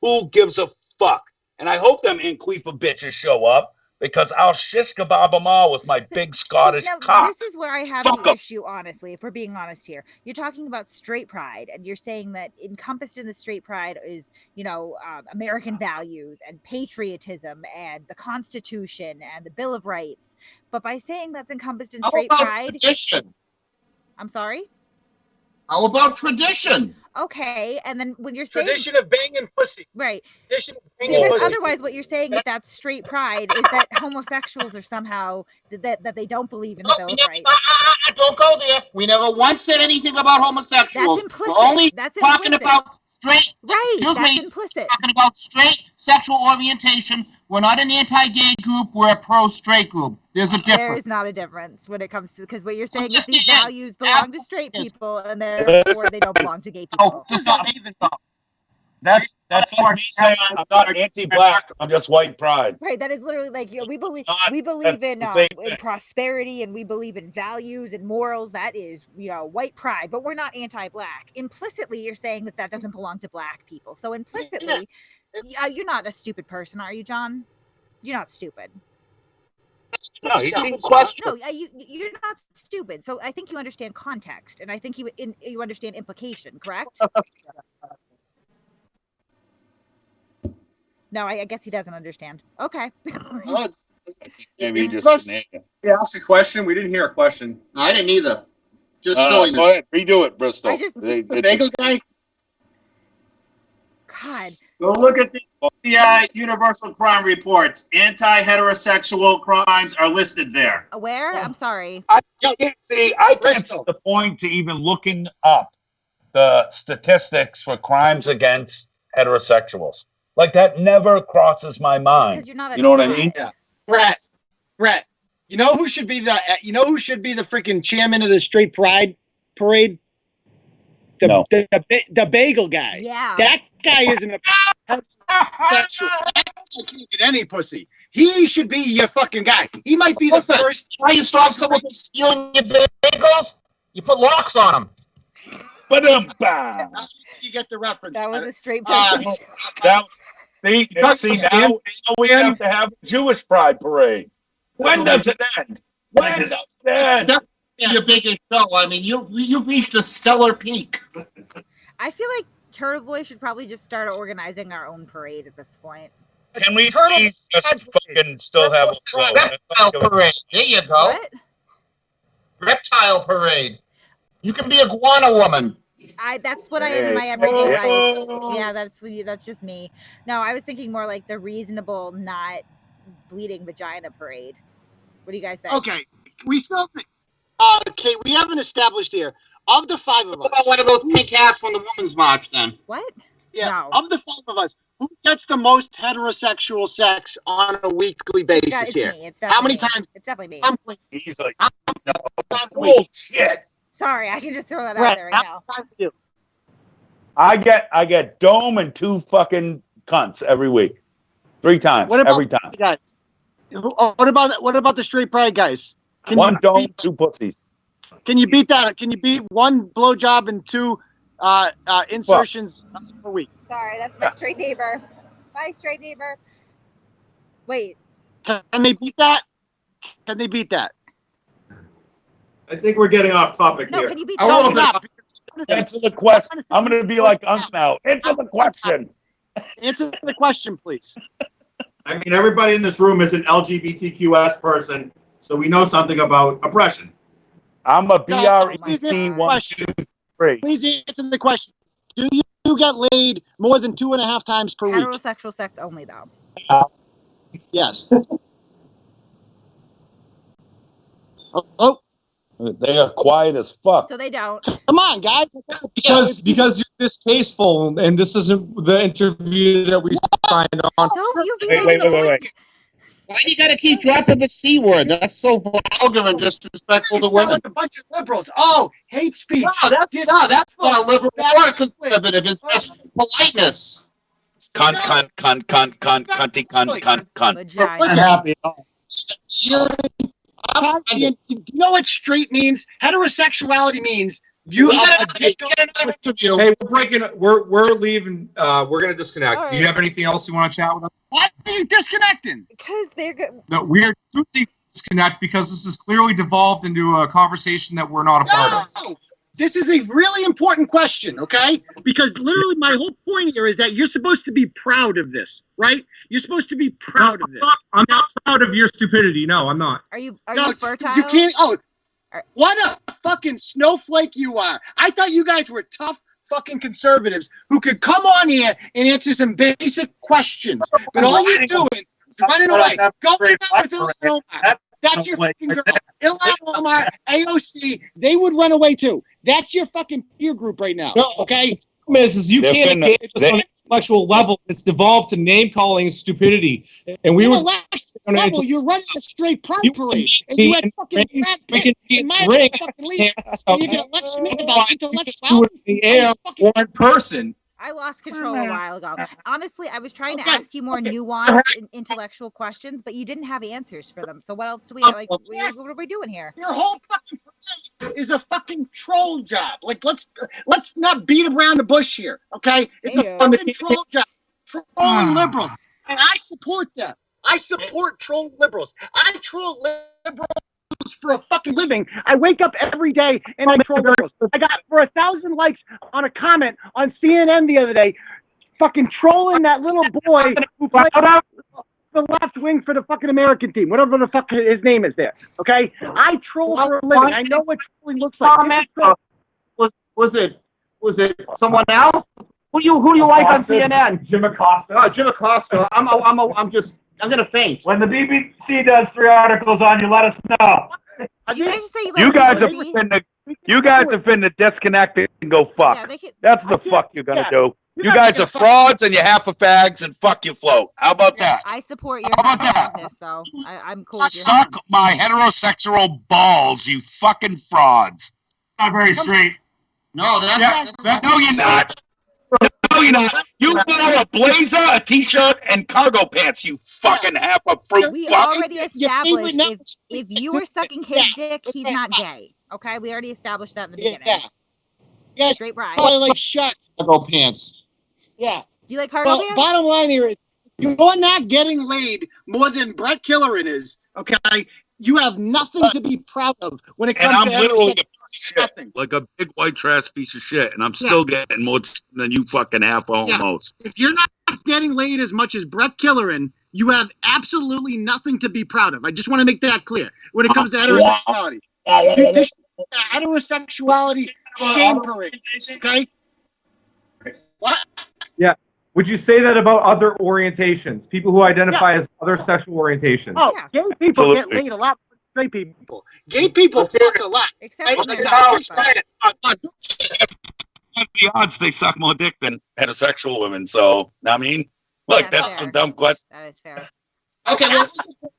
Speaker 2: who gives a fuck? And I hope them Inqueefa bitches show up because I'll shish kebab them all with my big Scottish
Speaker 1: Now,
Speaker 2: cock.
Speaker 1: this is where I have
Speaker 2: Fuck
Speaker 1: the
Speaker 2: 'em.
Speaker 1: issue, honestly, if we're being honest here. You're talking about straight pride, and you're saying that encompassed in the straight pride is, American values and patriotism and the Constitution and the Bill of Rights. But by saying that's encompassed in
Speaker 4: How
Speaker 1: straight
Speaker 4: about
Speaker 1: pride,
Speaker 4: tradition?
Speaker 1: I'm sorry?
Speaker 4: How about tradition?
Speaker 1: Okay, and then when you're saying,
Speaker 7: tradition of banging pussy.
Speaker 1: right,
Speaker 7: Tradition of banging
Speaker 1: because
Speaker 7: pussy.
Speaker 1: otherwise what you're saying with that straight pride is that homosexuals are somehow, that they don't believe in the
Speaker 4: No,
Speaker 1: Bill
Speaker 4: we
Speaker 1: of
Speaker 4: never,
Speaker 1: Rights.
Speaker 4: don't go there. We never once said anything about homosexuals.
Speaker 1: That's implicit.
Speaker 4: We're only
Speaker 1: That's
Speaker 4: talking
Speaker 1: implicit.
Speaker 4: about straight.
Speaker 1: Right,
Speaker 4: Excuse
Speaker 1: that's
Speaker 4: me.
Speaker 1: implicit.
Speaker 4: Talking about straight sexual orientation. We're not an anti-gay group. We're a pro-straight group. There's a
Speaker 1: There
Speaker 4: difference.
Speaker 1: is not a difference when it comes to, because what you're saying is
Speaker 4: yes,
Speaker 1: these
Speaker 4: it is.
Speaker 1: values belong to straight people and therefore they don't belong to gay people.
Speaker 4: Oh, it's not even though.
Speaker 2: That's like me saying I'm not anti-black. I'm just white pride.
Speaker 1: Right, that is literally like, we believe
Speaker 2: not-
Speaker 1: in,
Speaker 2: that's the same
Speaker 1: in
Speaker 2: thing.
Speaker 1: prosperity, and we believe in values and morals. That is, white pride, but we're not anti-black. Implicitly, you're saying that doesn't belong to black people. So implicitly, you're not a stupid person, are you, John? You're not stupid.
Speaker 2: No, he seems
Speaker 4: Question.
Speaker 1: No, you're not stupid. So I think you understand context, and I think you understand implication, correct? No, I guess he doesn't understand. Okay.
Speaker 2: maybe just
Speaker 7: Plus-
Speaker 2: an idiot.
Speaker 3: You asked a question. We didn't hear a question.
Speaker 4: I didn't either. Just
Speaker 2: Go
Speaker 4: silliness.
Speaker 2: ahead, redo it, Bristol.
Speaker 1: I just-
Speaker 2: They-
Speaker 4: The bagel guy.
Speaker 1: God.
Speaker 8: Go look at the Universal Crime Reports. Anti-heterosexual crimes are listed there.
Speaker 1: Where? I'm sorry.
Speaker 6: I can't see
Speaker 4: Bristol.
Speaker 6: the point to even looking up the statistics for crimes against heterosexuals. Like that never crosses my mind.
Speaker 1: Because you're not a
Speaker 2: You know what I
Speaker 1: twat.
Speaker 2: mean?
Speaker 7: Brett, you know who should be the freaking chairman of the straight pride parade?
Speaker 6: No.
Speaker 7: The bagel guy.
Speaker 1: Yeah.
Speaker 7: That guy isn't a sexual. I can't get any pussy. He should be your fucking guy. He might be the
Speaker 4: Listen,
Speaker 7: first.
Speaker 4: Try to stop someone from stealing your bagels. You put locks on them.
Speaker 2: But
Speaker 7: You get the reference.
Speaker 1: That was a straight
Speaker 7: Uh,
Speaker 1: person.
Speaker 2: now, see now we have to have a Jewish pride parade. When does it end? When does it end?
Speaker 4: Your biggest show. I mean, you've reached a stellar peak.
Speaker 1: I feel like Turtle Boy should probably just start organizing our own parade at this point.
Speaker 6: Can we please just fucking still have a float?
Speaker 4: Reptile parade. There you go.
Speaker 1: What?
Speaker 4: Reptile parade. You can be a guana woman.
Speaker 1: That's what I am in my everyday life.
Speaker 2: Oh.
Speaker 1: Yeah, that's just me. No, I was thinking more like the reasonable, not bleeding vagina parade. What do you guys think?
Speaker 7: Okay, we still. Okay, we haven't established here. Of the five of
Speaker 4: What
Speaker 7: us,
Speaker 4: about one of those pink hats from the Women's March then?
Speaker 1: What?
Speaker 7: yeah,
Speaker 1: No.
Speaker 7: of the five of us, who gets the most heterosexual sex on a weekly basis
Speaker 1: It's
Speaker 7: here?
Speaker 1: me. It's
Speaker 7: How many
Speaker 1: definitely me.
Speaker 7: times?
Speaker 1: It's definitely me.
Speaker 2: He's like,
Speaker 7: Time for
Speaker 2: bullshit.
Speaker 1: Sorry, I can just throw that out
Speaker 7: Brett,
Speaker 1: there right now.
Speaker 7: time for you.
Speaker 2: I get dome and 2 fucking cunts every week, 3 times
Speaker 7: What about
Speaker 2: every time.
Speaker 7: guys? What about the straight pride guys?
Speaker 2: One dome, 2 pussies.
Speaker 7: Can you beat that? Can you beat one blowjob and 2 insertions per week?
Speaker 1: Sorry, that's my straight neighbor. Bye, straight neighbor. Wait,
Speaker 7: Can they beat that? Can they beat that?
Speaker 3: I think we're getting off topic
Speaker 1: no,
Speaker 3: here.
Speaker 1: can you beat
Speaker 2: I
Speaker 1: that?
Speaker 2: want
Speaker 7: No,
Speaker 2: to
Speaker 7: no.
Speaker 2: answer the question. I'm going to be like Unc now. Answer the question.
Speaker 7: Answer the question, please.
Speaker 3: I mean, everybody in this room is an LGBTQS person, so we know something about oppression.
Speaker 2: I'm a
Speaker 7: Please answer
Speaker 2: BREC
Speaker 7: the
Speaker 2: 1,
Speaker 7: question.
Speaker 2: 2, 3.
Speaker 7: Please answer the question. Do you get laid more than 2.5 times per week?
Speaker 1: Heterosexual sex only, though.
Speaker 7: Yes. Oh,
Speaker 2: They are quiet as fuck.
Speaker 1: So they don't.
Speaker 7: come on, guys.
Speaker 5: Because you're distasteful, and this isn't the interview that we signed on.
Speaker 1: Don't you
Speaker 2: Wait.
Speaker 4: Why do you gotta keep dropping the C word? That's so vulgar and disrespectful to
Speaker 7: Sound
Speaker 4: women.
Speaker 7: like a bunch of liberals. Oh, hate speech.
Speaker 4: That's not liberal or conservative. It's just politeness.
Speaker 6: Cunt, cunty, cunt.
Speaker 1: Vagina.
Speaker 4: Happy.
Speaker 7: You know what straight means? Heterosexuality means you are a dick.
Speaker 5: Hey, we're leaving. We're gonna disconnect.
Speaker 1: All
Speaker 5: Do you
Speaker 1: right.
Speaker 5: have anything else you want to chat with us?
Speaker 7: Why are you disconnecting?
Speaker 1: Because they're good.
Speaker 5: No, we're choosing to disconnect because this has clearly devolved into a conversation that we're not a part of.
Speaker 7: No! This is a really important question, okay? Because literally my whole point here is that you're supposed to be proud of this, right? You're supposed to be proud of this.
Speaker 5: I'm not proud of your stupidity. No, I'm not.
Speaker 1: Are you
Speaker 7: No,
Speaker 1: fertile?
Speaker 7: you can't. Oh,
Speaker 1: Are-
Speaker 7: what a fucking snowflake you are! I thought you guys were tough fucking conservatives who could come on here and answer some basic questions. But all you're doing is running away. Go back with Ilhan Omar. That's your fucking girl. Ilhan Omar, AOC, they would run away too. That's your fucking peer group right now.
Speaker 5: No.
Speaker 7: Okay?
Speaker 5: Is you
Speaker 2: They're
Speaker 5: can't
Speaker 2: finna-
Speaker 5: engage us on an intellectual level. It's devolved to name calling and stupidity. And we would
Speaker 7: level, you're running a straight pride
Speaker 5: You
Speaker 7: parade.
Speaker 5: can
Speaker 7: And you had
Speaker 5: see
Speaker 7: fucking
Speaker 5: and
Speaker 7: Brad
Speaker 5: we
Speaker 7: Pitt
Speaker 5: can
Speaker 7: in my
Speaker 5: ring
Speaker 7: fucking league.
Speaker 5: hands
Speaker 7: And
Speaker 5: up.
Speaker 7: you're gonna lecture me about
Speaker 5: in
Speaker 7: intellectuality?
Speaker 5: the air
Speaker 7: Fucking-
Speaker 5: one person.
Speaker 1: I lost control a while ago. Honestly, I was trying to
Speaker 7: Okay,
Speaker 1: ask you more
Speaker 7: okay.
Speaker 1: nuanced and intellectual questions, but you didn't have answers for them. So what else do we like?
Speaker 7: Yes.
Speaker 1: What are we doing here?
Speaker 7: Your whole fucking parade is a fucking troll job. Like, let's not beat around the bush here, okay? It's
Speaker 1: Heyo.
Speaker 7: a fucking troll job. Trolling liberals. And I support them. I support troll liberals. I troll liberals for a fucking living. I wake up every day and I troll liberals. I got for 1,000 likes on a comment on CNN the other day, fucking trolling that little boy who plays the left wing for the fucking American team, whatever the fuck his name is there. Okay, I troll for a living. I know what trolling looks like. This is troll.
Speaker 4: Was it someone else? Who do you like on CNN?
Speaker 5: Jim Acosta.
Speaker 4: Oh, Jim Acosta. I'm gonna faint.
Speaker 9: When the BBC does 3 articles on you, let us know.
Speaker 1: Did you guys just say
Speaker 2: You guys are
Speaker 1: Pelosi?
Speaker 2: finna disconnect and go fuck.
Speaker 1: Yeah, they could,
Speaker 2: That's the
Speaker 7: I can't-
Speaker 2: fuck you're gonna
Speaker 7: yeah.
Speaker 2: do.
Speaker 7: You're
Speaker 2: You
Speaker 7: not
Speaker 2: guys
Speaker 7: gonna
Speaker 2: are
Speaker 7: fuck-
Speaker 2: frauds and you're half a fags and fuck your float. How about that?
Speaker 1: I support your
Speaker 6: How about that?
Speaker 1: happiness, though. I'm cool with your
Speaker 6: Suck my heterosexual balls, you fucking frauds.
Speaker 9: Not very straight.
Speaker 4: No, that's
Speaker 6: Yeah, no, you're not. No, you're not. You wear a blazer, a t-shirt, and cargo pants, you fucking half a fruit
Speaker 1: We
Speaker 6: fuck.
Speaker 1: already
Speaker 7: Your
Speaker 1: established
Speaker 7: favorite
Speaker 1: if you were sucking his dick, he's not gay. Okay, we already established that in the beginning.
Speaker 7: Yeah. Yes,
Speaker 1: Straight pride.
Speaker 7: probably like shut.
Speaker 4: cargo pants.
Speaker 7: Yeah.
Speaker 1: Do you like cargo
Speaker 7: Well,
Speaker 1: pants?
Speaker 7: bottom line here is you're not getting laid more than Brett Killeran is. Okay, you have nothing to be proud of when it
Speaker 6: And
Speaker 7: comes
Speaker 6: I'm
Speaker 7: to
Speaker 6: literally a
Speaker 7: heterosexual-
Speaker 6: piece of shit,
Speaker 7: nothing.
Speaker 6: like a big white trash piece of shit, and I'm still getting more than you fucking half homos.
Speaker 7: If you're not getting laid as much as Brett Killeran, you have absolutely nothing to be proud of. I just want to make that clear when it comes to heterosexuality. This heterosexuality shame parade. Okay. What?
Speaker 5: Would you say that about other orientations? People who identify as other sexual orientations?
Speaker 7: Oh,
Speaker 1: Yeah.
Speaker 7: gay people get
Speaker 2: Absolutely.
Speaker 7: laid a lot more than straight people. Gay people fuck a lot.
Speaker 1: Except
Speaker 7: Hey,
Speaker 1: for
Speaker 7: listen,
Speaker 1: the
Speaker 7: I
Speaker 1: guys,
Speaker 7: was
Speaker 1: but-
Speaker 6: What's the odds they suck more dick than heterosexual women? So, I mean, look,
Speaker 1: Yeah,
Speaker 6: that's
Speaker 1: fair.
Speaker 6: a dumb question.
Speaker 1: That is fair.
Speaker 4: Okay, well,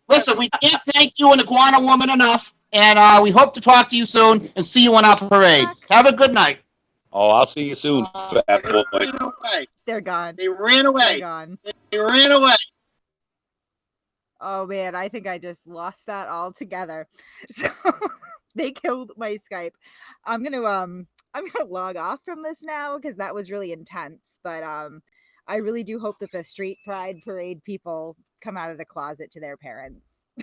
Speaker 4: listen, we can't thank you and Iguana Woman enough, and we hope to talk to you soon and see you on our parade. Have a good night.
Speaker 2: Oh, I'll see you soon, fat
Speaker 7: They
Speaker 2: boy.
Speaker 7: ran away.
Speaker 1: They're gone.
Speaker 7: They ran
Speaker 1: They're
Speaker 7: away.
Speaker 1: gone.
Speaker 7: They ran away.
Speaker 1: Oh man, I think I just lost that altogether. So they killed my Skype. I'm gonna log off from this now because that was really intense. But I really do hope that the Street Pride Parade people come out of the closet to their parents.